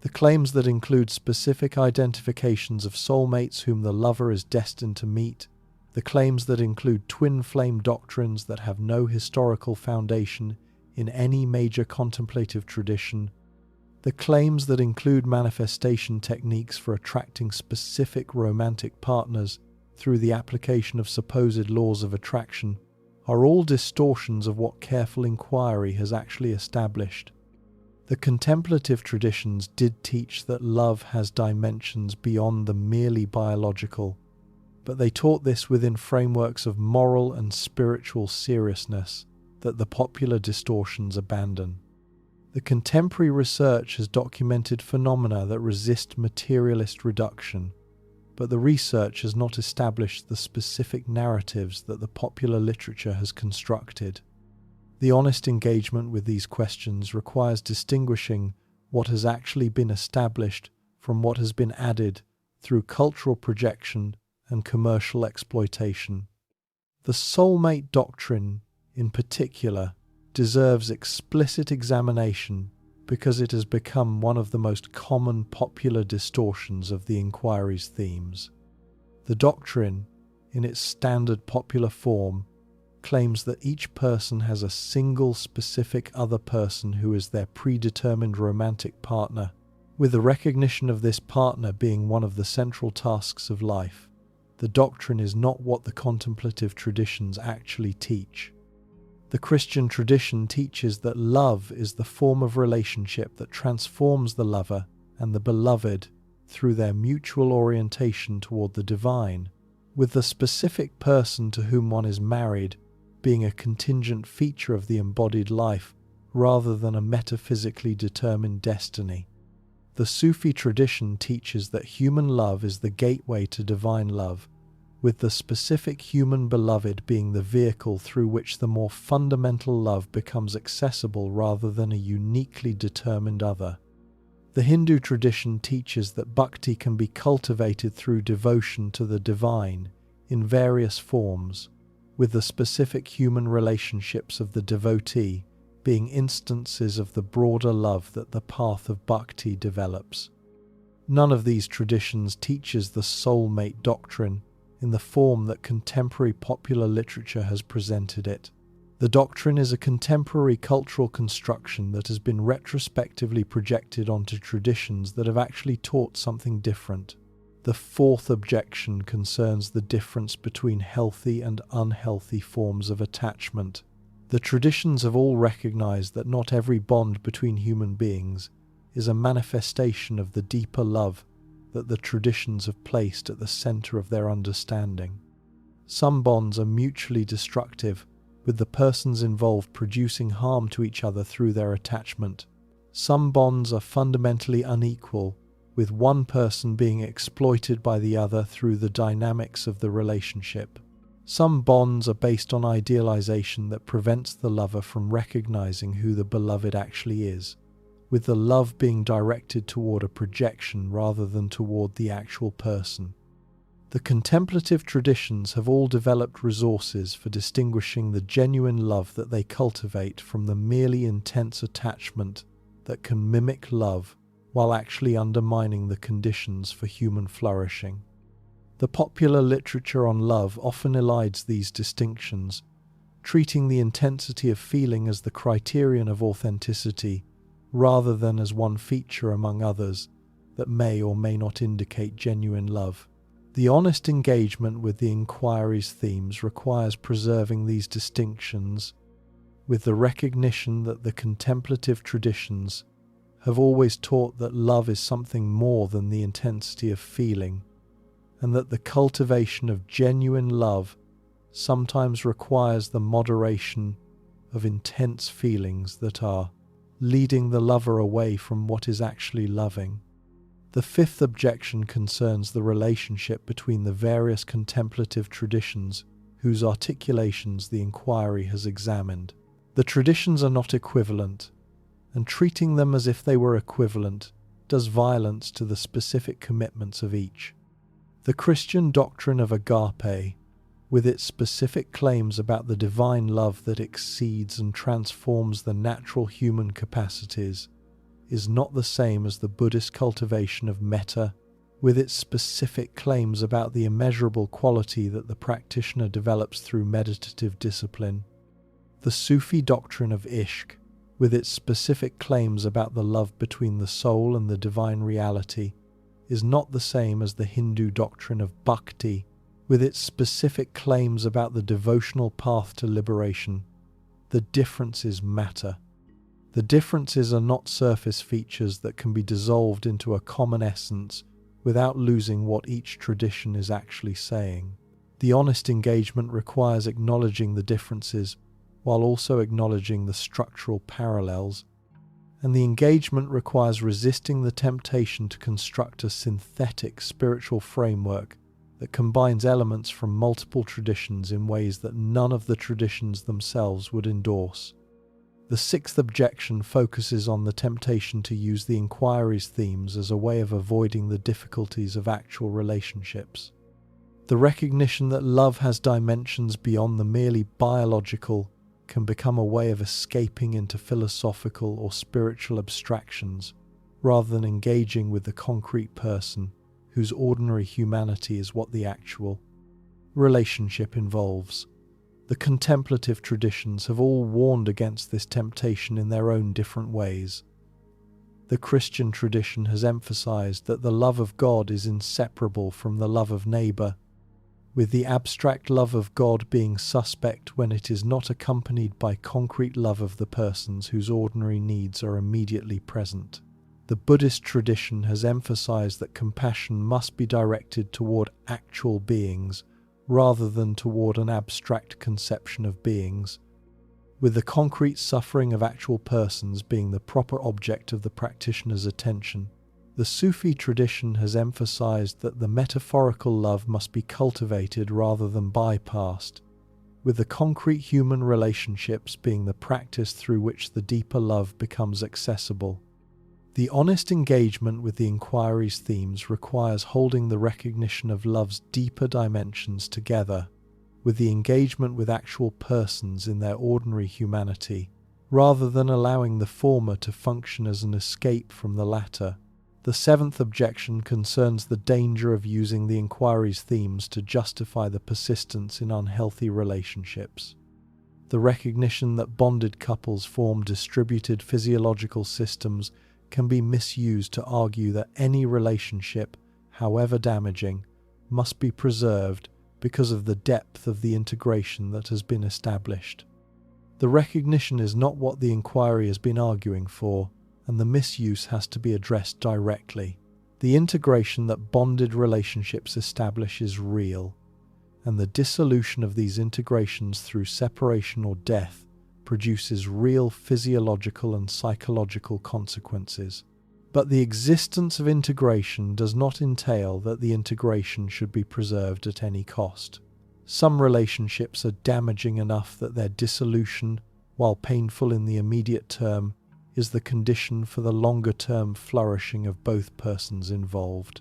The claims that include specific identifications of soulmates whom the lover is destined to meet, the claims that include twin flame doctrines that have no historical foundation in any major contemplative tradition, the claims that include manifestation techniques for attracting specific romantic partners through the application of supposed laws of attraction, are all distortions of what careful inquiry has actually established. The contemplative traditions did teach that love has dimensions beyond the merely biological, but they taught this within frameworks of moral and spiritual seriousness that the popular distortions abandon. The contemporary research has documented phenomena that resist materialist reduction, but the research has not established the specific narratives that the popular literature has constructed. The honest engagement with these questions requires distinguishing what has actually been established from what has been added through cultural projection and commercial exploitation. The soulmate doctrine, in particular, deserves explicit examination because it has become one of the most common popular distortions of the inquiry's themes. The doctrine, in its standard popular form, claims that each person has a single specific other person who is their predetermined romantic partner, with the recognition of this partner being one of the central tasks of life. The doctrine is not what the contemplative traditions actually teach. The Christian tradition teaches that love is the form of relationship that transforms the lover and the beloved through their mutual orientation toward the divine, with the specific person to whom one is married being a contingent feature of the embodied life rather than a metaphysically determined destiny. The Sufi tradition teaches that human love is the gateway to divine love, with the specific human beloved being the vehicle through which the more fundamental love becomes accessible rather than a uniquely determined other. The Hindu tradition teaches that bhakti can be cultivated through devotion to the divine in various forms, with the specific human relationships of the devotee being instances of the broader love that the path of bhakti develops. None of these traditions teaches the soulmate doctrine in the form that contemporary popular literature has presented it. The doctrine is a contemporary cultural construction that has been retrospectively projected onto traditions that have actually taught something different. The fourth objection concerns the difference between healthy and unhealthy forms of attachment. The traditions have all recognized that not every bond between human beings is a manifestation of the deeper love that the traditions have placed at the center of their understanding. Some bonds are mutually destructive, with the persons involved producing harm to each other through their attachment. Some bonds are fundamentally unequal, with one person being exploited by the other through the dynamics of the relationship. Some bonds are based on idealization that prevents the lover from recognizing who the beloved actually is, with the love being directed toward a projection rather than toward the actual person. The contemplative traditions have all developed resources for distinguishing the genuine love that they cultivate from the merely intense attachment that can mimic love while actually undermining the conditions for human flourishing. The popular literature on love often elides these distinctions, treating the intensity of feeling as the criterion of authenticity rather than as one feature among others that may or may not indicate genuine love. The honest engagement with the inquiry's themes requires preserving these distinctions with the recognition that the contemplative traditions have always taught that love is something more than the intensity of feeling, and that the cultivation of genuine love sometimes requires the moderation of intense feelings that are leading the lover away from what is actually loving. The fifth objection concerns the relationship between the various contemplative traditions whose articulations the inquiry has examined. The traditions are not equivalent, and treating them as if they were equivalent does violence to the specific commitments of each. The Christian doctrine of agape, with its specific claims about the divine love that exceeds and transforms the natural human capacities, is not the same as the Buddhist cultivation of metta, with its specific claims about the immeasurable quality that the practitioner develops through meditative discipline. The Sufi doctrine of ishq, with its specific claims about the love between the soul and the divine reality, is not the same as the Hindu doctrine of bhakti, with its specific claims about the devotional path to liberation. The differences matter. The differences are not surface features that can be dissolved into a common essence without losing what each tradition is actually saying. The honest engagement requires acknowledging the differences while also acknowledging the structural parallels, and the engagement requires resisting the temptation to construct a synthetic spiritual framework that combines elements from multiple traditions in ways that none of the traditions themselves would endorse. The sixth objection focuses on the temptation to use the inquiry's themes as a way of avoiding the difficulties of actual relationships. The recognition that love has dimensions beyond the merely biological can become a way of escaping into philosophical or spiritual abstractions, rather than engaging with the concrete person whose ordinary humanity is what the actual relationship involves. The contemplative traditions have all warned against this temptation in their own different ways. The Christian tradition has emphasized that the love of God is inseparable from the love of neighbor, with the abstract love of God being suspect when it is not accompanied by concrete love of the persons whose ordinary needs are immediately present. The Buddhist tradition has emphasized that compassion must be directed toward actual beings rather than toward an abstract conception of beings, with the concrete suffering of actual persons being the proper object of the practitioner's attention. The Sufi tradition has emphasized that the metaphorical love must be cultivated rather than bypassed, with the concrete human relationships being the practice through which the deeper love becomes accessible. The honest engagement with the inquiry's themes requires holding the recognition of love's deeper dimensions together with the engagement with actual persons in their ordinary humanity, rather than allowing the former to function as an escape from the latter. The seventh objection concerns the danger of using the inquiry's themes to justify the persistence in unhealthy relationships. The recognition that bonded couples form distributed physiological systems can be misused to argue that any relationship, however damaging, must be preserved because of the depth of the integration that has been established. The recognition is not what the inquiry has been arguing for, and the misuse has to be addressed directly. The integration that bonded relationships establish is real, and the dissolution of these integrations through separation or death produces real physiological and psychological consequences. But the existence of integration does not entail that the integration should be preserved at any cost. Some relationships are damaging enough that their dissolution, while painful in the immediate term, is the condition for the longer-term flourishing of both persons involved.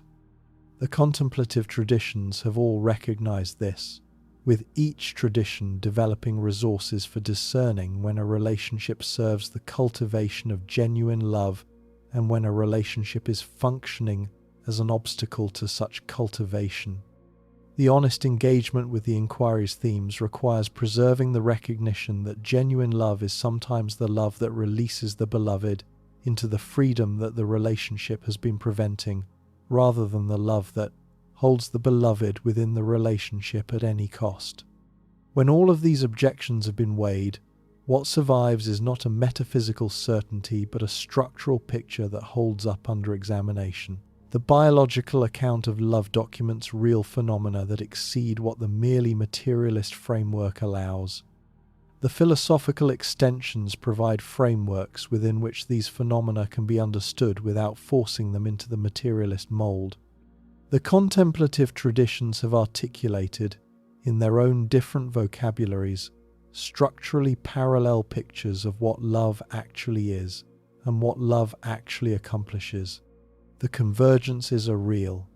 The contemplative traditions have all recognized this, with each tradition developing resources for discerning when a relationship serves the cultivation of genuine love and when a relationship is functioning as an obstacle to such cultivation. The honest engagement with the inquiry's themes requires preserving the recognition that genuine love is sometimes the love that releases the beloved into the freedom that the relationship has been preventing, rather than the love that holds the beloved within the relationship at any cost. When all of these objections have been weighed, What survives is not a metaphysical certainty, but a structural picture that holds up under examination. The biological account of love documents real phenomena that exceed what the merely materialist framework allows. The philosophical extensions provide frameworks within which these phenomena can be understood without forcing them into the materialist mold. The contemplative traditions have articulated, in their own different vocabularies, structurally parallel pictures of what love actually is and what love actually accomplishes. The convergences are real,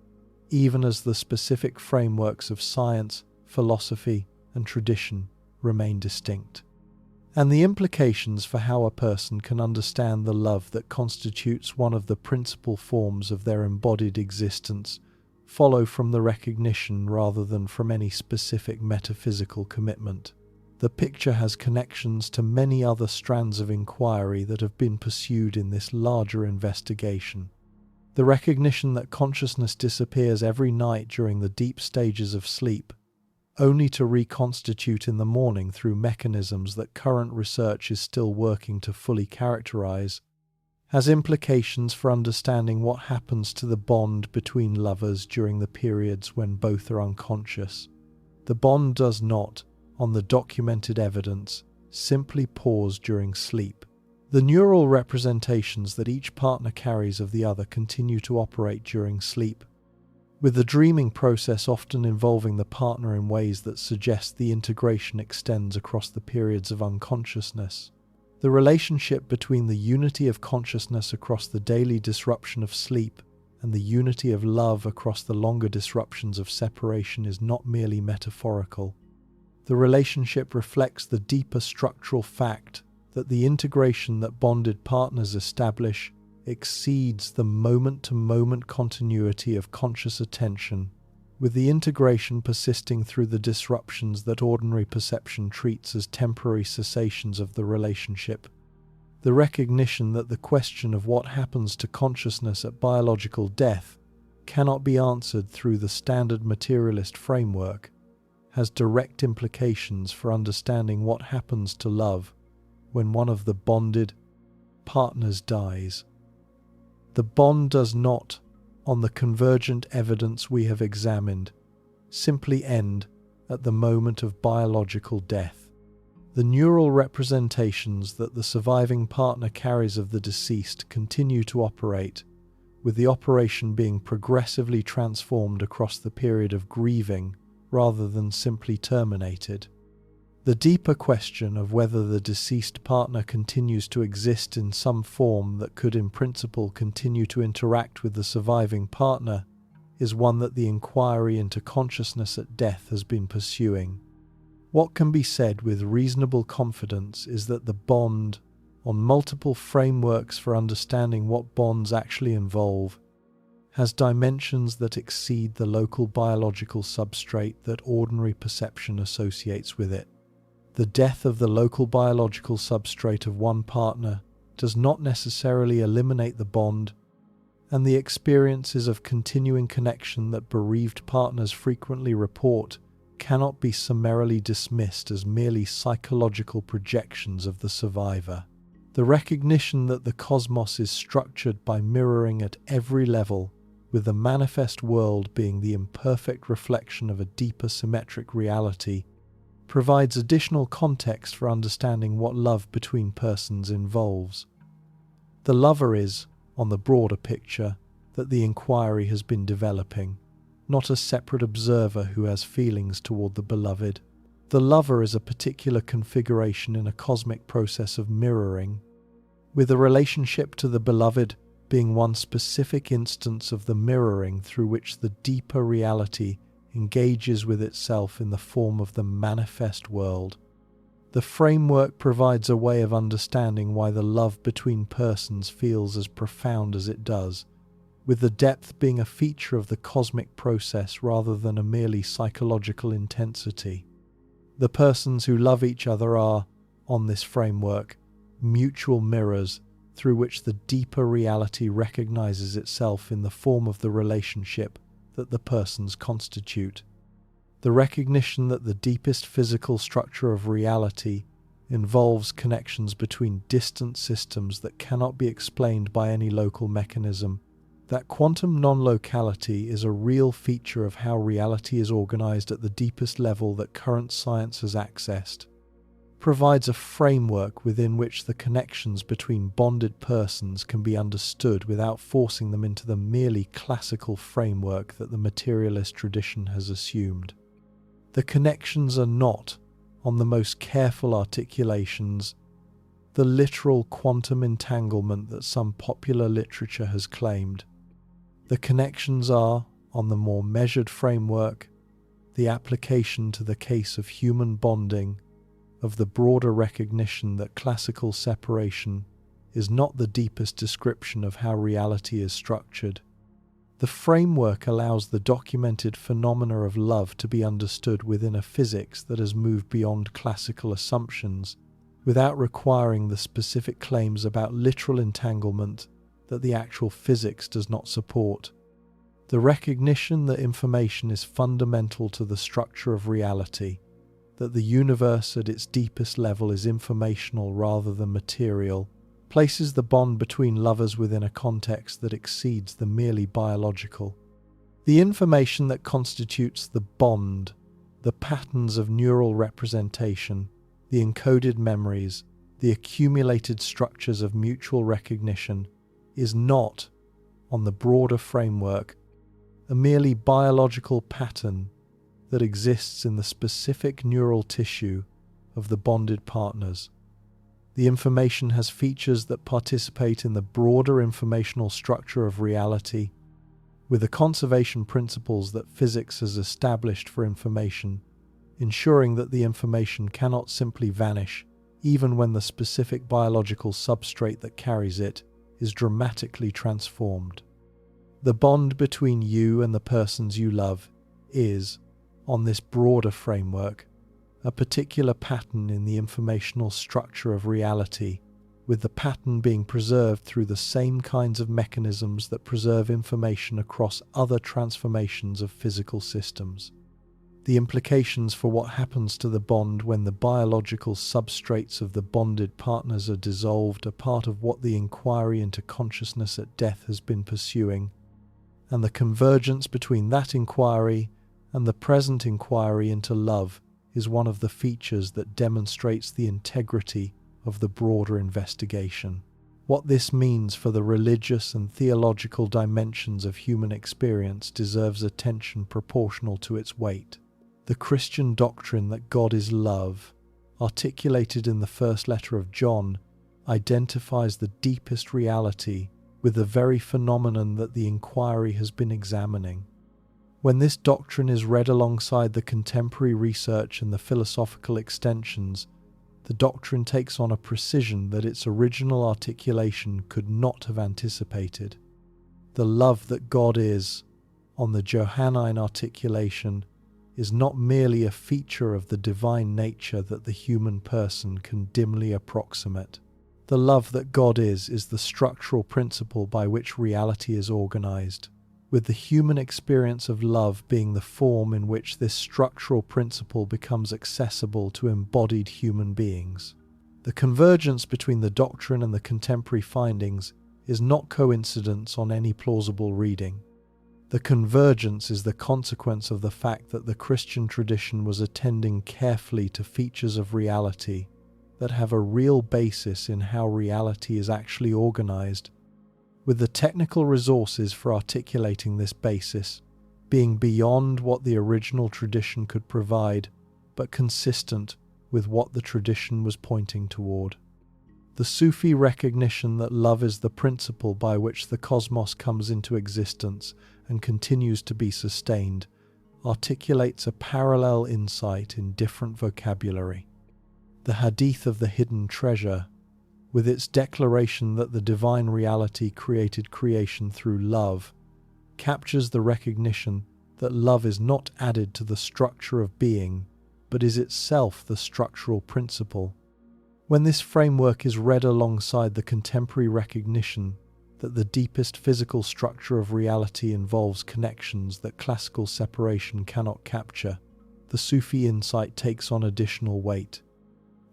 even as the specific frameworks of science, philosophy, and tradition remain distinct. And the implications for how a person can understand the love that constitutes one of the principal forms of their embodied existence follow from the recognition rather than from any specific metaphysical commitment. The picture has connections to many other strands of inquiry that have been pursued in this larger investigation. The recognition that consciousness disappears every night during the deep stages of sleep, only to reconstitute in the morning through mechanisms that current research is still working to fully characterize, has implications for understanding what happens to the bond between lovers during the periods when both are unconscious. The bond does not, on the documented evidence, simply pause during sleep. The neural representations that each partner carries of the other continue to operate during sleep, with the dreaming process often involving the partner in ways that suggest the integration extends across the periods of unconsciousness. The relationship between the unity of consciousness across the daily disruption of sleep and the unity of love across the longer disruptions of separation is not merely metaphorical. The relationship reflects the deeper structural fact that the integration that bonded partners establish exceeds the moment-to-moment continuity of conscious attention, with the integration persisting through the disruptions that ordinary perception treats as temporary cessations of the relationship. The recognition that the question of what happens to consciousness at biological death cannot be answered through the standard materialist framework has direct implications for understanding what happens to love when one of the bonded partners dies. The bond does not, on the convergent evidence we have examined, simply end at the moment of biological death. The neural representations that the surviving partner carries of the deceased continue to operate, with the operation being progressively transformed across the period of grieving rather than simply terminated. The deeper question of whether the deceased partner continues to exist in some form that could in principle continue to interact with the surviving partner is one that the inquiry into consciousness at death has been pursuing. What can be said with reasonable confidence is that the bond, on multiple frameworks for understanding what bonds actually involve, has dimensions that exceed the local biological substrate that ordinary perception associates with it. The death of the local biological substrate of one partner does not necessarily eliminate the bond, and the experiences of continuing connection that bereaved partners frequently report cannot be summarily dismissed as merely psychological projections of the survivor. The recognition that the cosmos is structured by mirroring at every level, with the manifest world being the imperfect reflection of a deeper symmetric reality, provides additional context for understanding what love between persons involves. The lover is, on the broader picture, that the inquiry has been developing, not a separate observer who has feelings toward the beloved. The lover is a particular configuration in a cosmic process of mirroring, with the relationship to the beloved being one specific instance of the mirroring through which the deeper reality engages with itself in the form of the manifest world. The framework provides a way of understanding why the love between persons feels as profound as it does, with the depth being a feature of the cosmic process rather than a merely psychological intensity. The persons who love each other are, on this framework, mutual mirrors through which the deeper reality recognizes itself in the form of the relationship that the persons constitute. The recognition that the deepest physical structure of reality involves connections between distant systems that cannot be explained by any local mechanism. That quantum non-locality is a real feature of how reality is organized at the deepest level that current science has accessed, provides a framework within which the connections between bonded persons can be understood without forcing them into the merely classical framework that the materialist tradition has assumed. The connections are not, on the most careful articulations, the literal quantum entanglement that some popular literature has claimed. The connections are, on the more measured framework, the application to the case of human bonding of the broader recognition that classical separation is not the deepest description of how reality is structured. The framework allows the documented phenomena of love to be understood within a physics that has moved beyond classical assumptions, without requiring the specific claims about literal entanglement that the actual physics does not support. The recognition that information is fundamental to the structure of reality, that the universe at its deepest level is informational rather than material, places the bond between lovers within a context that exceeds the merely biological. The information that constitutes the bond, the patterns of neural representation, the encoded memories, the accumulated structures of mutual recognition, is not, on the broader framework, a merely biological pattern that exists in the specific neural tissue of the bonded partners. The information has features that participate in the broader informational structure of reality, with the conservation principles that physics has established for information, ensuring that the information cannot simply vanish, even when the specific biological substrate that carries it is dramatically transformed. The bond between you and the persons you love is, on this broader framework, a particular pattern in the informational structure of reality, with the pattern being preserved through the same kinds of mechanisms that preserve information across other transformations of physical systems. The implications for what happens to the bond when the biological substrates of the bonded partners are dissolved are part of what the inquiry into consciousness at death has been pursuing, and the convergence between that inquiry and the present inquiry into love is one of the features that demonstrates the integrity of the broader investigation. What this means for the religious and theological dimensions of human experience deserves attention proportional to its weight. The Christian doctrine that God is love, articulated in the first letter of John, identifies the deepest reality with the very phenomenon that the inquiry has been examining. When this doctrine is read alongside the contemporary research and the philosophical extensions, the doctrine takes on a precision that its original articulation could not have anticipated. The love that God is, on the Johannine articulation, is not merely a feature of the divine nature that the human person can dimly approximate. The love that God is the structural principle by which reality is organized, with the human experience of love being the form in which this structural principle becomes accessible to embodied human beings. The convergence between the doctrine and the contemporary findings is not coincidence on any plausible reading. The convergence is the consequence of the fact that the Christian tradition was attending carefully to features of reality that have a real basis in how reality is actually organized, with the technical resources for articulating this basis being beyond what the original tradition could provide, but consistent with what the tradition was pointing toward. The Sufi recognition that love is the principle by which the cosmos comes into existence and continues to be sustained articulates a parallel insight in different vocabulary. The Hadith of the Hidden Treasure, with its declaration that the divine reality created creation through love, captures the recognition that love is not added to the structure of being, but is itself the structural principle. When this framework is read alongside the contemporary recognition that the deepest physical structure of reality involves connections that classical separation cannot capture, the Sufi insight takes on additional weight.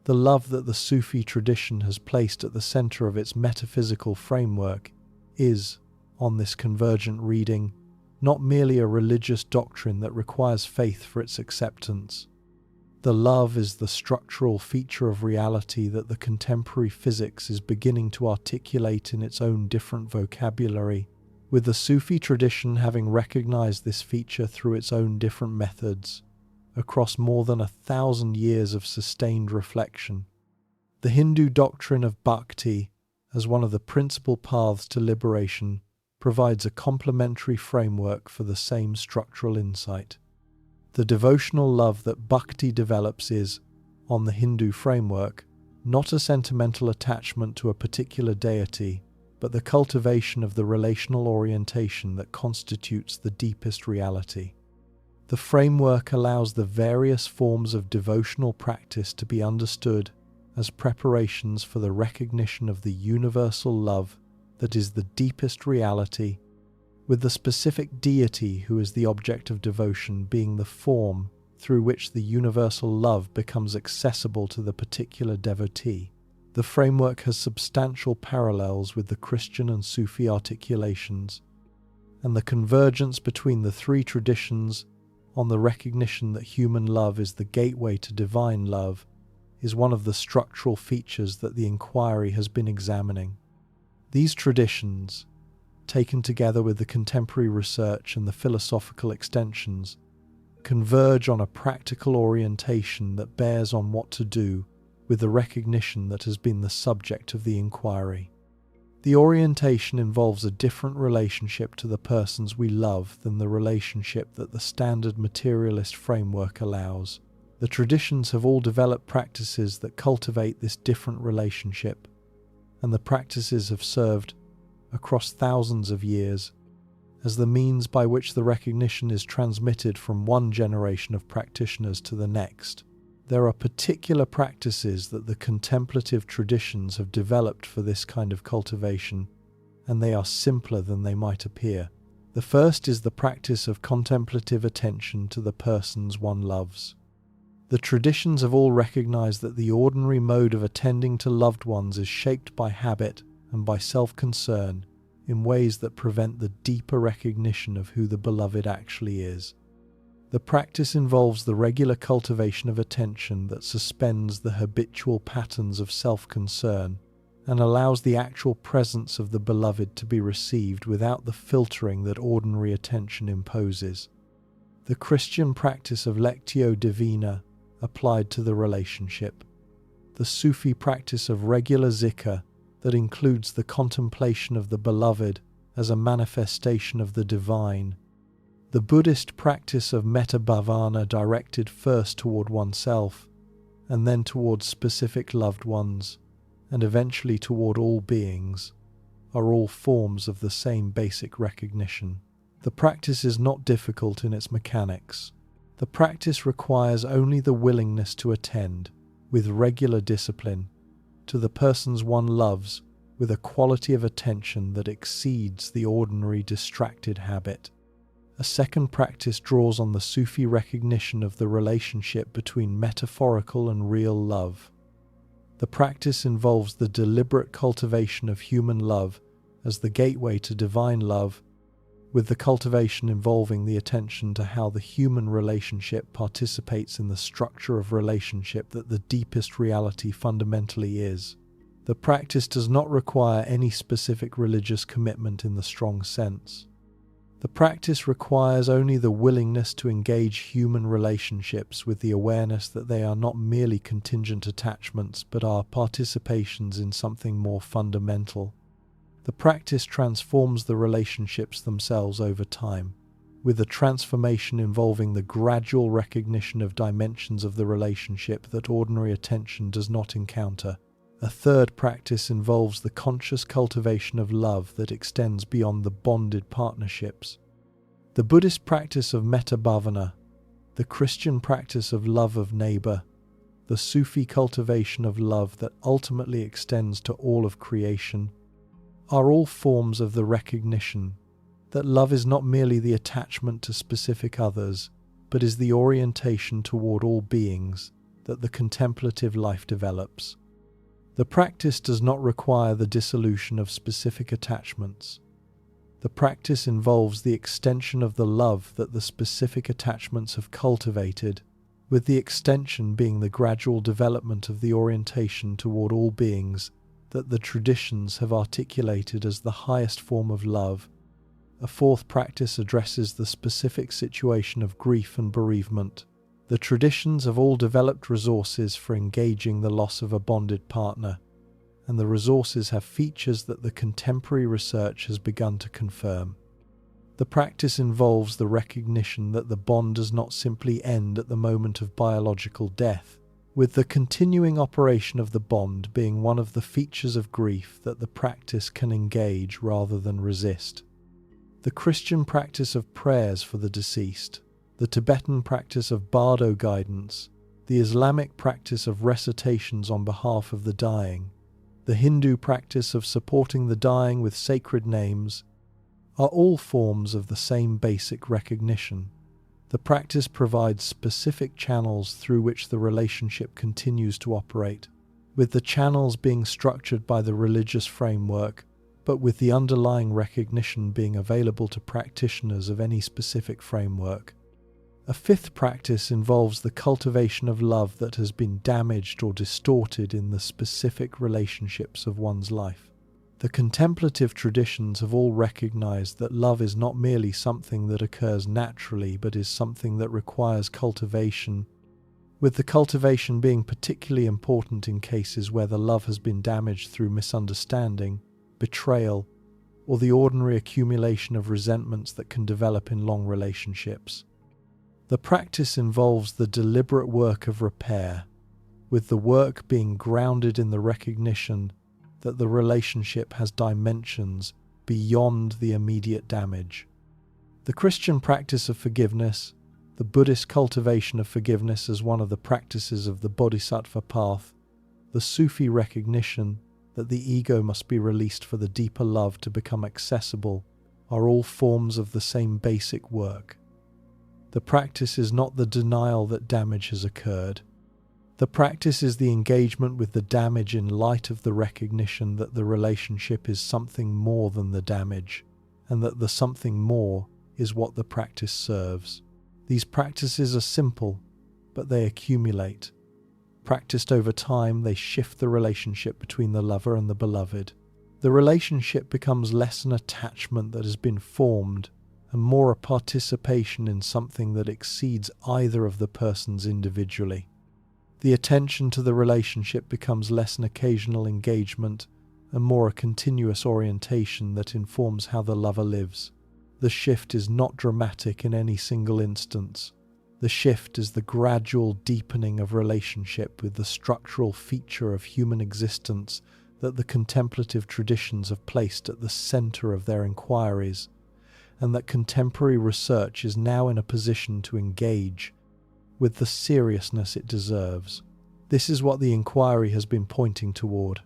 The love that the Sufi tradition has placed at the center of its metaphysical framework is, on this convergent reading, not merely a religious doctrine that requires faith for its acceptance. The love is the structural feature of reality that the contemporary physics is beginning to articulate in its own different vocabulary, with the Sufi tradition having recognized this feature through its own different methods, across more than 1,000 years of sustained reflection. The Hindu doctrine of bhakti, as one of the principal paths to liberation, provides a complementary framework for the same structural insight. The devotional love that bhakti develops is, on the Hindu framework, not a sentimental attachment to a particular deity, but the cultivation of the relational orientation that constitutes the deepest reality. The framework allows the various forms of devotional practice to be understood as preparations for the recognition of the universal love that is the deepest reality, with the specific deity who is the object of devotion being the form through which the universal love becomes accessible to the particular devotee. The framework has substantial parallels with the Christian and Sufi articulations, and the convergence between the three traditions on the recognition that human love is the gateway to divine love is one of the structural features that the inquiry has been examining. These traditions, taken together with the contemporary research and the philosophical extensions, converge on a practical orientation that bears on what to do with the recognition that has been the subject of the inquiry. The orientation involves a different relationship to the persons we love than the relationship that the standard materialist framework allows. The traditions have all developed practices that cultivate this different relationship, and the practices have served, across thousands of years, as the means by which the recognition is transmitted from one generation of practitioners to the next. There are particular practices that the contemplative traditions have developed for this kind of cultivation, and they are simpler than they might appear. The first is the practice of contemplative attention to the persons one loves. The traditions have all recognized that the ordinary mode of attending to loved ones is shaped by habit and by self-concern in ways that prevent the deeper recognition of who the beloved actually is. The practice involves the regular cultivation of attention that suspends the habitual patterns of self-concern and allows the actual presence of the beloved to be received without the filtering that ordinary attention imposes. The Christian practice of lectio divina applied to the relationship. The Sufi practice of regular zikr that includes the contemplation of the beloved as a manifestation of the divine. The Buddhist practice of metta bhavana directed first toward oneself and then towards specific loved ones and eventually toward all beings are all forms of the same basic recognition. The practice is not difficult in its mechanics. The practice requires only the willingness to attend, with regular discipline, to the persons one loves with a quality of attention that exceeds the ordinary distracted habit. A second practice draws on the Sufi recognition of the relationship between metaphorical and real love. The practice involves the deliberate cultivation of human love as the gateway to divine love, with the cultivation involving the attention to how the human relationship participates in the structure of relationship that the deepest reality fundamentally is. The practice does not require any specific religious commitment in the strong sense. The practice requires only the willingness to engage human relationships with the awareness that they are not merely contingent attachments but are participations in something more fundamental. The practice transforms the relationships themselves over time, with the transformation involving the gradual recognition of dimensions of the relationship that ordinary attention does not encounter. A third practice involves the conscious cultivation of love that extends beyond the bonded partnerships. The Buddhist practice of metta bhavana, the Christian practice of love of neighbor, the Sufi cultivation of love that ultimately extends to all of creation, are all forms of the recognition that love is not merely the attachment to specific others, but is the orientation toward all beings that the contemplative life develops. The practice does not require the dissolution of specific attachments. The practice involves the extension of the love that the specific attachments have cultivated, with the extension being the gradual development of the orientation toward all beings that the traditions have articulated as the highest form of love. A fourth practice addresses the specific situation of grief and bereavement. The traditions have all developed resources for engaging the loss of a bonded partner, and the resources have features that the contemporary research has begun to confirm. The practice involves the recognition that the bond does not simply end at the moment of biological death, with the continuing operation of the bond being one of the features of grief that the practice can engage rather than resist. The Christian practice of prayers for the deceased, the Tibetan practice of bardo guidance, the Islamic practice of recitations on behalf of the dying, the Hindu practice of supporting the dying with sacred names, are all forms of the same basic recognition. The practice provides specific channels through which the relationship continues to operate, with the channels being structured by the religious framework, but with the underlying recognition being available to practitioners of any specific framework. A fifth practice involves the cultivation of love that has been damaged or distorted in the specific relationships of one's life. The contemplative traditions have all recognized that love is not merely something that occurs naturally, but is something that requires cultivation, with the cultivation being particularly important in cases where the love has been damaged through misunderstanding, betrayal, or the ordinary accumulation of resentments that can develop in long relationships. The practice involves the deliberate work of repair, with the work being grounded in the recognition that the relationship has dimensions beyond the immediate damage. The Christian practice of forgiveness, the Buddhist cultivation of forgiveness as one of the practices of the Bodhisattva path, the Sufi recognition that the ego must be released for the deeper love to become accessible, are all forms of the same basic work. The practice is not the denial that damage has occurred. The practice is the engagement with the damage in light of the recognition that the relationship is something more than the damage, and that the something more is what the practice serves. These practices are simple, but they accumulate. Practiced over time, they shift the relationship between the lover and the beloved. The relationship becomes less an attachment that has been formed and more a participation in something that exceeds either of the persons individually. The attention to the relationship becomes less an occasional engagement and more a continuous orientation that informs how the lover lives. The shift is not dramatic in any single instance. The shift is the gradual deepening of relationship with the structural feature of human existence that the contemplative traditions have placed at the center of their inquiries, and that contemporary research is now in a position to engage with the seriousness it deserves. This is what the inquiry has been pointing toward.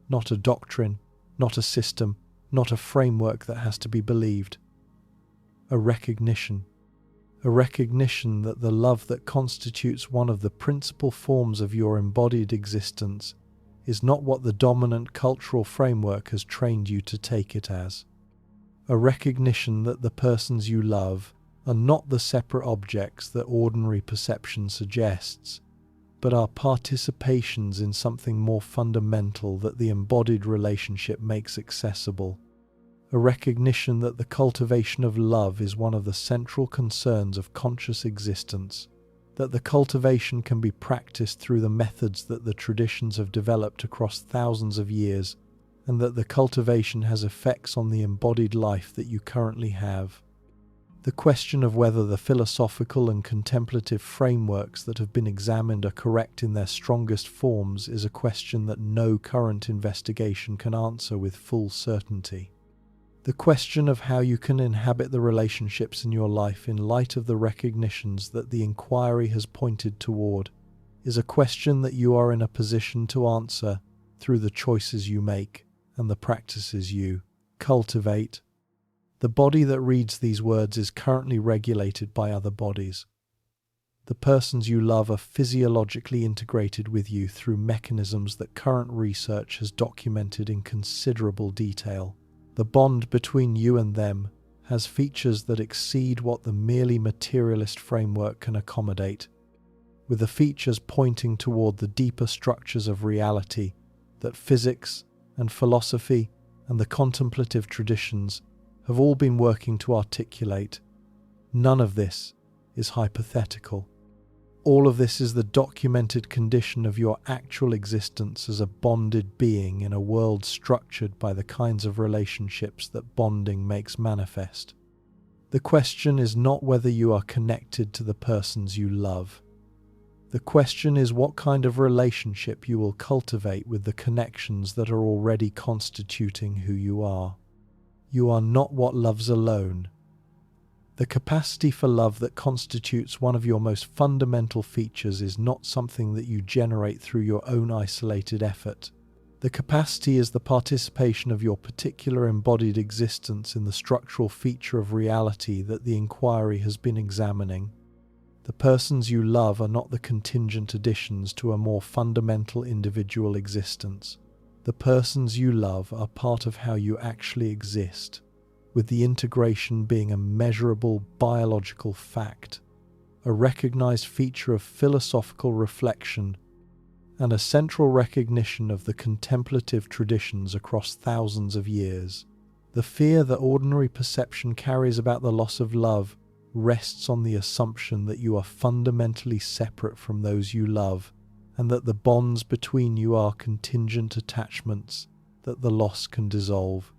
Not a doctrine, not a system, not a framework that has to be believed. A recognition that the love that constitutes one of the principal forms of your embodied existence is not what the dominant cultural framework has trained you to take it as. A recognition that the persons you love are not the separate objects that ordinary perception suggests, but are participations in something more fundamental that the embodied relationship makes accessible. A recognition that the cultivation of love is one of the central concerns of conscious existence, that the cultivation can be practiced through the methods that the traditions have developed across thousands of years, and that the cultivation has effects on the embodied life that you currently have. The question of whether the philosophical and contemplative frameworks that have been examined are correct in their strongest forms is a question that no current investigation can answer with full certainty. The question of how you can inhabit the relationships in your life in light of the recognitions that the inquiry has pointed toward is a question that you are in a position to answer through the choices you make and the practices you cultivate. The body that reads these words is currently regulated by other bodies. The persons you love are physiologically integrated with you through mechanisms that current research has documented in considerable detail. The bond between you and them has features that exceed what the merely materialist framework can accommodate, with the features pointing toward the deeper structures of reality that physics and philosophy and the contemplative traditions have all been working to articulate. None of this is hypothetical. All of this is the documented condition of your actual existence as a bonded being in a world structured by the kinds of relationships that bonding makes manifest. The question is not whether you are connected to the persons you love. The question is what kind of relationship you will cultivate with the connections that are already constituting who you are. You are not what loves alone. The capacity for love that constitutes one of your most fundamental features is not something that you generate through your own isolated effort. The capacity is the participation of your particular embodied existence in the structural feature of reality that the inquiry has been examining. The persons you love are not the contingent additions to a more fundamental individual existence. The persons you love are part of how you actually exist, with the integration being a measurable biological fact, a recognized feature of philosophical reflection, and a central recognition of the contemplative traditions across thousands of years. The fear that ordinary perception carries about the loss of love rests on the assumption that you are fundamentally separate from those you love, and that the bonds between you are contingent attachments that the loss can dissolve.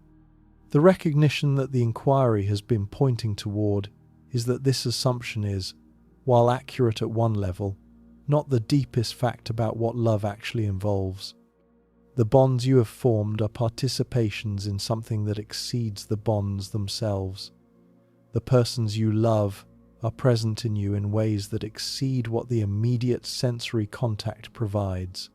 The recognition that the inquiry has been pointing toward is that this assumption is, while accurate at one level, not the deepest fact about what love actually involves. The bonds you have formed are participations in something that exceeds the bonds themselves. The persons you love are present in you in ways that exceed what the immediate sensory contact provides.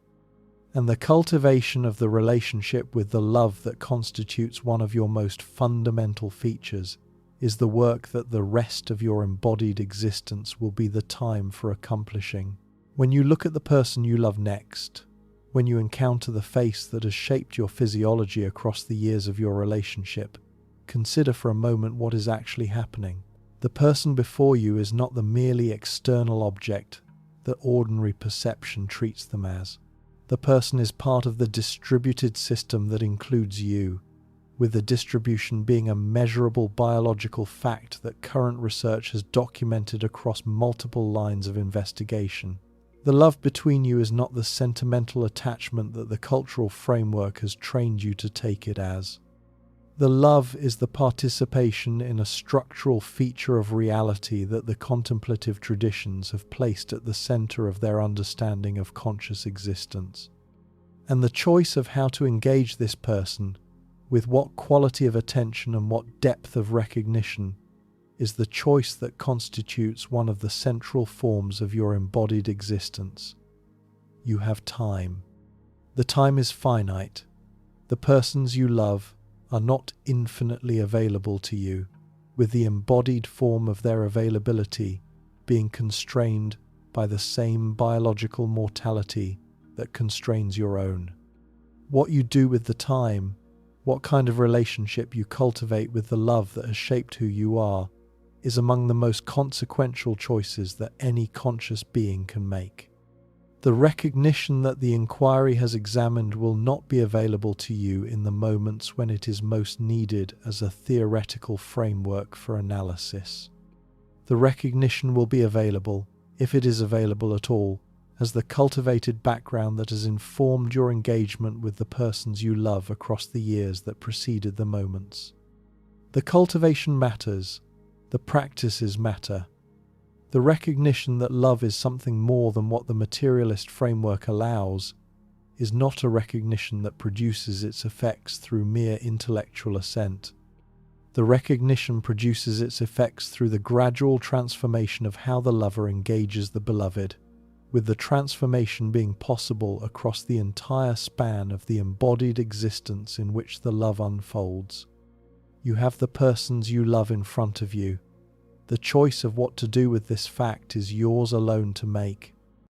And the cultivation of the relationship with the love that constitutes one of your most fundamental features is the work that the rest of your embodied existence will be the time for accomplishing. When you look at the person you love next, when you encounter the face that has shaped your physiology across the years of your relationship, consider for a moment what is actually happening. The person before you is not the merely external object that ordinary perception treats them as. The person is part of the distributed system that includes you, with the distribution being a measurable biological fact that current research has documented across multiple lines of investigation. The love between you is not the sentimental attachment that the cultural framework has trained you to take it as. The love is the participation in a structural feature of reality that the contemplative traditions have placed at the center of their understanding of conscious existence. And the choice of how to engage this person, with what quality of attention and what depth of recognition, is the choice that constitutes one of the central forms of your embodied existence. You have time. The time is finite. The persons you love are not infinitely available to you, with the embodied form of their availability being constrained by the same biological mortality that constrains your own. What you do with the time, what kind of relationship you cultivate with the love that has shaped who you are, is among the most consequential choices that any conscious being can make. The recognition that the inquiry has examined will not be available to you in the moments when it is most needed as a theoretical framework for analysis. The recognition will be available, if it is available at all, as the cultivated background that has informed your engagement with the persons you love across the years that preceded the moments. The cultivation matters, the practices matter. The recognition that love is something more than what the materialist framework allows is not a recognition that produces its effects through mere intellectual assent. The recognition produces its effects through the gradual transformation of how the lover engages the beloved, with the transformation being possible across the entire span of the embodied existence in which the love unfolds. You have the persons you love in front of you. The choice of what to do with this fact is yours alone to make.